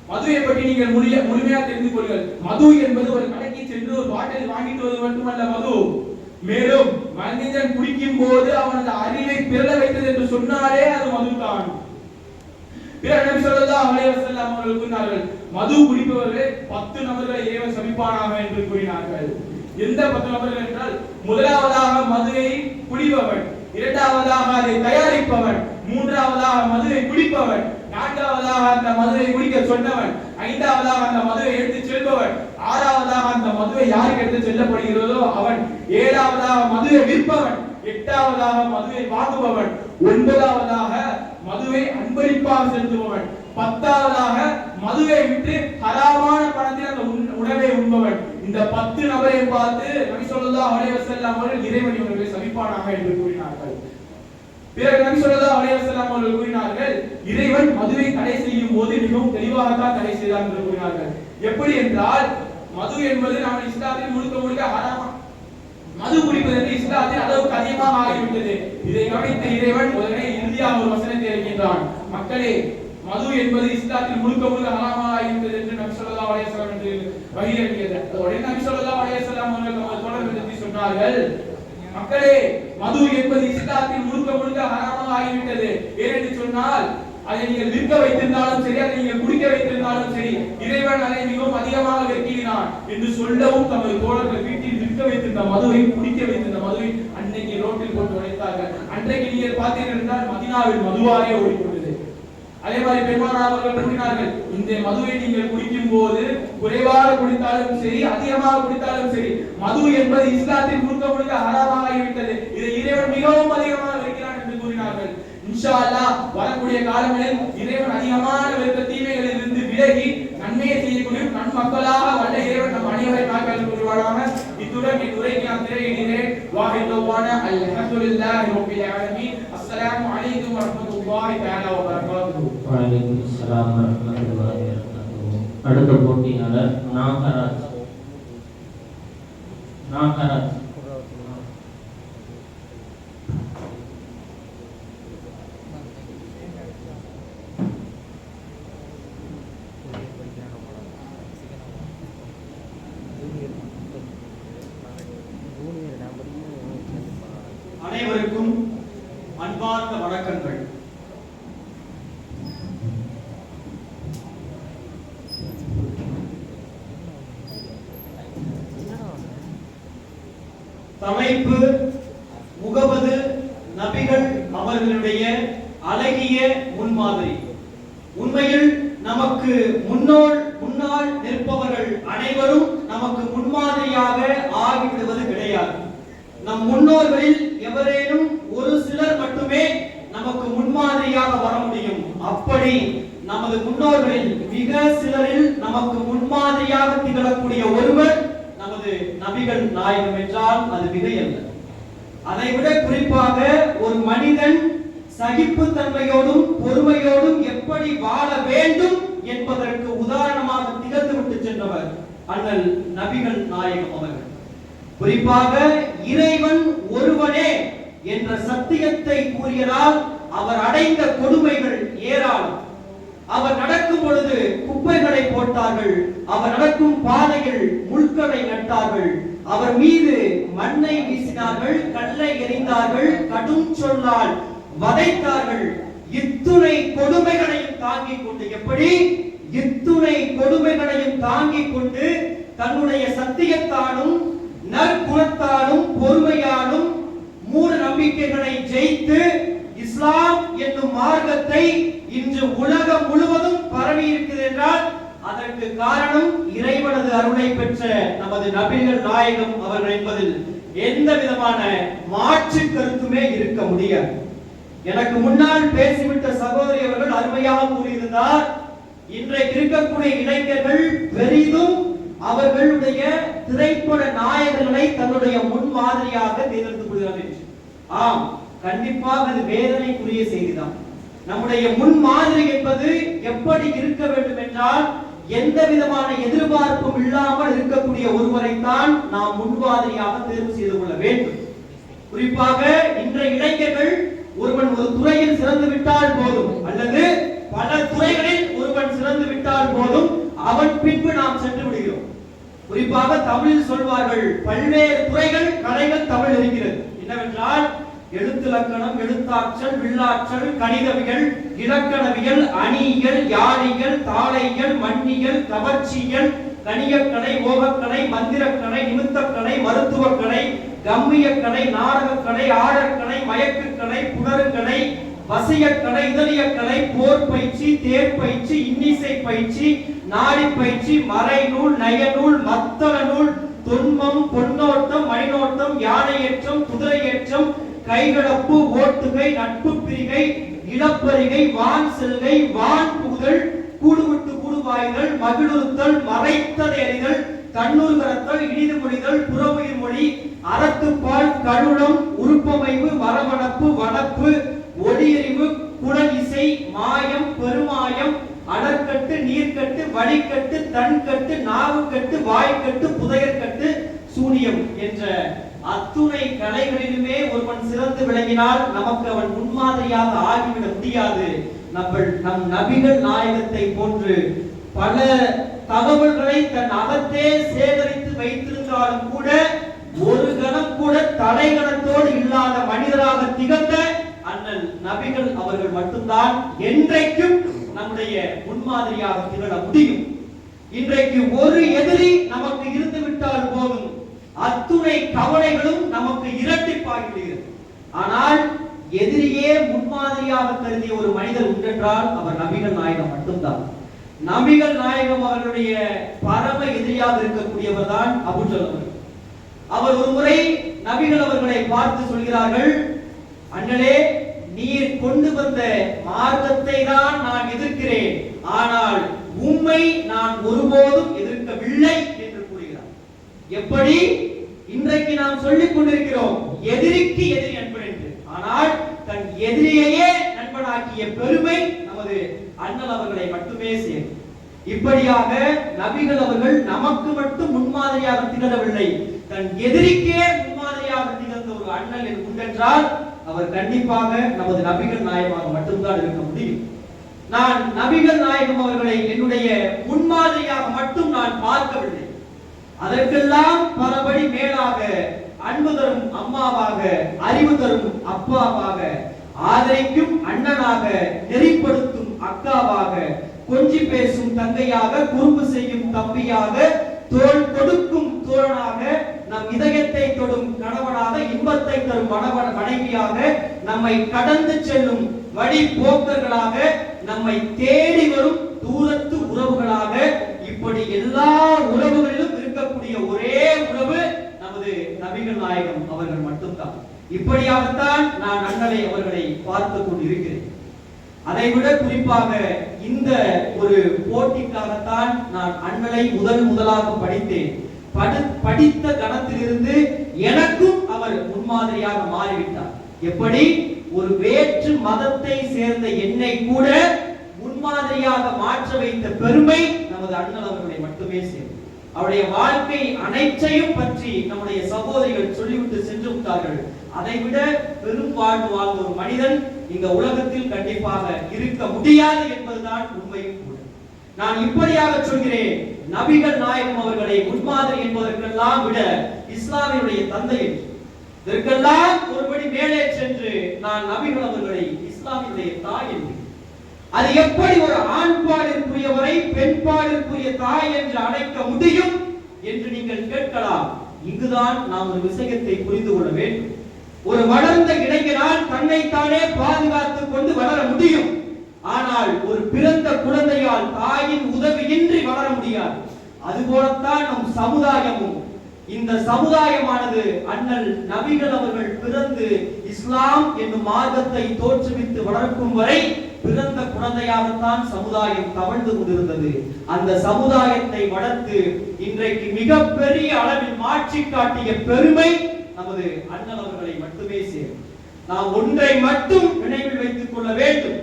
மதுவை பற்றி நீங்கள் முழுமையா தெரிந்து கொள்ளுங்கள். மது என்பது ஒரு கடைக்கு சென்று ஒரு பாட்டில் வாங்கிட்டு வருவது மட்டுமல்ல மது. மேலும் மனிதன் குடிக்கும் போது அவனது அறிவை பிறழ வைத்தது என்று சொன்னாலே அது மதுதான். பிறகு நபி ஸல்லல்லாஹு அலைஹி வஸல்லம் அவர்கள் கூறினார்கள், மது குடிப்பவர்கள் 10 நபர்களை இறைவன் சபிப்பானாக என்று கூறினார்கள். எந்த 10 நபர்கள் என்றால், முதலாவதாக மதுவை குடிப்பவன், இரண்டாவதாக அதை தயாரிப்பவன், மூன்றாவதாக மதுவை குடிப்பவன், நான்காவதாக அந்த மதுவை குடிக்க சொன்னவன், ஐந்தாவதாக அந்த மதுவை எடுத்து செல்பவன், ஆறாவதாக அந்த மதுவை யாருக்கு எடுத்து செல்லப்படுகிறதோ அவன், ஏழாவதாக மதுவை விற்பவன், எட்டாவதாக மதுவை வாங்குபவன், ஒன்பதாவதாக மதுவை அன்பளிப்பாக செலுத்துபவன், பத்தாவதாக மதுவை விட்டு ஹராமான பணத்தில் அந்த உணவை உண்பவன். இந்த 10 நபரை பார்த்து நபி ஸல்லல்லாஹு அலைஹி வஸல்லம் அவர்கள் இறைவன் இவர்களை சபிப்பானாக என்று கூறினார்கள். பிறகு நபி ஸல்லல்லாஹு அலைஹி வஸல்லம் அவர்கள் கூறினார்கள், இறைவன் மதுவை தடை செய்யும் போது மிகவும் தெளிவாகத்தான் தடை செய்தார் என்று கூறினார்கள். எப்படி என்றால், மது என்பது நம்ம இஸ்லாத்தில் முழுக்க ஹராமா, மது குடிப்பது என்று இஸ்லாத்தில் அளவுக்கு அதிகமாக ஆகிவிட்டது. இதை கவனித்த இறைவன் உடனே இறுதியாக ஒரு வசனத்தை இறக்கின்றான், மக்களே மது என்பது இஸ்லாத்தில் முழுக்க ஹராமாக ஆகிவிட்டது என்று நபி ஸல்லல்லாஹு அலைஹி வஸல்லம் என்று வஹீயறியது. உடனே நபி ஸல்லல்லாஹு அலைஹி வஸல்லம் அவர்கள் தொடர்ந்து சொன்னார்கள், மக்களே மது என்பது இஸ்லாத்தில் முழுக்க ஹராமாக ஆகிவிட்டது. ஏனென்று சொன்னால் அதை நீங்கள் விற்க வைத்திருந்தாலும் சரி, அதை நீங்கள் குடிக்க வைத்திருந்தாலும் சரி, இறைவன் அதை மிகவும் அதிகமாக வெறுக்கிறான் என்று சொல்லவும் தமது தோழர்கள் வீட்டில் விற்க வைத்திருந்த மதுவை, குடிக்க வைத்திருந்த மதுவை அன்னைக்கு ரோட்டில் போட்டு உடைத்தார்கள். அன்றைக்கு நீங்கள் பார்த்தீர்கள் என்றால் மதீனாவில் மதுவாரே ஓடிக்கொண்டது. அதே மாதிரி பெருமானார் அவர்கள் கூறினார்கள், இந்த மதுவை நீங்கள் குடிக்கும் போது குறைவாக குடித்தாலும் சரி, அதிகமாக குடித்தாலும் சரி, மது என்பது இஸ்லாத்தில் முழுக்க ஹராமாக ஆகிவிட்டது. இதை இறைவன் மிகவும் அதிகமாக வெறுக்கிறான் என்று கூறினார்கள். இன்ஷா அல்லாஹ் வரக்கூடிய காலங்களில் இறைவன் அதிகமான வெறுத்த தீமைகளில் இருந்து விலகி நன்மையை செய்யக்கூடிய நன்மக்களாக வல்ல இறைவன் நம் அனைவரை காக்க புரிவானாக. இத்துடன் என் உரைக்கு நான் திரையிடுகிறேன். வாஹிதுவான அல்ஹம்துலில்லாஹி ரப்பில் ஆலமீன். அஸ்ஸலாமு அலைக்கும் வரஹ்மத்துல்லாஹி தஆலா வ பரகாத்துஹு. வ அலைக்கும் அஸ்ஸலாம் வ ரஹ்மத்துல்லாஹி வ பரகாத்துஹு. அடுத்த போட்டியாளர் நாகராஜ். அனைவருக்கும் அன்பார்ந்த வணக்கங்கள். தலைப்பு முகமது நபிகள் அவர்களுடைய அழகிய முன்மாதிரி. உண்மையில் நமக்கு முன்னால் நிற்பவர்கள் அனைவரும் நமக்கு முன்மாதிரியாக ஆகிவிடுவது கிடையாது. நம் முன்னோர்களில் எவரேனும் ஒரு சிலர் மட்டுமே நமக்கு முன்மாதிரியாக வர முடியும். அப்படி நமது முன்னோர்களில் மிக சிலரில் நமக்கு முன்மாதிரியாக திகழக்கூடிய ஒருவர் நமது நபிகள் நாயகம் என்றால் அது மிகையல்ல. அதைவிட குறிப்பாக ஒரு மனிதன் சகிப்புத்தன்மையோடும் பொறுமையோடும் எப்படி வாழ வேண்டும் என்பதற்கு உதாரணமாக திகழ்ந்து விட்டு சென்றவர் அண்ணல் நபிகள் நாயகம் அவர்கள். குறிப்பாக இறைவன் ஒருவனே என்ற சத்தியத்தை கூறியதால் அவர் அடைந்த கொடுமைகள் ஏராளம். அவர் நடக்கும் பொழுது குப்பைகளை போட்டார்கள், அவர் நடக்கும் பாதையில் முள்களை நட்டார்கள், அவர் மீது மண்ணை வீசினார்கள், கல்லை எறிந்தார்கள், கடும் சொல்லால் வதைத்தார்கள். இத்துணை கொடுமைகளையும் தாங்கிக் கொண்டு, எப்படி இத்துணை கொடுமைகளையும் தாங்கிக் கொண்டு தன்னுடைய சத்தியத்தாலும் நற்குணத்தாலும் பொறுமையாலும் மூட நம்பிக்கைகளை ஜெயித்து இஸ்லாம் என்னும் மார்க்கத்தை இன்று உலகம் முழுவதும் பரவி இருக்கிறது என்றால் அதற்கு காரணம் இறைவனது அருளை பெற்ற நமது நபிகள் நாயகம் அவர்கள் என்பதில் எந்த விதமான மாற்று கருத்துமே இருக்க முடியாது. எனக்கு முன்னால் பேசிவிட்ட சகோதரி அவர்கள் அருமையாக கூறியிருந்தார், இன்றைக்கு இருக்கக்கூடிய இளைஞர்கள் பெரிதும் அவர்களுடைய திரைப்பட நாயகர்களை தன்னுடைய முன்மாதிரியாக தேர்ந்தெடுத்துக் கொள்கிறார்கள். ஆம், கண்டிப்பாக அது வேதனைக்குரிய செய்திதான். நம்முடைய முன்மாதிரி என்பது எப்படி இருக்க வேண்டும் என்றால் எந்த விதமான எதிர்பார்ப்பும் இல்லாமல் இருக்கக்கூடிய ஒருவரைத்தான் நாம் முன்மாதிரியாக தேர்வு செய்து கொள்ள வேண்டும். குறிப்பாக இன்றைய இளைஞர்கள் ஒருவன் ஒரு துறையில் சிறந்து விட்டால் போதும், அல்லது பல துறைகளில் ஒருவன் சிறந்து விட்டால் போதும், அவன் பின்பு நாம் சென்று விடுகிறோம். குறிப்பாக தமிழில் சொல்வார்கள், பல்வேறு துறைகள் கலைகள் தமிழ் இருக்கிறது. என்னவென்றால் எழுத்திலக்கணம், எழுத்தாற்றல், வில்லாற்றல், கணிதவியல், இலக்கணவியல், அணியியல், யாழியல், தாளையியல், மண்ணியல், கவர்ச்சியல், கணியக்கலை, ஓகக்கலை, மந்திரக்கலை, நிமித்தக்கலை, மருத்துவக்கலை, கம்மியக்கலை, நாடகக்கலை, ஆடற்கலை, மயக்குக்கலை, புணருக்கலை, வசியக்கலை, இதழியக்கலை, போர் பயிற்சி, தேர் பயிற்சி, இன்னிசை பயிற்சி, நாடி பயிற்சி, மறைநூல், நயநூல், மத்தள நூல், தொன்மம், பொன்னோட்டம், மணிநோட்டம், யானையேற்றம், குதிரையேற்றம், கைகலப்பு, ஓட்டுகை, நட்பு பிரிகை, இளப்பரிகை, வான் செல்கை, வான் புகுதல், கூடுவிட்டு கூடுவாய்தல், மகிழுறுத்தல், மறைத்ததை அறிதல், தன்னூர் கரத்தல், இனிது மொழிதல், புறவுயிர் மொழி, அறத்துப்பால், கருளம், உருப்பமைவு, மரவணப்பு, வனப்பு, ஒளியறிவு, குழல் இசை, மாயம், பெருமாயம், அடற்கட்டு, நீர்க்கட்டு, வழிக்கட்டு, தன்கட்டு, நாவுக்கட்டு, வாய்க்கட்டு, புதையற்கட்டு, சூனியம் என்ற அத்துணை கலைகளிலுமே ஒருவன் சிறந்து விளங்கினால் நமக்கு அவன் முன்மாதிரியாக ஆகிவிட முடியாது. நம் நபிகள் நாயகத்தை போன்று பல தகவல்களை தன் அகத்தே சேகரித்து வைத்திருந்தாலும் கூட ஒரு கணம் கூட தலைகணத்தோடு இல்லாத மனிதராக திகழ்ந்த அண்ணல் நபிகள் அவர்கள் மட்டும்தான் என்றைக்கும் நம்முடைய முன்மாதிரியாக திகழ முடியும். இன்றைக்கு ஒரு எதிரி நமக்கு இருந்து விட்டால் போதும், அத்துணை கவலைகளும் நமக்கு இரட்டிப்பாகிவிடுகிறது. ஆனால் எதிரியே முன்மாதிரியாக கருதிய ஒரு மனிதர் உண்டென்றால் அவர் நபிகள் நாயகம் மட்டும்தான். நபிகள் நாயகம் அவர்களுடைய பரம எதிரியாக இருக்கக்கூடியவர் தான் அபூஜல் அவர்கள். அவர் ஒரு முறை நபிகள் அவர்களை பார்த்து சொல்கிறார்கள், அண்ணலே, நீர் கொண்டு வந்த மார்க்கத்தை தான் நான் எதிர்க்கிறேன், ஆனால் உம்மை நான் ஒருபோதும் எதிர்க்கவில்லை என்று கூறுகிறார். எப்படி இன்றைக்கு நாம் சொல்லிக் கொண்டிருக்கிறோம் எதிரிக்கு எதிரி நண்பன் என்று, ஆனால் தன் எதிரியையே நண்பனாக்கிய பெருமை நமது அண்ணல் அவர்களை மட்டுமே சேரும். இப்படியாக நபிகள் அவர்கள் நமக்கு மட்டும் முன்மாதிரியாக திகழவில்லை, தன் எதிரிக்கே முன்மாதிரியாக திகழ்ந்த ஒரு அண்ணல் உண்டென்றால் அவர் கண்டிப்பாக நமது நபிகள் நாயகமாக மட்டும்தான் இருக்க முடியும். நான் நபிகள் நாயகம் அவர்களை என்னுடைய முன்மாதிரியாக மட்டும் நான் பார்க்கவில்லை, அதற்கெல்லாம் பலபடி மேலாக அன்பு தரும் அம்மாவாக, அறிவு தரும் அப்பாவாக, ஆதரிக்கும் அண்ணனாக, நெறிப்படுத்தும் அக்காவாக, கொஞ்சி பேசும் தங்கையாக, குறும்பு செய்யும் தம்பியாக, தோள் கொடுக்கும் தோழனாக, நம் இதயத்தை தொடும் கணவனாக, இன்பத்தை தரும் மனைவியாக, நம்மை கடந்து செல்லும் வழி போக்கர்களாக, நம்மை தேடி வரும் தூரத்து உறவுகளாக, இப்படி எல்லா உறவுகளிலும் இருக்கக்கூடிய ஒரே உறவு நமது நபிகள் நாயகம் அவர்கள் மட்டும்தான். இப்படியாகத்தான் நான் அண்ணலை அவர்களை பார்த்து கொண்டிருக்கிறேன். அதைவிட குறிப்பாக இந்த ஒரு போட்டிக்காகத்தான் நான் அண்ணலை முதலாக படித்தேன். படித்த கணத்திலிருந்து எனக்கும் அவர் முன்மாதிரியாக மாறிவிட்டார். எப்படி ஒரு வேற்று மதத்தை சேர்ந்த என்னை கூட முன்மாதிரியாக மாற்ற வைத்த பெருமை நமது அண்ணல் அவர்களை மட்டுமே சேரும். அவருடைய வாழ்க்கை அனைத்தையும் பற்றி நம்முடைய சகோதரிகள் சொல்லிவிட்டு சென்று விட்டார்கள். அதைவிட பெரும் வாழ்வு வாழ்ந்த ஒரு மனிதன் இந்த உலகத்தில் கண்டிப்பாக இருக்க முடியாது என்பதுதான் உண்மையும் கூட. நான் இப்படியாக சொல்கிறேன், நபிகள் நாயகம் அவர்களை முன்மாதிரி என்பதற்கெல்லாம் விட இஸ்லாமியுடைய தந்தை இதற்கெல்லாம் ஒருபடி மேலே சென்று நான் நபிகள் அவர்களை இஸ்லாமியுடைய தாய் என்று, அது எப்படி ஒரு ஆண்பாலிற்குரியவரை பெண்பாலிற்குரிய தாய் என்று அழைக்க முடியும் என்று நீங்கள் கேட்கலாம். இங்குதான் நாம் ஒரு விஷயத்தை புரிந்து கொள்ள வேண்டும். ஒரு வளர்ந்த இளைஞனால் தன்னைத்தானே பாதுகாத்துக் கொண்டு வளர முடியும். ஆனால் ஒரு பிறந்த குழந்தையால் தாயின் உதவியின்றி வளர முடியாது. அதுபோலத்தான் நம் சமுதாயமும். இந்த சமுதாயமானது அண்ணல் நபிகள் அவர்கள் பிறந்து இஸ்லாம் என்னும் மார்க்கத்தை தோற்றுவித்து வளர்க்கும் வரை பிறந்த குழந்தையாகத்தான் சமுதாயம் தவழ்ந்து கொண்டிருந்தது. அந்த சமுதாயத்தை வளர்த்து இன்றைக்கு மிகப்பெரிய அளவில் மாற்றி காட்டிய பெருமை நமது அண்ணல் அவர்களை மட்டுமே சேரும். நாம் ஒன்றை மட்டும் நினைவில் வைத்துக் கொள்ள வேண்டும்.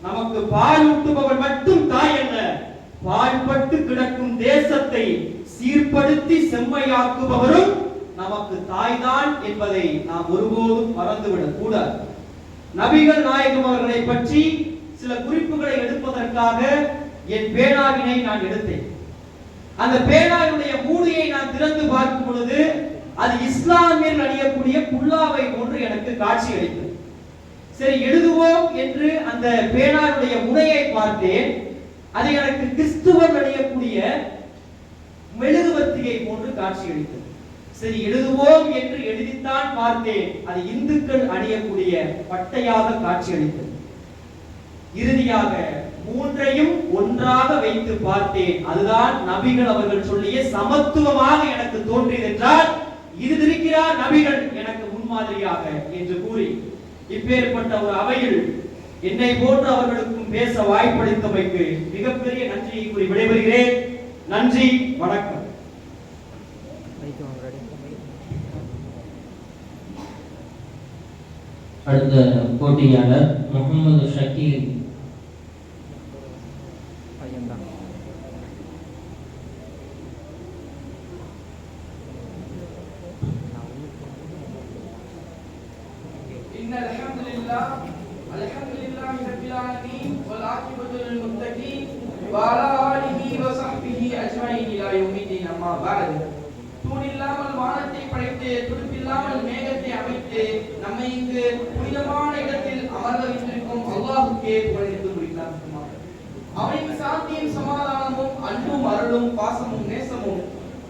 நமக்கு பால் ஊட்டுபவர் மட்டும் தாய் அல்ல, பாழ்பட்டு கிடக்கும் தேசத்தை சீர்படுத்தி செம்மையாக்குபவரும் நமக்கு தாய்தான் என்பதை நாம் ஒருபோதும் மறந்துவிடக் கூடாது. நபிகள் நாயகம் அவர்களை பற்றி சில குறிப்புகளை எடுப்பதற்காக என் பேனாவினை நான் எடுத்தேன். அந்த பேனாவினுடைய மூடியை நான் திறந்து பார்க்கும் பொழுது அது இஸ்லாமியர் அணியக்கூடிய குல்லாவை போன்று எனக்கு காட்சி அளித்தது. சரி, எழுதுவோம் என்று அந்த பேனாவுடைய முனையை பார்த்தேன். அது எனக்கு கிறிஸ்துவர் அணியக்கூடிய மெழுகுவர்த்தியை போன்று காட்சி அளித்தது. சரி, எழுதுவோம் என்று எழுதித்தான் பார்த்தேன். அது இந்துக்கள் அணியக்கூடிய பட்டையாக காட்சி அளித்தது. இறுதியாக மூன்றையும் ஒன்றாக வைத்து பார்த்தேன். அதுதான் நபிகள் அவர்கள் சொல்லிய சமத்துவமாக எனக்கு தோன்றியது என்றால் இது இருக்கிறார் நபிகள் எனக்கு முன்மாதிரியாக என்று கூறி, இப்பேற்பட்ட ஒரு அவையில் என்னை போன்ற அவர்களுக்கும் பேச வாய்ப்பளித்தமைக்கு மிகப்பெரிய நன்றியை கூறி விடைபெறுகிறேன். நன்றி, வணக்கம். அடுத்த போட்டியாளர் முகமது ஷக்கீல். إن الحمد لله رب العالمين والعاقبة للمتقين وعلى آله وصحبه أجمعين إلى يوم الدين. أما بعد, தூணில்லாமல் வானத்தை படைத்து துடுப்பில்லாமல் மேகத்தை அமைத்து நம்மை இங்கு புனிதமான இடத்தில் அமர வைத்திருக்கும் அல்லாஹ்வுக்கே புகழெடுத்து முடித்தார். அவனுக்கு சாந்தியும் சமாதானமும் அன்பும் அருளும் பாசமும் நேசமும்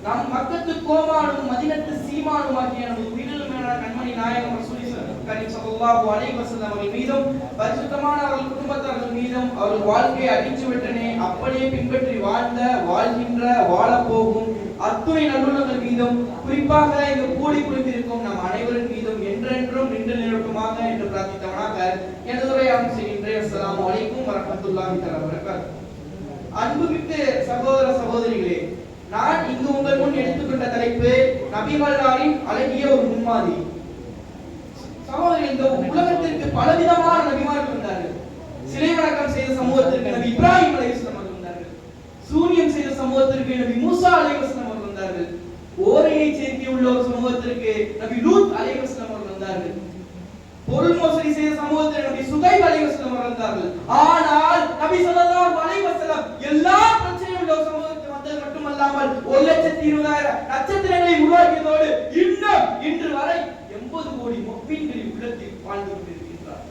நம் மக்கத்து கோமானும் மதினத்து சீமானும் ஆகிய நமது உயிரிலும் கண்மணி நாயகம் ரசூலுல்லாஹி ஸல்லல்லாஹு அலைஹி வஸல்லம் அவர்கள் மீதும் பரிசுத்தமான அவர்கள் குடும்பத்தார்கள் மீதும் அவர்கள் வாழ்க்கையை அடிச்சுவிட்டனே அப்படியே பின்பற்றி வாழ்கின்ற வாழப்போகும் அத்துணை நல்லுள்ளங்கள் மீதும் குறிப்பாக இங்கு கூடி குளித்திருக்கும் நம் அனைவரின் மீதும் என்றென்றும் நின்று நிலவட்டுமாக என்று பிரார்த்தித்தவனாக எனது உரையாகும் செய்கின்றேன். அஸ்ஸலாமு அலைக்கும் வரஹ்மத்துல்லாஹி தஆலா வபரகாத்துஹு. அன்புமிக்க சகோதர சகோதரிகளே, நான் இங்கு உங்கள் முன் எடுத்துக்கொண்ட தலைப்பு நபிகளாரின் அழகிய ஒரு முன்மாதிரி. சகோதரர்கள், இந்த உலகத்திற்கு பலவிதமான நபிமார்கள் வந்தார்கள். சிலை வணக்கம் செய்த சமூகத்திற்கு நபி இப்ராஹிம் அலைஹிஸ்ஸலாம் அவர்கள் வந்தார்கள். சூனியம் செய்த சமூகத்திற்கு நபி மூசா அலைஹிஸ்ஸலாம் அவர்கள் வந்தார்கள். ஓரினை சேர்க்கை உள்ள ஒரு சமூகத்திற்கு நபி லூத் அலைஹிஸ்ஸலாம் அவர்கள் வந்தார்கள். பொருள் மோசடி செய்த சமூகத்திற்கு நபி சுகைப் அலைஹிஸ்ஸலாம் அவர்கள் வந்தார்கள். ஆனால் நபி ஸல்லல்லாஹு அலைஹி வஸல்லம் எல்லா பிரச்சனையும் உள்ள சமூகத்துக்கு வந்தது மட்டுமல்லாமல் 1,20,000 நட்சத்திரங்களை உருவாக்கியதோடு இன்னும் இன்று வரை 80 கோடி முஃமின்களின் உள்ளத்தில் வாழ்ந்து கொண்டிருக்கிறார்.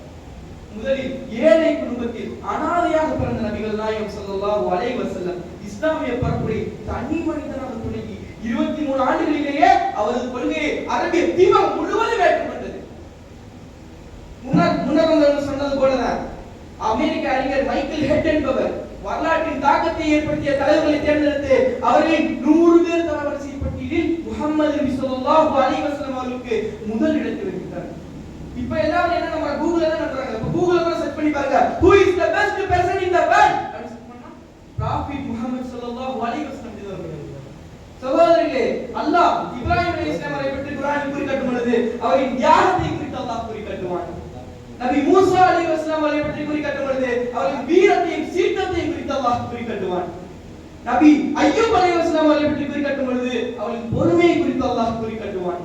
முதலில் ஏழை குடும்பத்தில் அனாதையாக பிறந்த நபிகள் நாயகம் ஸல்லல்லாஹு அலைஹி வஸல்லம் இஸ்லாமிய பரப்புரை தனி மனிதனாக தொடங்கி 23 ஆண்டுகளிலேயே அவரது கொள்கையை அரபிய தீபம் முழுவதும் ஏற்றுக்கொண்டது. முன்னர் சொன்னது போலதான் அமெரிக்க அறிஞர் மைக்கேல் ஹெட் என்பவர் வரலாற்றின் தாக்கத்தை ஏற்படுத்திய தலைவர்களை தேர்ந்தெடுத்து அவர்களின் 100 பேர் தரவரிசை பட்டியலில் முஹம்மது நபி ஸல்லல்லாஹு அலைஹி வஸல்லம் அவர்களுக்கு முதல் இடத்தை வைத்தார். இப்போ எல்லாரும் என்ன நம்ம கூகுள்ல தான் நம்பறாங்க. இப்போ கூகுள்ல கூட சர்ச் பண்ணி பாருங்க, who is the best person in the world அப்படி சொன்னா ப்ராஃபிட் முஹம்மது ஸல்லல்லாஹு அலைஹி வஸல்லம் இதுதான். சகோதரர்களே, அல்லாஹ் இப்ராஹிம் அலைஹிஸ்ஸலாம் அவரை பற்றி குர்ஆனில் குறிப்பிடும் பொழுது அவரின் தியாகத்தை குறித்து அல்லாஹ் குறிப்பிடுவான். நபி மூசா அலைஹிஸ்ஸலாம் அவரை பற்றி குறிப்பிடும் பொழுது அவரின் வீரத்தையும் சீற்றத்தையும் குறித்து அல்லாஹ் குறிப்பிடுவான். நபி அய்யூப் அலைஹிஸ்ஸலாம் அவர்களை பற்றி குறிப்பிடும் பொழுது அவர்களின் பொறுமையை குறித்து அல்லாஹ் குறிப்பிடுவான்.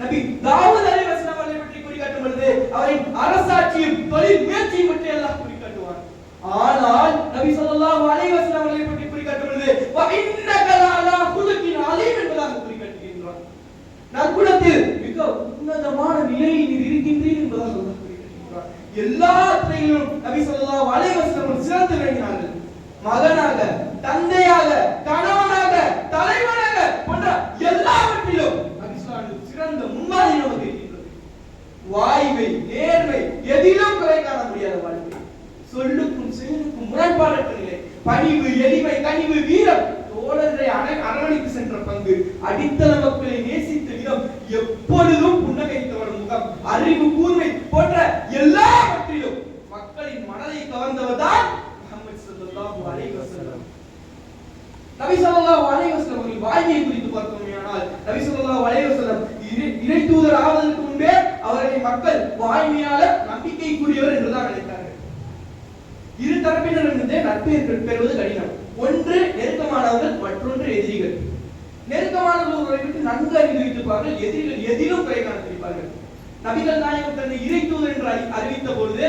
நபி தாவூத் அலைஹிஸ்ஸலாம் அவர்களை பற்றி குறிப்பிடும் பொழுது அவரின் அரசாட்சியும் தொழில் முயற்சியும் பற்றி அல்லாஹ் குறிப்பிடுவான். ஆனால் நபி ஸல்லல்லாஹு அலைஹி வஸல்லம் அவர்களை பற்றி குறிப்பிடும் பொழுது வ இன்னக லஅலா குலுகின் அலீம் என்பதாக குறிப்பிடுகின்றான். நற்குணத்தில் மிக உன்னதமான நிலையில் நீர் இருக்கின்றீர் என்பதாக அல்லாஹ் குறிப்பிடுகின்றான். எல்லா துறையிலும் நபி ஸல்லல்லாஹு அலைஹி வஸல்லம் சிறந்து விளங்கினார்கள். மகனாக, தந்தையாக, கணவனாக, தலைவனாக போன்ற எல்லாவற்றிலும் நபி ஸல்லல்லாஹு சிறந்த முன்மாதிரி நமக்கு இருக்கின்றது. வாய்மை, நேர்மை எதிலும் குறை காண முடியாத வாழ்க்கை. சொல்லுக்கும் செயலுக்கும் முரண்பாடற்ற நிலை. பணிவு, எளிமை, கனிவு, வீரம், தோழரை அரவணைத்து சென்ற பங்கு, அடித்தள மக்களை நேசித்த விதம், எப்பொழுதும் புன்னகைத்தவன் முகம், அறிவு கூர்மை போன்ற எல்லாவற்றிலும் மக்களின் மனதை கவர்ந்தவர் தான் முஹம்மது ஸல்லல்லாஹு அலைஹி வஸல்லம். நபி ஸல்லல்லாஹு அலைஹி வஸல்லம் அவர்கள் வாழ்க்கையை குறித்து பார்த்தோமேயானால் நபி ஸல்லல்லாஹு அலைஹி வஸல்லம் இறை தூதர் ஆவதற்கு முன்பே அவர்களை மக்கள் வாய்மையாளர், நம்பிக்கைக்குரியவர் என்றுதான் நினைத்தார்கள். இரு தரப்பினரிடமிருந்து நட்பு பெறுவது கடினம். ஒன்று நெருக்கமானவர்கள், மற்றொன்று எதிரிகள். நெருக்கமானவர்களை விட்டு நன்கு அறிந்து வைத்திருப்பார்கள், எதிரிகள் எதிலும் குறை காணத்திருப்பார்கள். நபிகள் நாயகம் தன்னை இறை தூதர் என்று அறிவித்த பொழுது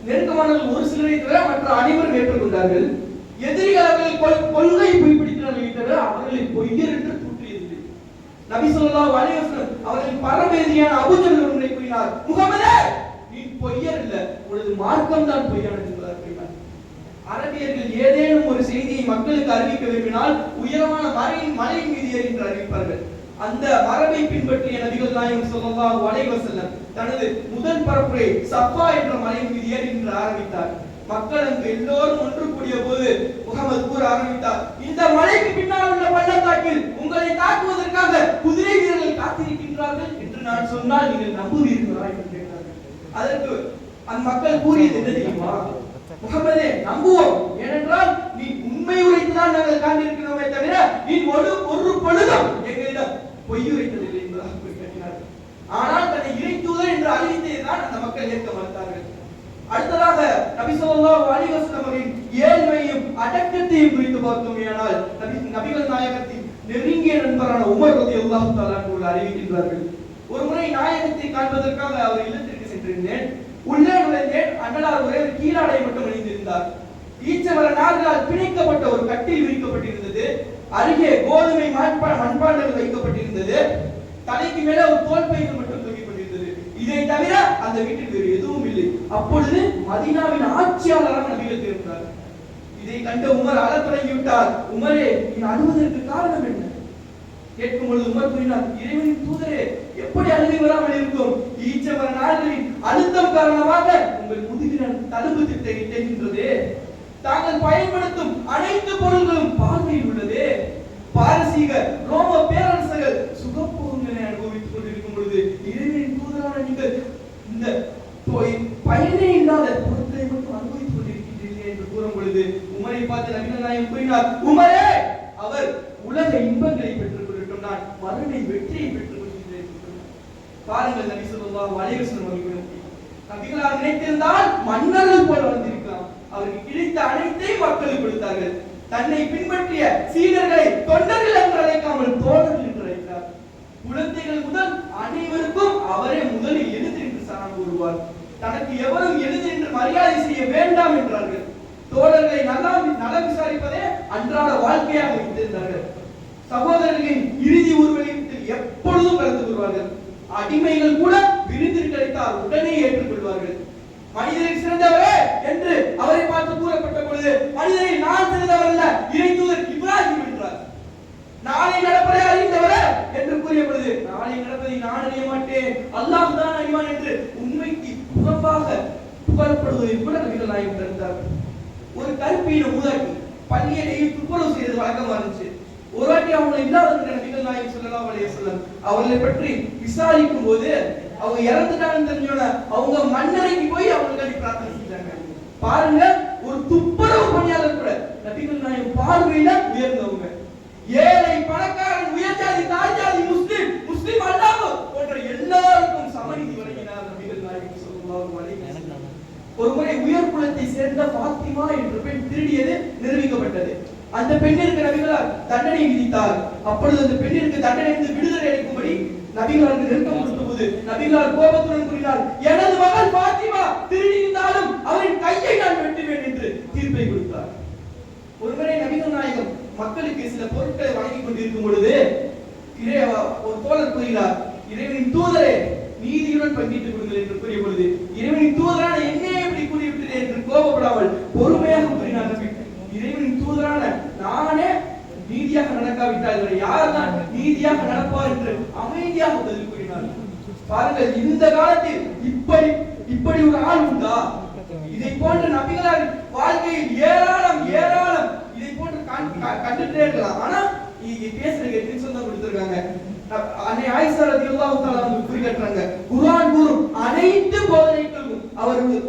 நெருக்கமானவர்கள் ஒரு சிலரை தவிர மற்ற அனைவரும் ஏற்றுக்கொண்டார்கள். எதிரிகள் அவர்கள் கொள்கை பொய்ப்பிடித்தார்கள் தவிர அவர்களை பொய்யர் என்று தூற்றியதில்லை. நபி ஸல்லல்லாஹு அலைஹி வஸல்லம் அவர்களின் பரம எதிரியான அபூ ஜஹல் ஒன்றை கூறினார், முகமதே நீ பொய்யர் இல்ல, உனது மார்க்கம் தான் பொய்யானது என்பதாக கூறினார். அரபியர்கள் ஏதேனும் ஒரு செய்தியை மக்களுக்கு அறிவிக்க விரும்பினால் உயரமான மலையின் மீது ஏறி என்று அறிவிப்பார்கள். அந்த மரபை பின்பற்றிய நபிகள் நாயகம் ஸல்லல்லாஹு அலைஹி வஸல்லம் தனது முதல் பரப்புரை சஃபா என்ற மலையின் மீது ஏறி என்று ஆரம்பித்தார். மக்கள் அங்கு எல்லோரும் ஒன்று கூடிய போது முகமது கூற ஆரம்பித்தார், இந்த மலைக்கு பின்னால் உள்ள பள்ளத்தாக்கில் உங்களை தாக்குவதற்காக குதிரை வீரர்கள் காத்திருக்கின்றார்கள் என்று நான் சொன்னால் நீங்கள் நம்புவீர்களா என்று கேட்டார்கள். அதற்கு அந்த மக்கள் கூறியது என்ன தெரியுமா? முகமதே நம்புவோம், ஏனென்றால் நீ உண்மை உரைத்துதான் நாங்கள் காண்பிருக்கிறோமே தவிர நீ ஒரு பொழுதும் எங்களிடம் பொய் உரைத்ததில்லை என்பதாக குறிப்பிட்டார்கள். ஆனால் தன்னை இறை தூதர் என்று அறிவித்ததுதான் அந்த மக்கள் ஏற்க மறுத்தார்கள். அடுத்ததாக நபி ஸல்லல்லாஹு அலைஹி வஸல்லம் அவர்களின் ஏழ்மையும் அடக்கத்தையும் குறித்து பார்த்தோமேயானால் நபிகள் நாயகத்தின் நெருங்கிய நண்பரான உமர் ரலியல்லாஹு தஆலா அவர்கள் அறிவிக்கின்றார்கள், ஒரு முறை நாயகத்தை காண்பதற்காக அவர் இல்லத்திற்கு சென்றிருந்தேன். உள்ளே நுழைந்தேன். அண்ணலார் ஒரே கீழாடை மட்டும் அணிந்திருந்தார். ஈச்சமர நார்களால் பிணைக்கப்பட்ட ஒரு கட்டில் விரிக்கப்பட்டிருந்தது. அருகே கோதுமை மண்பாண்டங்கள் வைக்கப்பட்டிருந்தது. தலைக்கு மேல ஒரு தோல் பைகள் மட்டும் தொங்கிக் கொண்டிருந்தது. இதை தவிர அந்த வீட்டில் வேறு எதுவும் இல்லை. அப்பொழுது மதீனாவின் ஆட்சியாளராக நபிகள் திரும்பினார். இதை கண்ட உமர் அழத் தொடங்கிவிட்டார். உமரே, நீ அழுவதற்கு காரணம் என்ன? கேட்கும் பொழுது உமர் கூறினார், இறைவனின் தூதரே, எப்படி அழுகை வராமல் இருக்கும்? ஈச்சமர நாள்களின் அழுத்தம் காரணமாக உங்கள் முதுகில் தழும்பு திட்டுகின்றது. தாங்கள் பயன்படுத்தும் அனைத்து பொருள்களும் பார்வையில் உள்ளது. பாரசீக ரோம பேரரசர்கள் சுகப்போகங்களை அனுபவித்துக் கொண்டிருக்கும் பொழுது இறைவனின் தூதரான நீங்கள் இந்த பயனே இல்லாத பொருட்களை மட்டும் அனுபவித்துக் கொண்டிருக்கின்றீர்கள் என்று கூறும் பொழுது உமரை பார்த்து நபிகள் நாயகம் கூறினார், உமரே, அவர் உலக இன்பங்களை பெற்றுக் கொள்ளட்டும், நான் மறுமை வெற்றியை பெற்றுக் கொள்கின்றேன். பாருங்கள், நபி ஸல்லல்லாஹு அலைஹி வஸல்லம் அவர்கள் நபிகளார் நினைத்திருந்தால் மன்னர்கள் போல வந்திருக்கலாம். அவருக்கு கிடைத்த அனைத்தையும் மக்களுக்கு கொடுத்தார்கள். தன்னை பின்பற்றிய சீடர்களை தொண்டர்கள் என்று அழைக்காமல் தோழர்கள் என்று அழைத்தார். குழந்தைகள் முதல் அனைவருக்கும் அவரே முதலில் எழுந்து என்று சலாம் கூறுவார். தனக்கு எவரும் எழுந்து என்று மரியாதை செய்ய வேண்டாம் என்றார்கள். தோழர்களை நலம் விசாரிப்பதே அன்றாட வாழ்க்கையாக வைத்திருந்தார்கள். சகோதரர்களின் இறுதி ஊர்வலத்தில் எப்பொழுதும் கலந்து கொள்வார்கள். அடிமைகள் கூட விருந்தில் கிடைத்தால் உடனே ஏற்றுக்கொள்வார்கள். மனிதரில் சிறந்தவரே என்று அவரை பார்த்து கூறப்பட்ட பொழுது மனிதரில் நான் சிறந்தவர் அல்ல, இறை தூதர் இப்ராஹிம் என்றார். நாளை நடப்பதை அறிந்தவரே என்று கூறிய பொழுது நாளை நடப்பதை நான் அறிய மாட்டேன், அல்லாஹ் தான் அறிவான் என்று உண்மைக்கு புறம்பாக புகழப்படுவதை கூட நபிகள் நாயகம் தடுத்தார்கள். ஒரு கருப்பீன மூதாட்டி பள்ளியிலேயே துப்புரவு செய்வது வழக்கமா இருந்துச்சு. ஒரு வாட்டி அவங்க இல்லாத நபிகள் நாயகம் ஸல்லல்லாஹு அலைஹி வஸல்லம் அவர்களை பற்றி விசாரிக்கும் போது அவங்க இறந்துட்டாங்கன்னு தெரிஞ்சோட அவங்க மன்னரைக்கு போய் அவங்களுக்கு பிரார்த்தனை செஞ்சாங்க. பாருங்க, ஒரு துப்புரவு பணியாளர் கூட நபிகள் நாயகம் பார்வையில உயர்ந்தவங்க. ஏழை, பணக்காரன், உயர்ஜாதி, தாழ்ஜாதி, முஸ்லிம் அல்லாத போன்ற எல்லாருக்கும் சமநீதி வழங்கினார் நபிகள் நாயகம் ஸல்லல்லாஹு அலைஹி வஸல்லம். ஒருமுறை உயர் குலத்தை சேர்ந்த பாத்திமா என்ற பெண் திருடியது நிரூபிக்கப்பட்டது. அந்த பெண்ணிற்கு நபிகளார் தண்டனை விதித்தார். அப்பொழுது அந்த பெண்ணிற்கு தண்டனையிலிருந்து விடுதலை அளிக்கும்படி நபிகளாருக்கு நெருக்கம் கொடுத்தபோது நபிகளார் கோபத்துடன் கூறினார், எனது மகள் பாத்திமா திருடியிருந்தாலும் அவரின் கையை நான் வெட்டுவேன் என்று தீர்ப்பை கொடுத்தார். ஒருமுறை நபிகள் நாயகம் மக்களுக்கு சில பொருட்களை வழங்கிக் கொண்டிருக்கும் பொழுது ஒரு தோழர் கூறுகிறார், இறைவனின் தூதரே நீதியுடன் பங்கிட்டுக் கொடுங்கள் என்று கூறிய பொழுது இறைவனின் தூதரான என்னே எப்படி கூறிவிட்டேன் என்று கோபப்படாமல் பொறுமையாக கூறினார் நபி, இறைவனின் தூதரான நானே நீதியாக நடக்காவிட்டால் யாரெல்லாம் நீதியாக நடப்பார் என்று அமைதியாக பதில் கூறினார். பாருங்கள், இந்த காலத்தில் இப்படி ஒரு ஆள் உண்டா? இதை போன்ற நபிகளார் வாழ்க்கையில் ஏராளம் இதை போன்று கண்டுட்டே இருக்கலாம். ஆனா இங்க பேசுறதுக்கு எத்தனை சொந்தம் கொடுத்திருக்காங்க. அன்னை ஆயிஷா ரலியல்லாஹு தஆலா அவங்க குறிப்பிட்டாங்க, குர்ஆன் கூறும் அனைத்து போதனைகளுக்கும் அவருடைய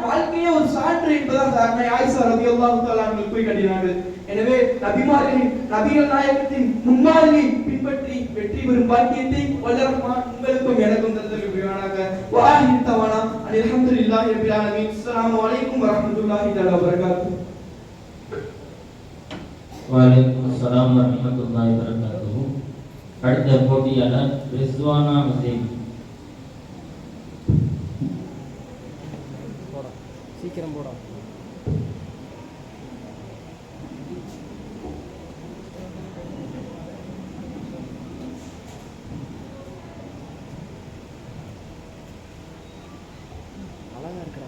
வாழ்க்கையே ஒரு சான்று என்பதாக அன்னை ஆயிஷா ரலியல்லாஹு தஆலா அவர்கள் குறிப்பிட்டார்கள். எனவே நபிகள் நாயகத்தின் முன்மாதிரியை பின்பற்றி வெற்றி பெறும் பாக்கியத்தை வல்லர் ரஹ்மான் உங்களுக்கும் எனக்கும் தந்தருள்வானாக. வாஹிர் தவானா அல்ஹம்துலில்லாஹி ரப்பில் ஆலமீன். அஸ்ஸலாமு அலைக்கும் வரஹ்மத்துல்லாஹி தஆலா வபரகாத்துஹு. வலைக்கும் வரஹ்மத்துல்லாஹி வபரகாத்துஹு. அடுத்த போட்டியாளர் ரிஸ்வானா ஹுசைன். சீக்கிரம் போடா. அழகா இருக்கா.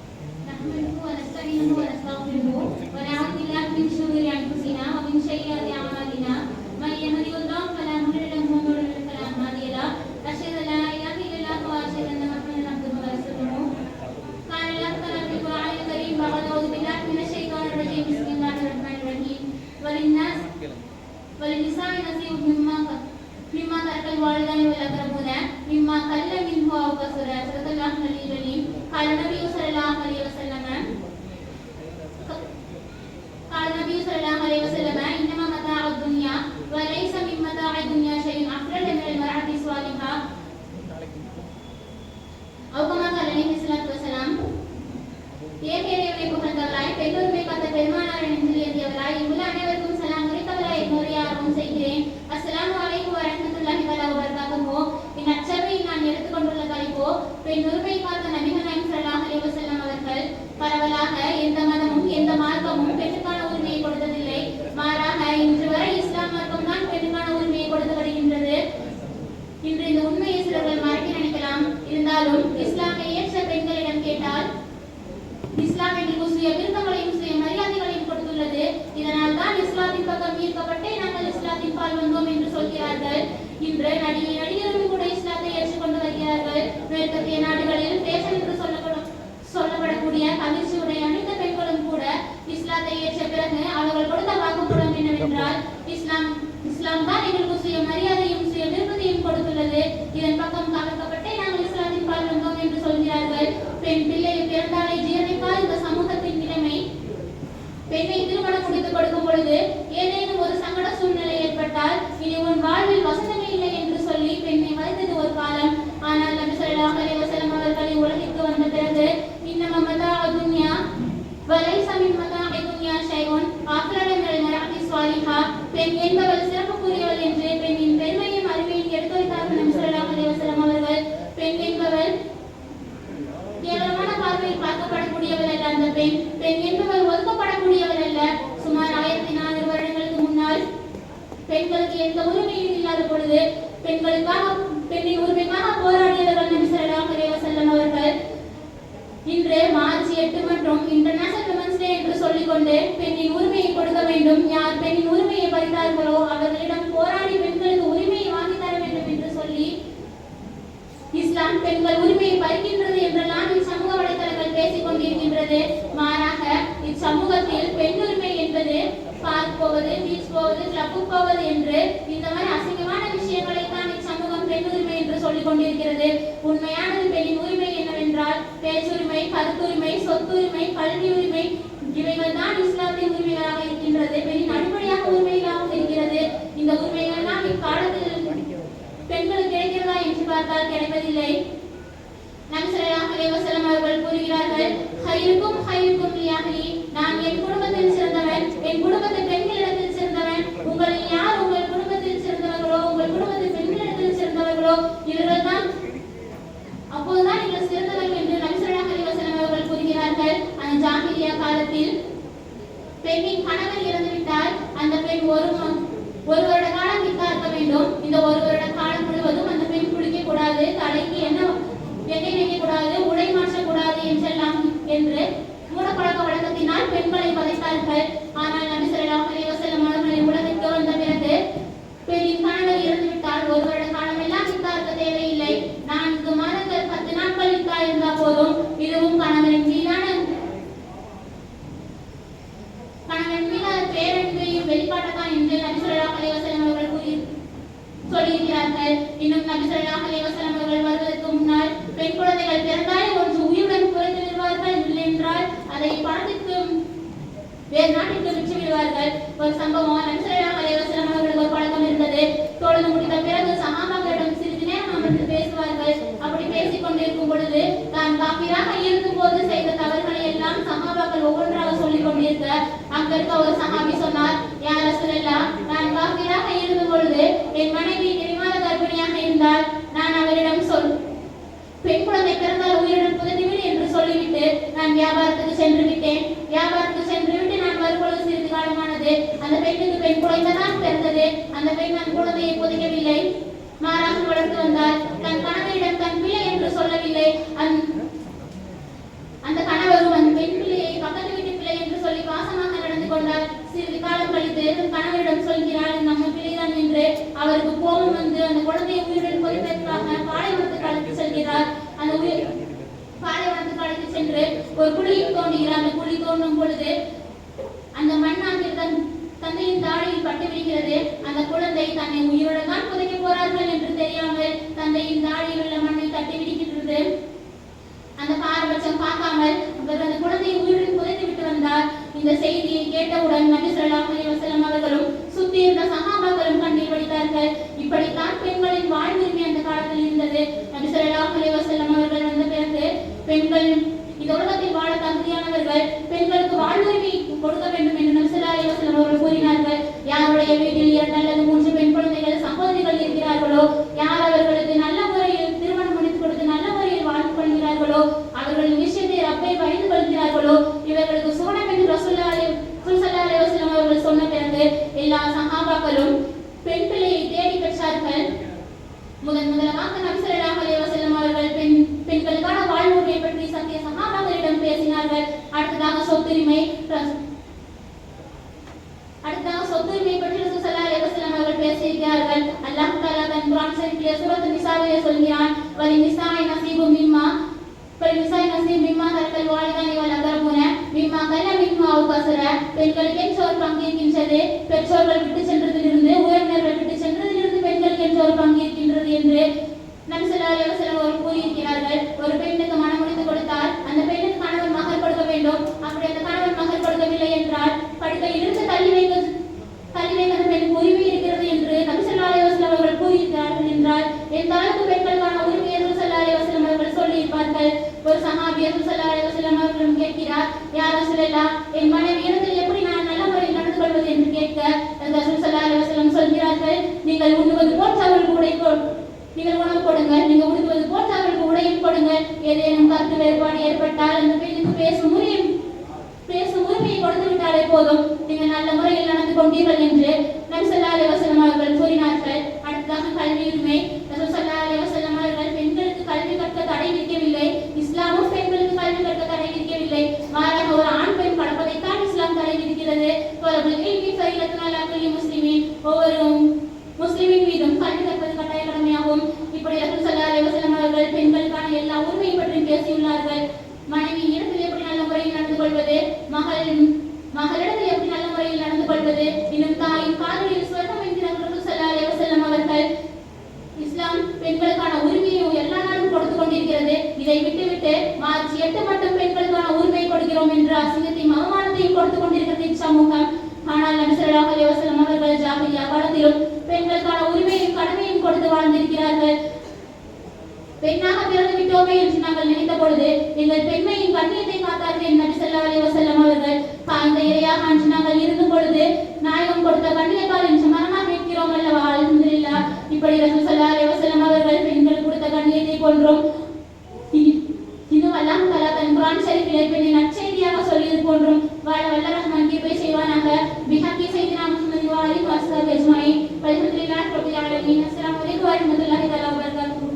நான் என் குடும்பத்தில் சிறந்தவன், என் குடும்பத்து பெண்களிடத்தில் சிறந்தவன் கணவர் இறந்துவிட்டால் அந்த பெண் ஒரு வருட காலம் விட்டார்க்க வேண்டும். இந்த ஒரு வருட காலம் முழுவதும் அந்த பெண் குளிக்க கூடாது, தலைக்கு எண்ணெய் வைக்க கூடாது, உடை மாற்றக்கூடாது என்றெல்லாம் என்று மூடப்பழக்க வழக்கத்தினால் பெண்களை வதைத்தார்கள். ஆனால் நபி ஸல்லல்லாஹு அலைஹி வஸல்லம் அவர்கள் உலகிற்கு வந்த பிறகு பெண்ணின் கணவர் இறந்துவிட்டால் ஒரு வருட காலம் எல்லாம் விட்டார்க்க தேவையில்லை, 4 மாதங்கள் 10 நாட்கள் விட்டா இருந்தா போதும். இதுவும் கணவரின் மீதான பேரன்பையும் வெளிப்பாட்டத்தான் என்று நபி ஸல்லல்லாஹு அலைஹி வஸல்லம் அவர்கள் சொல்லியிருக்கிறார்கள். இன்னும் நபி ஸல்லல்லாஹு அலைஹி வஸல்லம் அவர்கள் வருவதற்கு முன்னால் பெண் குழந்தைகள் பிறந்தாலே ஒன்று உயிருடன் குறைத்து விடுவார்கள், இல்லை என்றால் அதை பணத்திற்கு வேறு நாட்டிற்கு விற்று விடுவார்கள். ஒரு சம்பவம், நபி ஸல்லல்லாஹு அலைஹி வஸல்லம் அவர்களுக்கு ஒரு பழக்கம் இருந்தது. தொழுது முடித்த பிறகு சஹாபாக்களிடம் சிறிது நேரம் அமர்ந்து பேசுவார்கள். அப்படி பேசிக் கொண்டிருக்கும் பொழுது தான் காபிராக இருக்கும் போது செய்த தவறுகளை எல்லாம் சஹாபாக்கள் ஒவ்வொன்றாக சொல்லிக் கொண்டிருக்க அங்கிருக்க ஒரு சஹாபி சொன்னார், யா ரசூலல்லாஹ், நான் காபிராக இருந்த பொழுது என் மனைவி தெரிவாத கர்ப்பிணியாக இருந்தால் நான் அவரிடம் பெண் குழந்தை பிறந்தால் உயிருடன் புதைத்துவிடு என்று சொல்லிவிட்டு நான் வியாபாரத்துக்கு சென்று விட்டேன். வியாபாரத்துக்கு சென்று விட்டு நான் வரும்பொழுது சிறிது காலமானது. அந்த பெண்ணுக்கு பெண் குழந்தைதான் பிறந்தது. அந்த பெண் அந்த குழந்தையை புதைக்கவில்லை, மாறாக வளர்த்து வந்தால். தன் கணவரிடம் தன் பிள்ளை என்று சொல்லவில்லை. அந்த கணவரும் அந்த பெண் பிள்ளையை பக்கத்து வீட்டு பிள்ளை என்று சொல்லி பாசமாக நடந்து கொண்டார். சிறிது காலம் கழித்து கணவரிடம் சொல்கிறார், நம்ம பிள்ளைதான் என்று. அவருக்கு கோபம் வந்து அந்த குழந்தையை உயிருடன் புதைப்பதற்காக பாலைவனத்துக்கு அழைத்து செல்கிறார். அந்த பாலைவனத்துக்கு அழைத்து சென்று ஒரு குழியை தோண்டுகிறார். அந்த குழி தோண்டும் பொழுது அந்த மண்ணாங்கில் தந்தையின் தாடியில் பட்டு விடுகிறது. அந்த குழந்தை தன்னை உயிருடன் தான் புதைக்க போறார்கள் என்று தெரியாமல் தந்தையின் தாடியில் உள்ள மண்ணை தட்டி விடுகின்றது. அந்த பாரபட்சம் பார்க்காமல் அவர் அந்த குழந்தையை உயிருடன் புதைத்து விட்டு வந்தார். இந்த செய்தியை கேட்டவுடன் நபி ஸல்லல்லாஹு அலைஹி வஸல்லம் அவர்களும் சுத்தி இருந்த சஹாபாக்களும் கண்ணீர் வடித்தார்கள். இப்படித்தான் பெண்களின் வாழ்வுரிமை அந்த காலத்தில் இருந்தது. நபி ஸல்லல்லாஹு அலைஹி வஸல்லம் அவர்கள் வந்த பிறகு பெண்கள் இந்த உலகத்தில் வாழ தகுதியானவர்கள், பெண்களுக்கு வாழ்வுரிமை கொடுக்க வேண்டும் என்று நபி ஸல்லல்லாஹு அலைஹி வஸல்லம் அவர்கள் கூறினார்கள். யாருடைய வீட்டில் 2 அல்லது 3 பெண் குழந்தைகள் சகோதரிகள் இருக்கிறார்களோ, யார் அவர்களுக்கு நல்ல முறையில் திருமணம் முடித்து கொடுத்து நல்ல முறையில் வாழ்ந்து கொள்கிறார்களோ, அவர்கள் விஷயத்தை ரப்பை பயந்து கொள்கிறார்களோ, இவர்களுக்கு சுவனம் என்று ரசூலுல்லாஹி ஸல்லல்லாஹு அலைஹி வஸல்லம் அவர்கள் சொன்ன பிறகு எல்லா சஹாபாக்களும் பெண் பிள்ளையை தேடி பெற்றார்கள். முதலாக நபி ஸல்லல்லாஹு அலைஹி வஸல்லம் அவர்கள் பெண்களுக்கான வாழ்வுரிமை பற்றி சத்திய சஹாபாக்களிடம் பேசினார்கள். அடுத்ததாக சொத்துரிமை பற்றி ரசூல் ஸல்லல்லாஹு அலைஹி வஸல்லம் அவர்கள் பேசியிருக்கிறார்கள். அல்லாஹ் தஆலா தன் குர்ஆன் ஷரீஃபிலே சூரத் நிசாவிலே சொல்கிறான், வலிநிசாஇ நஸீபு மிம்மா தரக்கல் வாலிதானி வல் அக்ரபூன மிம்மா கல்ல மின்ஹு அவ் கஸர. பெண்களுக்கு என்ற ஒரு பங்கு இருக்கின்றது, பெற்றோர்கள் விட்டு சென்றதிலிருந்து, உறவினர்கள் விட்டு சென்றதிலிருந்து பெண்களுக்கு என்ற ஒரு பங்கு இருக்கின்றது என்று நபி ஸல்லல்லாஹு அலைஹி வஸல்லம் அவர்கள் கூறியிருக்கிறார்கள். ஒரு பெண்ணுக்கு மனம் முடித்து கொடுத்தால் அந்த பெண்ணுக்கு கணவன் மகர் கொடுக்க வேண்டும். அப்படி அந்த கணவன் மகர் கொடுக்கவில்லை என்றால் படுக்கையிலிருந்து தள்ளி வைக்க பெண்ணுக்கு உரிமை இருக்கிறது என்று நபி ஸல்லல்லாஹு அலைஹி வஸல்லம் அவர்கள் கூறியிருக்கிறார்கள் என்றால் எந்த அளவுக்கு பெண்களுக்கான உரிமையை ரசூல் ஸல்லல்லாஹு அலைஹி வஸல்லம் அவர்கள் சொல்லியிருப்பார்கள். ஒரு சஹாபி ரசூல் ஸல்லல்லாஹு அலைஹி வஸல்லம் அவர்களிடம் கேட்கிறார், யா ரசூலல்லாஹ், என் மனைவி இடத்தில் எப்படி நான் நல்ல முறையில் நடந்து கொள்வது என்று கேட்க ரசூல் ஸல்லல்லாஹு அலைஹி வஸல்லம் சொல்கிறார்கள், நீங்கள் உண்ணுவது போன்ற அவர்களுக்கு நீங்கள் உணவு கொடுங்கள், நீங்கள் உடுத்துவது போன்ற அவர்களுக்கு உடையும் கொடுங்கள். ஏதேனும் கருத்து வேறுபாடு ஏற்பட்டால் அந்த பெண்ணுக்கு பேசும் உரிமையை கொடுத்து விட்டாலே போதும், நீங்கள் நல்ல முறையில் நடந்து கொண்டீர்கள் என்று நபி ஸல்லல்லாஹு அலைஹி வஸல்லம் அவர்கள் கூறினார்கள். அடுத்ததாக கல்வி உரிமை. ரசூல் ஸல்லல்லாஹு அலைஹி வஸல்லம் அவர்கள் பெண்களுக்கு கல்வி கற்க தடை விதிக்கவில்லை. இஸ்லாமும் பெண்களுக்கு கல்வி கற்க தடை விதிக்கவில்லை. மாறாக ஒரு ஆண் பெண் கடப்பதைத்தான் இஸ்லாம் தடை விதிக்கிறது. ஒவ்வொரு முஸ்லிமின் மீதும் கல்வி கற்பது கட்டாய கடமையாகும். இப்படி ரசூல் ஸல்லல்லாஹு அலைஹி வஸல்லம் அவர்கள் பெண்களுக்கான எல்லா உரிமையை பற்றி பேசியுள்ளார்கள். மனைவி இடத்தில் எப்படி நல்ல முறையில் நடந்து கொள்வது, மகளிடத்தில் எப்படி நல்ல முறையில் நடந்து கொள்வது, இன்னும் தாயின் காதலில் சொர்க்கம் என்கிறார்கள் ரசூல் ஸல்லல்லாஹு அலைஹி வஸல்லம் அவர்கள். இஸ்லாம் பெண்களுக்கான உரிமையை எல்லா நாளும் கொடுத்து கொண்டிருக்கிறது. இதை விட்டுவிட்டு மார்ச் 8 மட்டும் பெண்களுக்கான உரிமை கொடுக்கிறோம் என்ற அசிங்கத்தையும் அவமானத்தையும் கொடுத்து கொண்டிருக்கிறது இச்சமூகம். ஆனால் நபி ஸல்லல்லாஹு அலைஹி வஸல்லம் அவர்கள் ஜாஹிலியா காலத்திலும் பெண்களுக்கான உரிமையும் கடமையும் கொடுத்து வாழ்ந்திருக்கிறார்கள். பெண்ணாக பிறந்து விட்டோமே என்று நாங்கள் நினைத்த பொழுது எங்கள் பெண்மையின் கண்ணியத்தை காத்தார்கள் நபி ஸல்லல்லாஹு அலைஹி வஸல்லம் அவர்கள். காய்ந்த இரையாக அன்று நாங்கள் இருந்த பொழுது நாயகம் கொடுத்த கண்ணியத்தால் இன்று மரணமாக இருக்கிறோம் அல்லவா, அல்ஹம்துலில்லாஹ். இப்படி ரசூல் ஸல்லல்லாஹு அலைஹி வஸல்லம் அவர்கள் பெண்கள் கொடுத்த கண்ணியத்தை போன்றும் இன்னும் அல்லாஹ் தஆலா தன் குர்ஆன் ஷரீஃபிலே பெண்ணின் நற்செய்தியாக சொல்லியது போன்றும் வாழ வல்ல ரஹ்மான் கிருபை செய்வானாக. பிஹக்கி சையதினா முஹம்மது வ ஆலிஹி வஸஹ்பிஹி அஜ்மஈன். வல்ஹம்துலில்லாஹி ரப்பில் ஆலமீன். அஸ்ஸலாமு அலைக்கும் வ ரஹ்மத்துல்லாஹி தஆலா வ பரகாத்துஹு.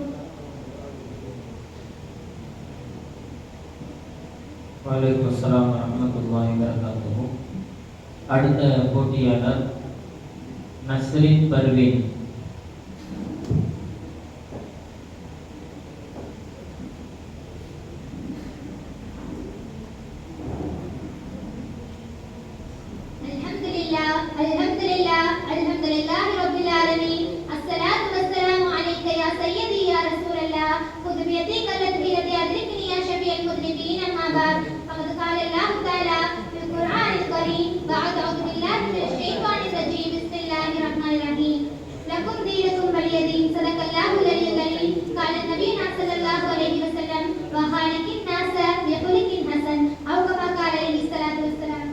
வலைக்கும் அஸ்ஸலாம் வரஹ்மத்துல்லாஹி வபரகாத்துஹு. அடுத்த போட்டியாளர் நஸ்ரின் பர்வீன். அல்ஹம்துலில்லாஹி ரப்பில் ஆலமீன். அஸ்ஸலாத்து வஸ்ஸலாமு அலைக்க யா சய்யதி யா ரசூலல்லாஹ். குது பியதிக அல்லதி யத்ரிக்னி யா ஷஃபியல் முذنبين அம்மா பாத். ஃபகத் قال الله تعالى في القرآن الكريم بعد أعوذ بالله من الشيطان الرجيم بسم الله الرحمن الرحيم. لكم دينكم ولي دين. صدق الله العلي العظيم. قال النبي صلى الله عليه وسلم وخالق الناس بخلق حسن أو كما قال عليه الصلاة والسلام.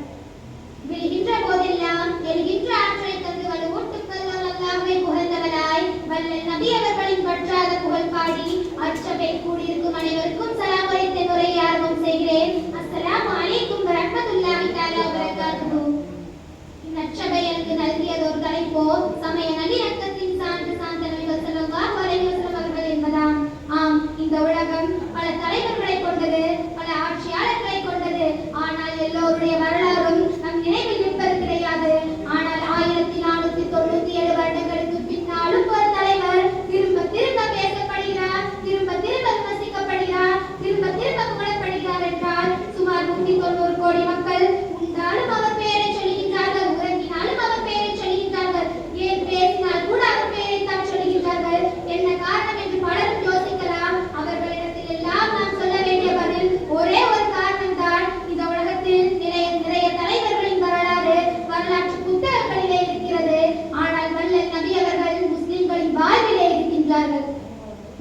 விழுகின்ற போதெல்லாம் எழுகின்ற ஆற்றை தந்து வலுவூட்டுங்கள் அல்லாஹ்வை புகழ்ந்தவராய் வல்லல் நபி அவர்களின் பற்றாத புகழ் பாடி அச்சபை கூடியிருக்கும் அனைவருக்கும் சலாம் அளித்து உரையை ஆரம்பம் செய்கிறேன். அஸ்ஸலாமு அலைக்கும் வரஹ்மத்துல்லாஹி தஆலா வபரகாத்துஹு. இந்நச்சபை எனக்கு நல்கியதொரு தலைப்போ சமய நல்லிணக்கத்தின் சான்று சாந்த நபிகள் ஸல்லல்லாஹு அலைஹி வஸல்லம் அவர்கள் என்பதாம். ஆம், இந்த உலகம் பல தலைவர்களை கொண்டது, பல ஆட்சியாளர்களை கொண்டது. ஆனால் எல்லோருடைய வரலாறும் நம் நினைவில் நிற்பது கிடையாது. ஆனால் 1497 வருடங்களுக்கு பின்னாலும் ஒரு தலைவர் திரும்ப திரும்ப பேசப்படுகிறார், திரும்ப திரும்ப விமர்சிக்கப்படுகிறார், திரும்ப திரும்ப புகழப்படுகிறார் என்றால் சுமார் 190 கோடி மக்கள் உண்டாலும் அவர் பெயரை சொல்லுகின்றார்கள், உறங்கினாலும் அவர் பெயரை சொல்லுகின்றார்கள், ஏன் பேசினால் கூட அவர் பெயரை தான் சொல்லுகின்றார்கள். என்ன காரணம் என்று பலரும் யோசிக்கலாம். அவர்களிடத்தில் எல்லாம் நாம் சொல்ல வேண்டிய பதில் ஒரே ஒரு காரணம் தான். இந்த உலகத்தில் நிறைய தலைவர்களின் வரலாற்று புத்தகங்களிலே இருக்கிறது. ஆனால் வல்லல் நபி அவர்கள் முஸ்லிம்களின் வாழ்விலே இருக்கின்றார்கள்.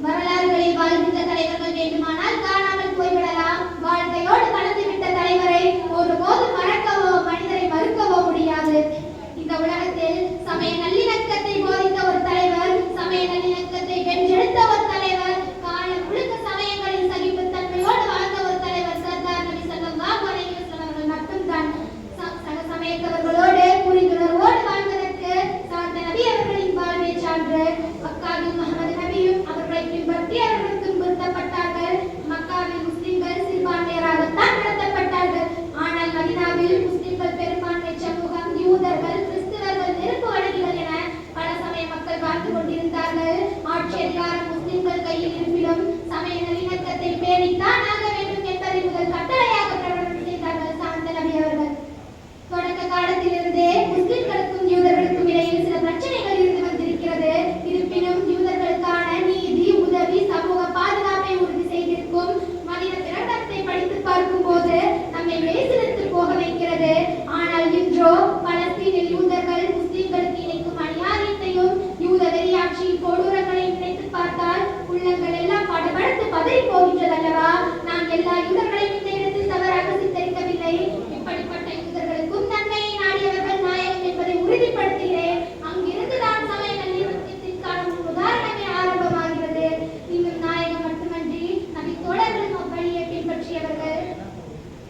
வரலாறுகளில் வாழ்கின்ற தலைவர்கள் வேண்டுமானால் காணாமல் போய்விடலாம். வாழ்க்கையோடு கலந்துவிட்ட தலைவரை ஒருபோதும் மறக்கவோ மனிதரை மறுக்கவோ முடியாது. இந்த உலகத்தில் சமய நல்லிணக்கத்தை போதித்த ஒரு தலைவர், சமய நல்லிணக்கத்தை வென்றெடுத்த ஒரு தலைவர், காலம் முழுக்க சமயங்களின் சகிப்புத்தன்மையோடு வாழ்ந்த ஒரு தலைவர் சர்தார் நபி ஸல்லல்லாஹு அலைஹி வஸல்லம் அவர்கள் மட்டும்தான். சக சமயத்தவர்களோடு புரிந்துணர்வோடு வாழ்வதற்கு சார்ந்த நபி அவர்களின் வாழ்வை சான்று. மக்காவில் முஹம்மது நபியும் அவர்களை பின்பற்றி அவர்கள் துன்புறுத்தப்பட்டார்கள். மக்காவில் முஸ்லிம்கள் சிறுபான்மையராகத்தான் நடத்தப்பட்டார்கள். ஆனால் மதீனாவில் முஸ்லிம்கள் பெரும்பான்மை சமூகம், யூதர்கள், கிறிஸ்தவர்கள், நெருப்பு வழங்கிகள் என பல சமய மக்கள் வாழ்ந்து கொண்டிருந்தார்கள். ஆட்சி அதிகாரம் முஸ்லிம்கள் கையில் இருப்பினும் சமய நல்லிணக்கத்தை பேணித்தான் ஆக வேண்டும் என்பதை முதல் கட்டளையாக பிரகடனம் செய்தார்கள் சாந்த நபி அவர்கள். தொடக்க காலத்திலிருந்தே முஸ்லிம்களுக்கும் யூதர்களுக்கும் இடையில் சில பிரச்சனைகள் இருந்து வந்திருக்கிறது. இருப்பினும் யூதர்களுக்கான நீதி, உதவி, சமூக பாதுகாப்பை உறுதி செய்திருக்கும் மனித பிரகடனத்தை படித்து பார்க்கும் போது நம்மை மெய்சிலிர்த்து போக வைக்கிறது. ஆனால் இன்றோ பலஸ்தீனில் யூதர்கள் முஸ்லிம்களுக்கு இணைக்கும் அநியாயத்தையும் யூத வெறியாட்சியின் கொடூரங்களை நினைத்து பார்த்தால் உள்ளங்கள் எல்லாம் படபடத்து பதறி போகின்றதல்லவா? நான் எல்லா யூதர்களையும் இந்த இடத்தில் தவறாக சித்தரிக்கவில்லை. இப்படிப்பட்ட யூதர்களுக்கும் நன்மையை நாடியவர்கள் நாயகம் என்பதை உறுதிப்படுத்துகிறேன். அங்கிருந்து தான் சமய நல்லிணக்கத்திற்கான உதாரணமே ஆரம்பமாகிறது. இன்னும் நாயகம் மட்டுமன்றி நபி தோழர்களும் அவ்வழியை பின்பற்றியவர்கள்.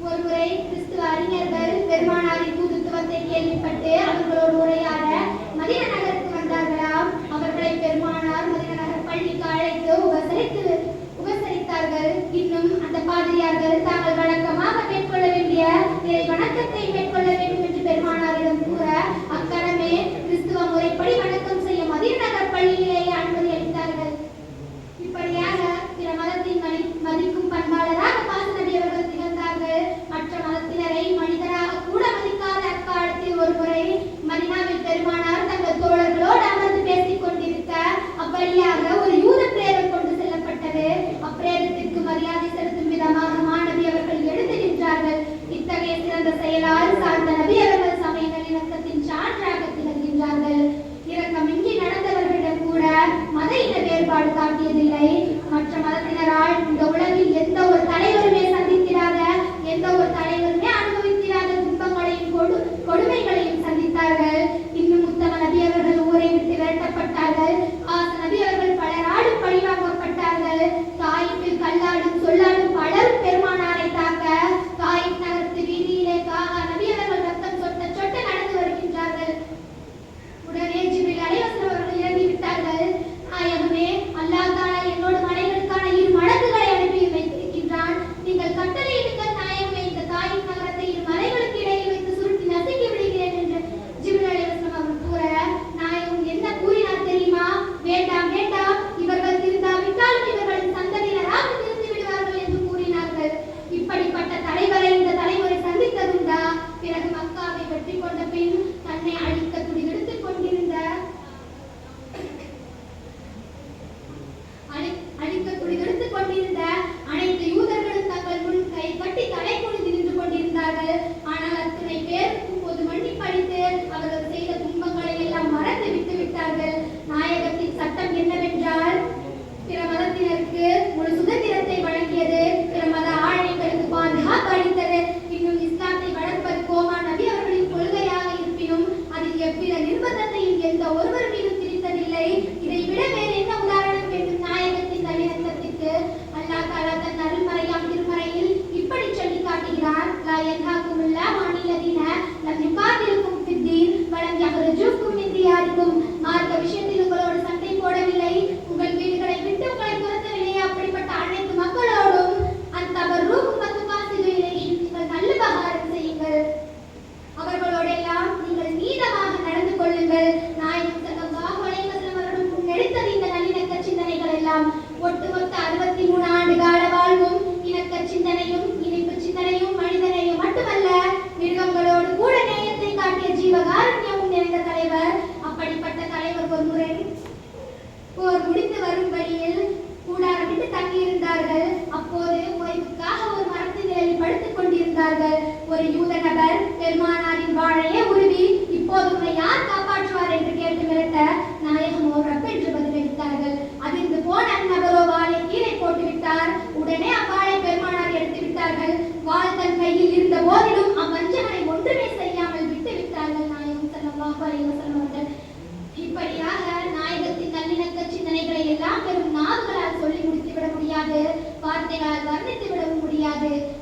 ஒருமுறை கிறிஸ்துவ அறிஞர்கள் பெருமானாரின் தூதுத்துவத்தை கேள்விப்பட்டு அவர்களோடு உரையாட மதீனா நகருக்கு வந்தார்களாம். அவர்களை பெருமானார் மதீனா நகர் பள்ளிக்கு அழைத்து உபசரித்தார்கள். இன்னும் அந்த பாதிரியார்கள் தாங்கள்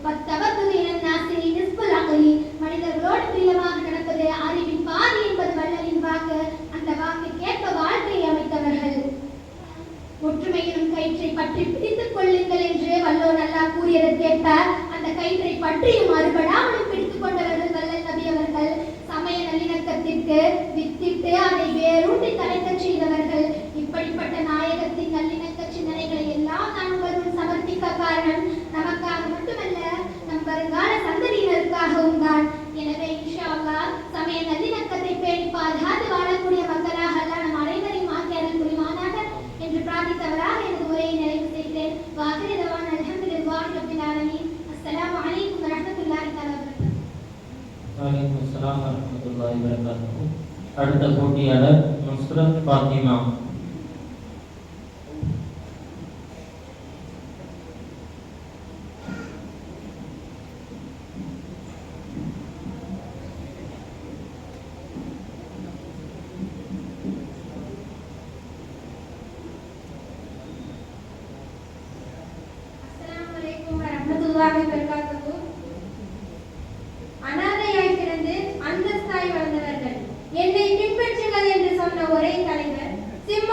வத்தவத்துது இலன் நாசி நிஸ்புல் அக்லி. மனிதர்களோடு பிரியமாக நடப்பது அறிவின் பாதி என்பது வள்ளலின் வாக்கு. அந்த வாக்குக்கேற்ப வாழ்க்கையை அமைத்தவர்கள். ஒற்றுமையிலும் கயிற்றை பற்றி பிடித்துக் கொள்ளுங்கள் என்று வல்லோன் அல்லாஹ் கூறியதற்கேற்ப அந்த கயிற்றை பற்றியும் அறுபடாமலும் பிடித்துக் கொண்டவர்கள் வல்லல் நபி அவர்கள். சமய நல்லிணக்கத்திற்கு வித்திட்டு அதை வேரூன்றி தலைக்கச் செய்தவர்கள். இப்படிப்பட்ட நாயகத்தின் நல்லிணக்க சிந்தனைகளை எல்லாம் நான் உங்களுடன் சமர்ப்பிக்க காரணம் நமக்காக மட்டுமல்ல, நம் வருங்கால சந்ததியினருக்காகவும் தான். எனவே இன்ஷா அல்லாஹ் சமய நல்லிணக்கத்தை பேணி பாதுகாத்து வாழக்கூடிய மக்களாக அல்லாஹ் நம் அனைவரையும் ஆக்கி அருள் புரிவானாக என்று பிரார்த்தித்தவராக எனது உரையை நிறைவு செய்கிறேன். வாஹிரு தவானா அல்ஹம்துலில்லாஹி ரப்பில் ஆலமீன். அஸ்ஸலாமு அலைக்கும் வரஹ்மத்துல்லாஹி தஆலா வபரகாத்துஹு. வலைக்கும் அஸ்ஸலாம் வரஹ்மத்துல்லாஹி வபரகாத்துஹு. அடுத்த போட்டியாளர் நுஸ்ரத் ஃபாத்திமா. அஸ்ஸலாமு அலைக்கும் வரஹ்மத்துல்லாஹி வபரகாத்துஹு. அனாதையாய் பிறந்து அந்தஸ்தாய் வளர்ந்தவர்கள் என்னை பின்பற்றுங்கள் என்று சொன்ன ஒரே தலைவர் சிம்ம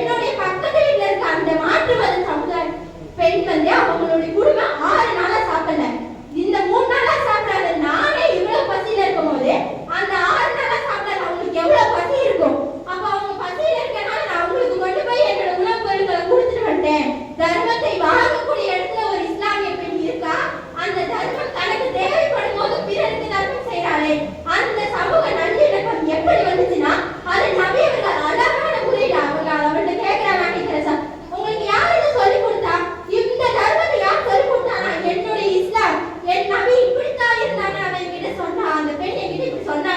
என்னுடைய பக்கத்து வீட்டுல இருக்க அந்த மாற்று மத சமுதாய பெண் வந்து அவங்களுடைய குடும்பம் 6 நாளா சாப்பிடல. இந்த 3 நாளா சாப்பிடாத நானே இவ்வளவு பசியில இருக்கும் போது அந்த 6 நாளா சாப்பிடாத அவங்களுக்கு எவ்வளவு பசி இருக்கும். அப்ப அவங்க பசியில இருக்கனால நான் அவங்களுக்கு கொண்டு போய் என்னோட உணவுப் பொருட்களை கொடுத்துட்டு வந்துட்டேன். தர்மத்தை வாங்கக்கூடிய இடத்துல ஒரு இஸ்லாமிய பெண் இருக்கா. அந்த தர்மம் தனக்கு தேவைப்படும் போது பிறருக்கு தர்மம் செய்யறாளே, அந்த சமூக நல்லிணக்கம் எப்படி வந்துச்சுன்னா அது நபி அவர்கள் அழகான முறையில் அவர்கிட்ட கேட்கிறாங்க, உங்களுக்கு யார் இதை சொல்லிக் கொடுத்தா? இந்த தர்மத்தை யார் சொல்லிக் கொடுத்தானா? என்னுடைய இஸ்லாம், என் நபி இப்படித்தான் இருந்தாங்க. அவன் என்கிட்ட சொன்னா, அந்த பெண் என்கிட்ட இப்படி சொன்னா.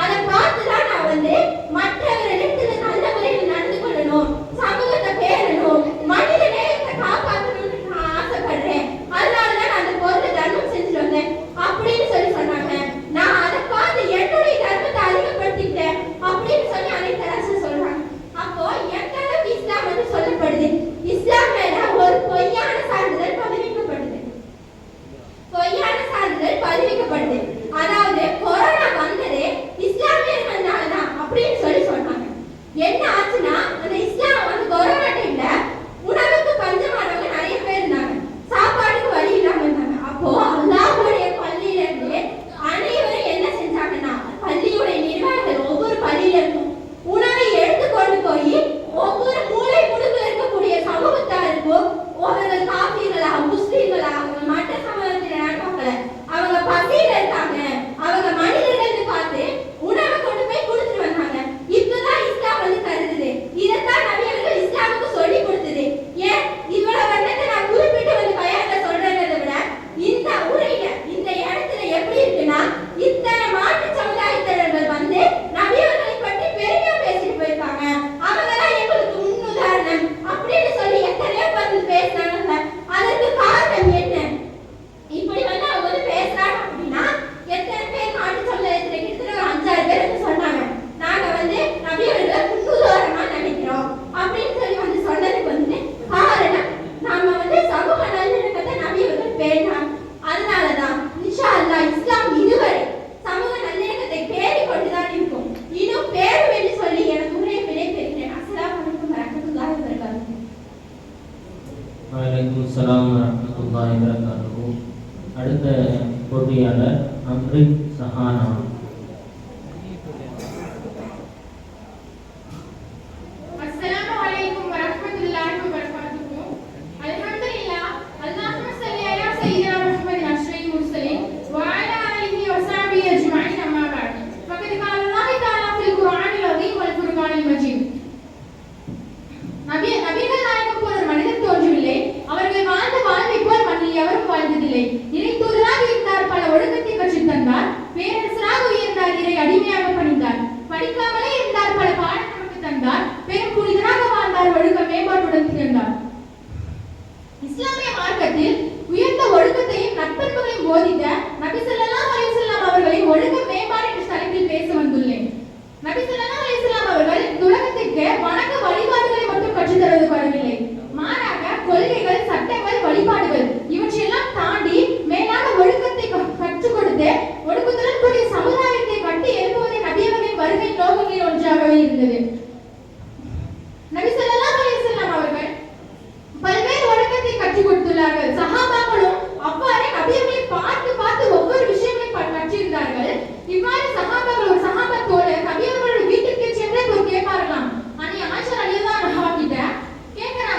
அதை பார்த்துதான் நான் வந்து மற்றவர்களிடத்துல நல்ல முறையில் நடந்து கொள்ளணும், சமூகத்தை பேரணும், மனித நேயத்தை காப்பாற்றணும்னு நான் ஆசைப்படுறேன். அதனாலதான் நான் அந்த பொருளை தர்மம் செஞ்சுட்டு வந்தேன் அப்படின்னு சொன்னாங்க. நான் அதை பார்த்து என்னுடைய தர்மத்தை அதிகப்படுத்திக்கிட்டேன் அப்படின்னு சொல்லி அனைத்து சொல்றாங்க. அப்போ எந்த அளவுக்கு இஸ்லாம் வந்து சொல்லப்படுது? இஸ்லாம் மேல ஒரு பொய்யான சான்றிதழ் பதிவிக்கப்படுது. பொய்யான சான்றிதழ் பதிவிக்கப்படுது. அதாவது கொரோனா வந்தது இஸ்லாமியர்கள்னாலதான் அப்படின்னு சொல்லி சொன்னாங்க. என்ன ஆச்சுன்னா அந்த இஸ்லாம் வந்து கொரோனா டைம்ல உணவுக்கு பஞ்சமானவங்க நிறைய பேர் இருந்தாங்க, சாப்பாடுக்கு வழி இல்லாம இருந்தாங்க. அப்போ அல்லாஹ்வுடைய பள்ளியில இருந்து அனைவரும் என்ன செஞ்சாங்கன்னா, பள்ளியுடைய நிர்வாகிகள் ஒவ்வொரு பள்ளியில இருக்கும் உணவை எடுத்து கொண்டு போய் ஒவ்வொரு மூலை முடுக்கில் இருக்கக்கூடிய சமூகத்தாருக்கும், அவர்கள் காபீர்களா முஸ்லீம்களா அவங்க மற்ற சமூகத்தினர் பார்க்கல, அவங்க பசியில இருக்காங்க, அவங்க மனிதர்கள் பார்த்து உணவை கொண்டு போய் கொடுத்துட்டு வந்தாங்க. இப்பதான் இஸ்லாம் வந்து கருதுது. இதைத்தான் நபி அவர்கள் இஸ்லாமுக்கு சொல்லி கொடுத்தது. ஏன் இவ்வளவு வருடத்தை நான் குறிப்பிட்டு வந்து பயான்ல சொல்றதை விட இந்த உரையில இந்த இடத்துல எப்படி இருக்குன்னா, இத்தனை மாற்று சமுதாயத்தினர்கள் வந்து நபி அவர்களை பற்றி பெருமையா பேசிட்டு போயிருக்காங்க. அவங்கதான் எங்களுக்கு முன்னுதாரணம் அப்படின்னு சொல்லி எத்தனையோ வந்து பேசினாங்க. அதற்கு காரணம் என்ன? இப்படி வந்து அவங்க வந்து பேசுறாங்க அப்படின்னா எத்தனை பேர் மாற்று சமுதாயத்துல கிட்டத்தட்ட ஒரு 5-6 பேர் வந்து சொன்னாங்க, நாங்க வந்து நபி அவர்களை முன்னுதாரணமா நினைக்கிறோம் அப்படின்னு சொல்லி வந்து சொன்னதுக்கு வந்து காரணம் நாம வந்து சமூக நல்லிணக்கத்தை நபி அவர்கள் பேசினாங்க. அதனாலதான் இன்ஷா அல்லாஹ் இஸ்லாம் இதுவரை சமூக நல்லிணக்கத்தை பேணிக் கொண்டுதான் இருக்கும், இன்னும் பேரும் என்று சொல்லி எனக்கு உரையை விடைபெறுகிறேன். அஸ்ஸலாமு அலைக்கும் வரஹ்மத்துல்லாஹி வபரகாத்துஹு. வலைக்கும் ஸலாம் வரஹ்மத்துல்லாஹி வபரகாத்துஹு. அடுத்த போட்டியாளர் அம்ரித் சஹானா. السلام عليكم ورحمة الله وبركاته. الحمد لله. اللهم صل على سيدنا محمد أشرف المرسلين وعلى آله وصحبه أجمعين. أما بعد. فقد قال الله تعالى في القرآن العظيم والفرقان المجيد. நபிகள் நாயகம் போல ஒரு மனிதர் தோன்றவில்லை, அவர்கள் வாழ்ந்த வாழ்வை போல் மண்ணில் எவரும் வாழ்ந்ததில்லை. இறை தூதராக இருந்தார், பல ஒழுக்கத்தை கற்றுத் தந்தார், பேரரசராக உயர்ந்தார், இறை அடிமையாக பணிந்தார், படிக்காமலே இருந்தார், பல பாடம் நமக்கு தந்தார், பெரும் புனிதராக வாழ்ந்தார், ஒழுக்க மேம்பாட்டுடன் திகழ்ந்தார். இஸ்லாமிய மார்க்கத்தில் உயர்ந்த ஒழுக்கத்தையும் நற்பண்புகளையும் போதித்த நபி ஸல்லல்லாஹு அலைஹி வஸல்லம் அவர்களின் ஒழுக்க மேம்பாடு என்ற தலைப்பில் பேச வந்துள்ளேன். நபி ஸல்லல்லாஹு அலைஹி வஸல்லம் அவர்கள் உலகத்திற்கு வணக்க வழிபாடுகளை மட்டும் கற்றுத் தருவது வரவில்லை, மாறாக கொள்கைகள், சட்டங்கள், வழிபாடுகள் இவற்றையெல்லாம் தாண்டி மேலான ஒழுக்கத்தை கற்றுக் கொடுத்து ஒழுக்கத்துடன் கூடிய சமுதாயத்தை கட்டி எழுப்புவதே நபி அவர்களின் வருகை நோக்கங்களில் ஒன்றாகவே இருந்தது. நபி ஸல்லல்லாஹு அலைஹி வஸல்லம் அவர்கள் பல்வேறு ஒழுக்கத்தை கற்றுக் கொடுத்துள்ளார்கள். சஹாபாக்களும் அவ்வாறே நபி அவர்களை பார்த்து பார்த்து ஒவ்வொரு விஷயங்களையும் கற்றிருந்தார்கள். இவ்வாறு சஹாபாக்கள் ஒரு சஹாபத்தோடு நபி அவர்களுடைய வீட்டுக்கு சென்று கேட்பார்களாம். ஆனா ஆயிஷா ரலியல்லாஹு அன்ஹா கிட்ட கேட்கறாங்க,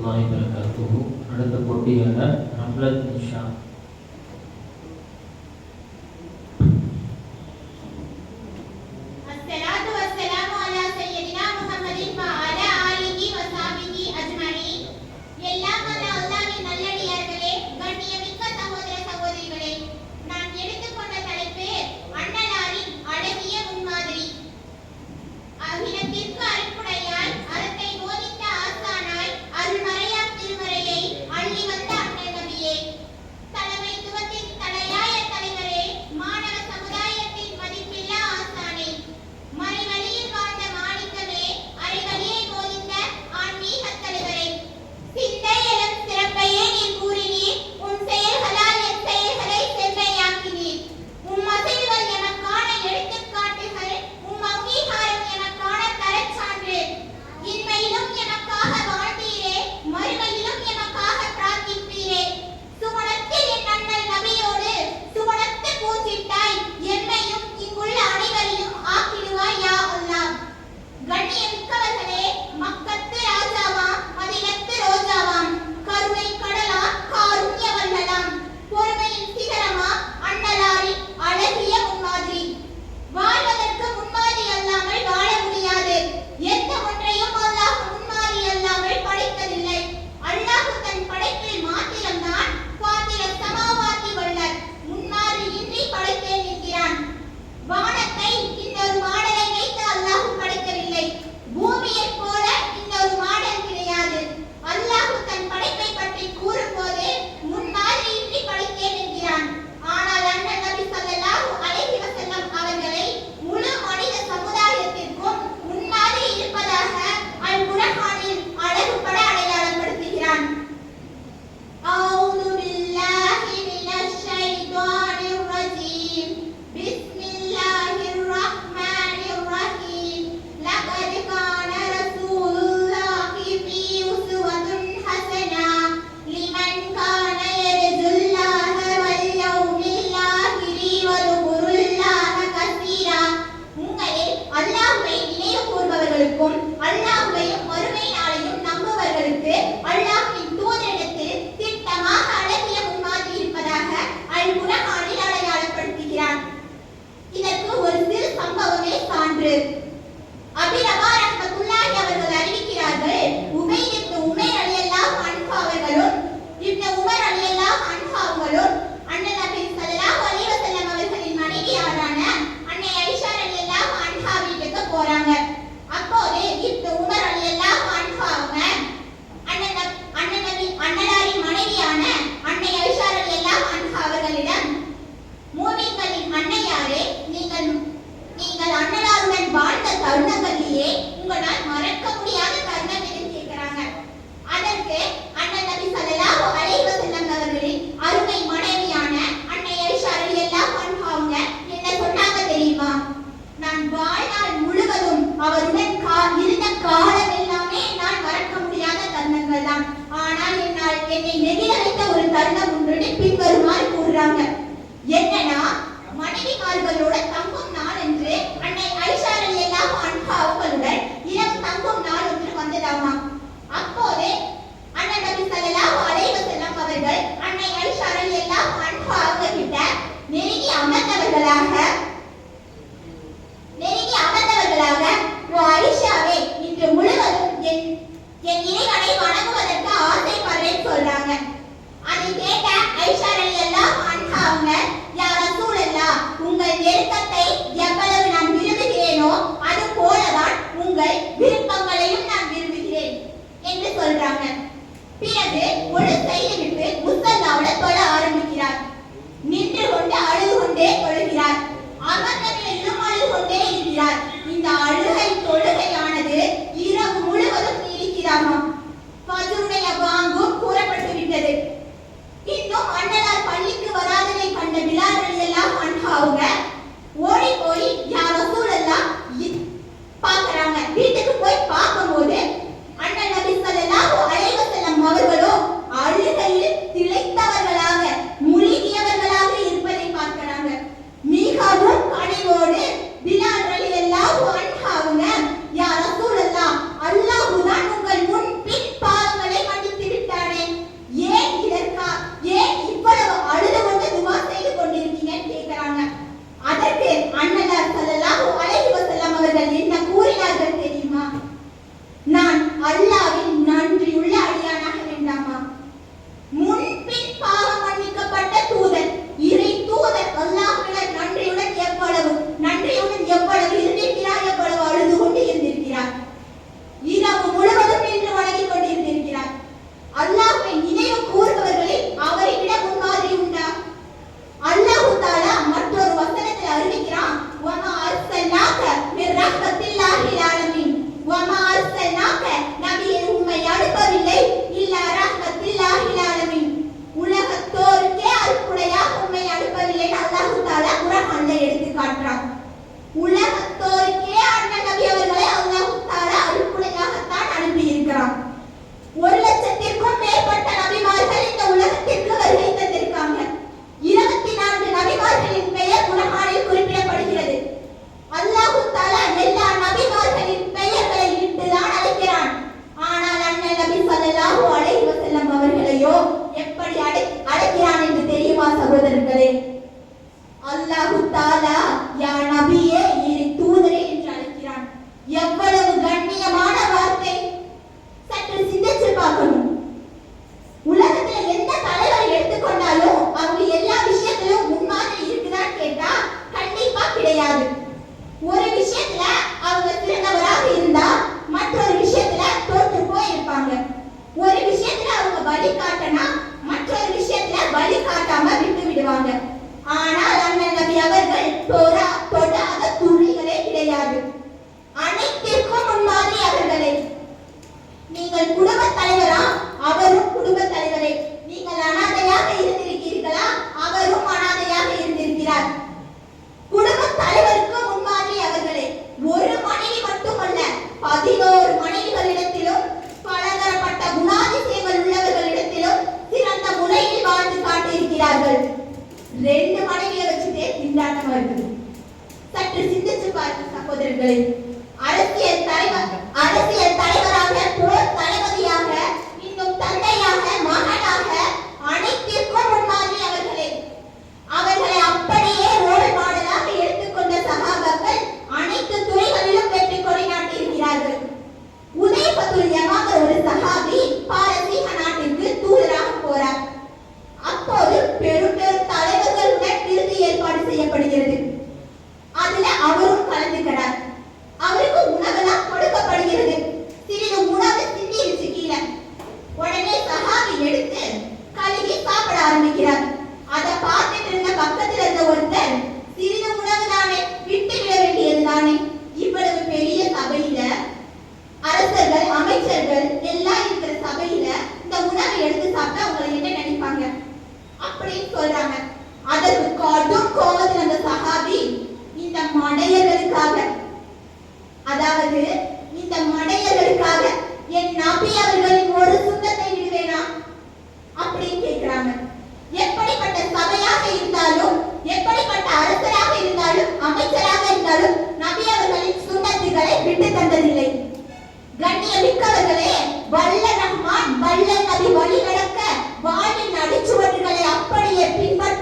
வரஹ்மத்துல்லாஹி வபரகாத்துஹு. அடுத்த போட்டியாளர் ரம்லத் நிஷா. الصلاة والسلام على سيدنا محمد وعلى آله وصحبه أجمعين. எல்லாம் வல்ல அல்லாஹ்வின் நல்லடியார்களே, கண்ணியமிக்க சகோதர சகோதரிகளே, நான் எடுத்துக்கொண்ட தலைப்பு அண்ணலாரின் அழகிய முன்மாதிரி. அகிலத்திற்கு அருட்புடையாய் அறத்தை போதித்த ஆசானாய் அருள்மறையாம் திருமறையை அள்ளி வந்த அண்ணல் நபியே, தலைமைத்துவத்தின் தலையாய தலைவரே, மாணவ சமுதாயத்தின் மதிப்பில்லா ஆசானே, மறைவழியில் வாழ்ந்த மாணிக்கமே, அறிவழியை போதித்த ஆன்மீக தலைவரே, சிந்தை எனும் சிறப்பையே நீர் கூறினீர், உன் செயல்களால் என் செயல்களை செம்மையாக்கினீர், உம் அசைவுகள் எனக்கான எடுத்துக்காட்டுகள், உம் அங்கீகாரம் எனக்கான தரச்சான்று, இன்மையிலும் எனக்காக வாழ்ந்தீரே, மறுமையிலும் எனக்காக பிரார்த்திப்பீரே, சுவனத்தில் என் அண்ணல் நபியோடு சுவனத்து பூச்சிட்டாய், என்னையும் இங்குள்ள அனைவரையும் ஆக்கிடுவாய் யா அல்லாஹ். கண்ணியமிக்கவர்களே, மக்கத்து ராஜாவாம், மதினத்து ரோஜாவாம், கருணை கடலாம், காருண்ய வல்லலாம், பொறுமையின் சிகரமா அண்ணலாரின் அழகிய முன்மாதிரி. வாழ்வதற்கு முன்மாதிரி அல்லாமல் வாழ முடியாது. எந்த ஒன்றையும் அல்லாஹ் முன்மாதிரி அல்லாமல் படைத்ததில்லை. அல்லாஹ் தன் படைப்பில் மாத்திரம்தான் பாத்திர சமாவாதி வல்லர், முன்மாதிரி இன்றி படைத்தேன் என்கிறான். வானத்தை இன்னொரு மாடலை வைத்து அல்லாஹ் படைக்கவில்லை. பூமியைப் போல இன்னொரு மாடல் கிடையாது. அல்லாஹ் தன் படைப்பை பற்றி கூறும்போது முன்மாதிரி இன்றி படைத்தேன் என்கிறான். ஆனால் அண்ணல் நபி ஸல்லல்லாஹு அலைஹி வஸல்லம் அவர்களை முழு மனித சமுதாயத்திற்கும் முன்மாதிரி இருப்பதாக அல் குர்ஆனில் அழகுபட அடையாளப்படுத்துகிறான். அஊது பில்லாஹி மினஷ் ஷைத்தானிர் ரஜீம். பிஸ்மில்லாஹிர் ரஹ்மானிர் ரஹீம். லகத் கான ரசூலுல்லாஹி ஃபீ உஸ்வத்துன் ஹஸனா லிமன் கான யர்ஜுல்லாஹ வல் யௌமில் ஆகிரி வ ذكرுல்லாஹ கஸீரா. உங்களில் அல்லாஹ்வை நினைவு கூர்பவர்களுக்கும் அல்லாஹ்வையும் மறுமை நாளையும் நம்புபவர்களுக்கு அல்லாஹ்வின் தூதரிடத்தில் திட்டமாக அழகிய முன்மாதிரி இருப்பதாக அல் குர்ஆனில் அடையாளப்படுத்துகிறான். இதற்கு ஒரு சிறு சம்பவமே சான்று. அபிரபா ரஹ்மத்துல்லாஹி அவர்கள் அறிவிக்கிறார்கள், உபைத் இப்னு உமைர் ரலியல்லாஹு அன்ஹு அவர்களும் இப்னு உமர் ரலியல்லாஹு அன்ஹு அவர்களும் அண்ணல் நபி ஸல்லல்லாஹு அலைஹி வஸல்லம் அவர்களின் மனைவியாரான அன்னை ஆயிஷா ரலியல்லாஹு அன்ஹா வீட்டுக்கு போறாங்க. அப்போது இப்னு உமர் ரலியல்லாஹு அன்ஹு அவங்க அண்ணலாரின் மனைவியான அன்னை ஆயிஷா ரலியல்லாஹு அன்ஹா அவர்களிடம், மூமின்களின் அன்னையாரே, நீங்கள் அண்ணலாருடன் வாழ்ந்த தருணங்களிலேயே உங்களால் மறக்க முடியாத தருணம் எதுன்னு கேட்கிறாங்க. அதற்கு அண்ணல் நபி ஸல்லல்லாஹு அலைஹி வஸல்லம் அவர்களின் அருமை மனைவியான அன்னை ஆயிஷா ரலியல்லாஹு அன்ஹா அவங்க என்ன சொன்னாங்க தெரியுமா? நான் வாழ்நாள் முழுவதும் அவருடன் இருந்த காலம் எல்லாமே நான் மறக்க முடியாத தருணங்கள் தான். ஆனால் என்னை நெகிழ வைத்த ஒரு தருணம் ஒன்று பின்வருமாறு கூறுறாங்க. என்னன்னா, மனைவிமார்களோட தங்கும் நாள் என்று அன்னை ஆயிஷா ரலியல்லாஹு அன்ஹா அவர்களுடன் இரவு தங்கும் நாள் ஒன்று வந்ததாமா. அப்போது அண்ணல் நபி ஸல்லல்லாஹு அலைஹி வஸல்லம் அவர்கள் அன்னை ஆயிஷா ரலியல்லாஹு அன்ஹா அவர்கிட்ட நெருங்கி அமர்ந்தவர்களாக, ஓ ஆயிஷாவே, இன்று முழுவதும் என் இறைவனை வணங்குவதற்கு ஆசைப்படுறேன்னு சொல்றாங்க. அதை கேட்ட ஆயிஷா ரலியல்லாஹு அன்ஹா அவங்க, யா ரசூலல்லாஹ், உங்கள் நெருக்கத்தை எவ்வளவு நான் விரும்புகிறேனோ அது போலதான் உங்கள் விருப்பங்களையும் நான் விரும்புகிறேன் என்று சொல்றாங்க. பிறகு ஒரு செய்துவிட்டு முஸல்லாவுல தொழ ஆரம்பிக்கிறார். நின்று அல்லாஹு தாலா யா நபியே இறை தூதரே என்று அழைக்கிறான். எவ்வளவு கண்ணியமான வார்த்தை! சற்று சிந்திச்சு பார்க்கணும். உலகத்துல எந்த தலைவரை எடுத்துக்கொண்டாலும் அவங்க எல்லா விஷயத்திலும் முன்மாதிரி இருக்குதான்னு கேட்டா கண்டிப்பா கிடையாது. ஒரு விஷயத்துல அவங்க சிறந்தவராக இருந்தா மற்றொரு விஷயத்துல தோற்று போய் இருப்பாங்க. ஒரு விஷயத்துல அவங்க வழிகாட்டனா மற்றொரு விஷயத்துல வழிகாட்டாம விட்டு விடுவாங்க. ஆனால் அண்ணன் நபி அவர்கள் தொடாத துளிகளே கிடையாது. அனைத்திற்கும் முன்மாதிரி அவர்களே. நீங்கள் குடும்ப தலைவரா, அவரும் குடும்ப தலைவரே. நீங்கள் அனாதையாக இருந்திருக்கிறீர்களா, அவரும் அனாதையாக இருந்திருக்கிறார். குடும்ப தலைவருக்கு முன்மாதிரி அவர்களே. ஒரு மனைவி மட்டுமல்ல, 11 மனைவிகளிடத்திலும் பலதரப்பட்ட குணாதிசயங்கள் உள்ளவர்களிடத்திலும் சிறந்த முறையில் வாழ்ந்து காட்டியிருக்கிறார்கள். 2 மனைவியை வச்சுட்டே திண்டாட்டமா இருக்குது. சற்று சிந்திச்சு பாருங்க சகோதரர்களே. அரசியல் தலைவராக, போர் தளபதியாக, இன்னும் தந்தையாக, மகனாக அனைத்திற்கும் முன்மாதிரி அவர்களே. அவர்களை அப்படியே ரோல் மாடலாக எடுத்துக்கொண்ட சகாபாக்கள் அனைத்து துறைகளிலும் வெற்றி கொடி நாட்டியிருக்கிறார்கள். உதைபத்துல் யமான ஒரு சஹாபி பாரசீக நாட்டிற்கு தூதராக போறார். அப்போது பெரும் பெரும் தலைவர்களுடன் விருந்து ஏற்பாடு செய்யப்படுகிறது. அதுல அவரும் கலந்துக்கிறார். அவருக்கு உணவெல்லாம் கொடுக்கப்படுகிறது. சிறிது உணவு சிந்திருச்சு கீழே. உடனே சஹாபி எடுத்து கழுவி சாப்பிட ஆரம்பிக்கிறார். அதை பார்த்துட்டு இருந்த பக்கத்துல இருந்த ஒருத்தர், சிறிது உணவு தானே, விட்டு விட வேண்டியது தானே, இவ்வளவு பெரிய சபையில அரசர்கள், அமைச்சர்கள் எல்லாம் இருக்கிற சபையில இந்த உணவை எடுத்து சாப்பிட்டா உங்களை என்ன நினைப்பாங்க அப்படின்னு சொல்றாங்க. அதற்கு கடும் கோபத்தில் அந்த சஹாபி, இந்த மடையர்களுக்காக, அதாவது இந்த மடையர்களுக்காக என் நபி அவர்களின் ஒரு சுண்ணத்தை விடுவேனா அப்படின்னு கேட்கிறாங்க. எப்படிப்பட்ட சபையாக இருந்தாலும், எப்படிப்பட்ட அரசராக இருந்தாலும், அமைச்சராக இருந்தாலும் நபி அவர்களின் சுண்ணத்துகளை விட்டு தந்ததில்லை. கண்ணியமிக்கவர்களே, வல்ல ரஹ்மான் வல்ல நபி வழி நடக்க வாழ்வின் அடிச்சுவடுகளை அப்படியே பின்பற்ற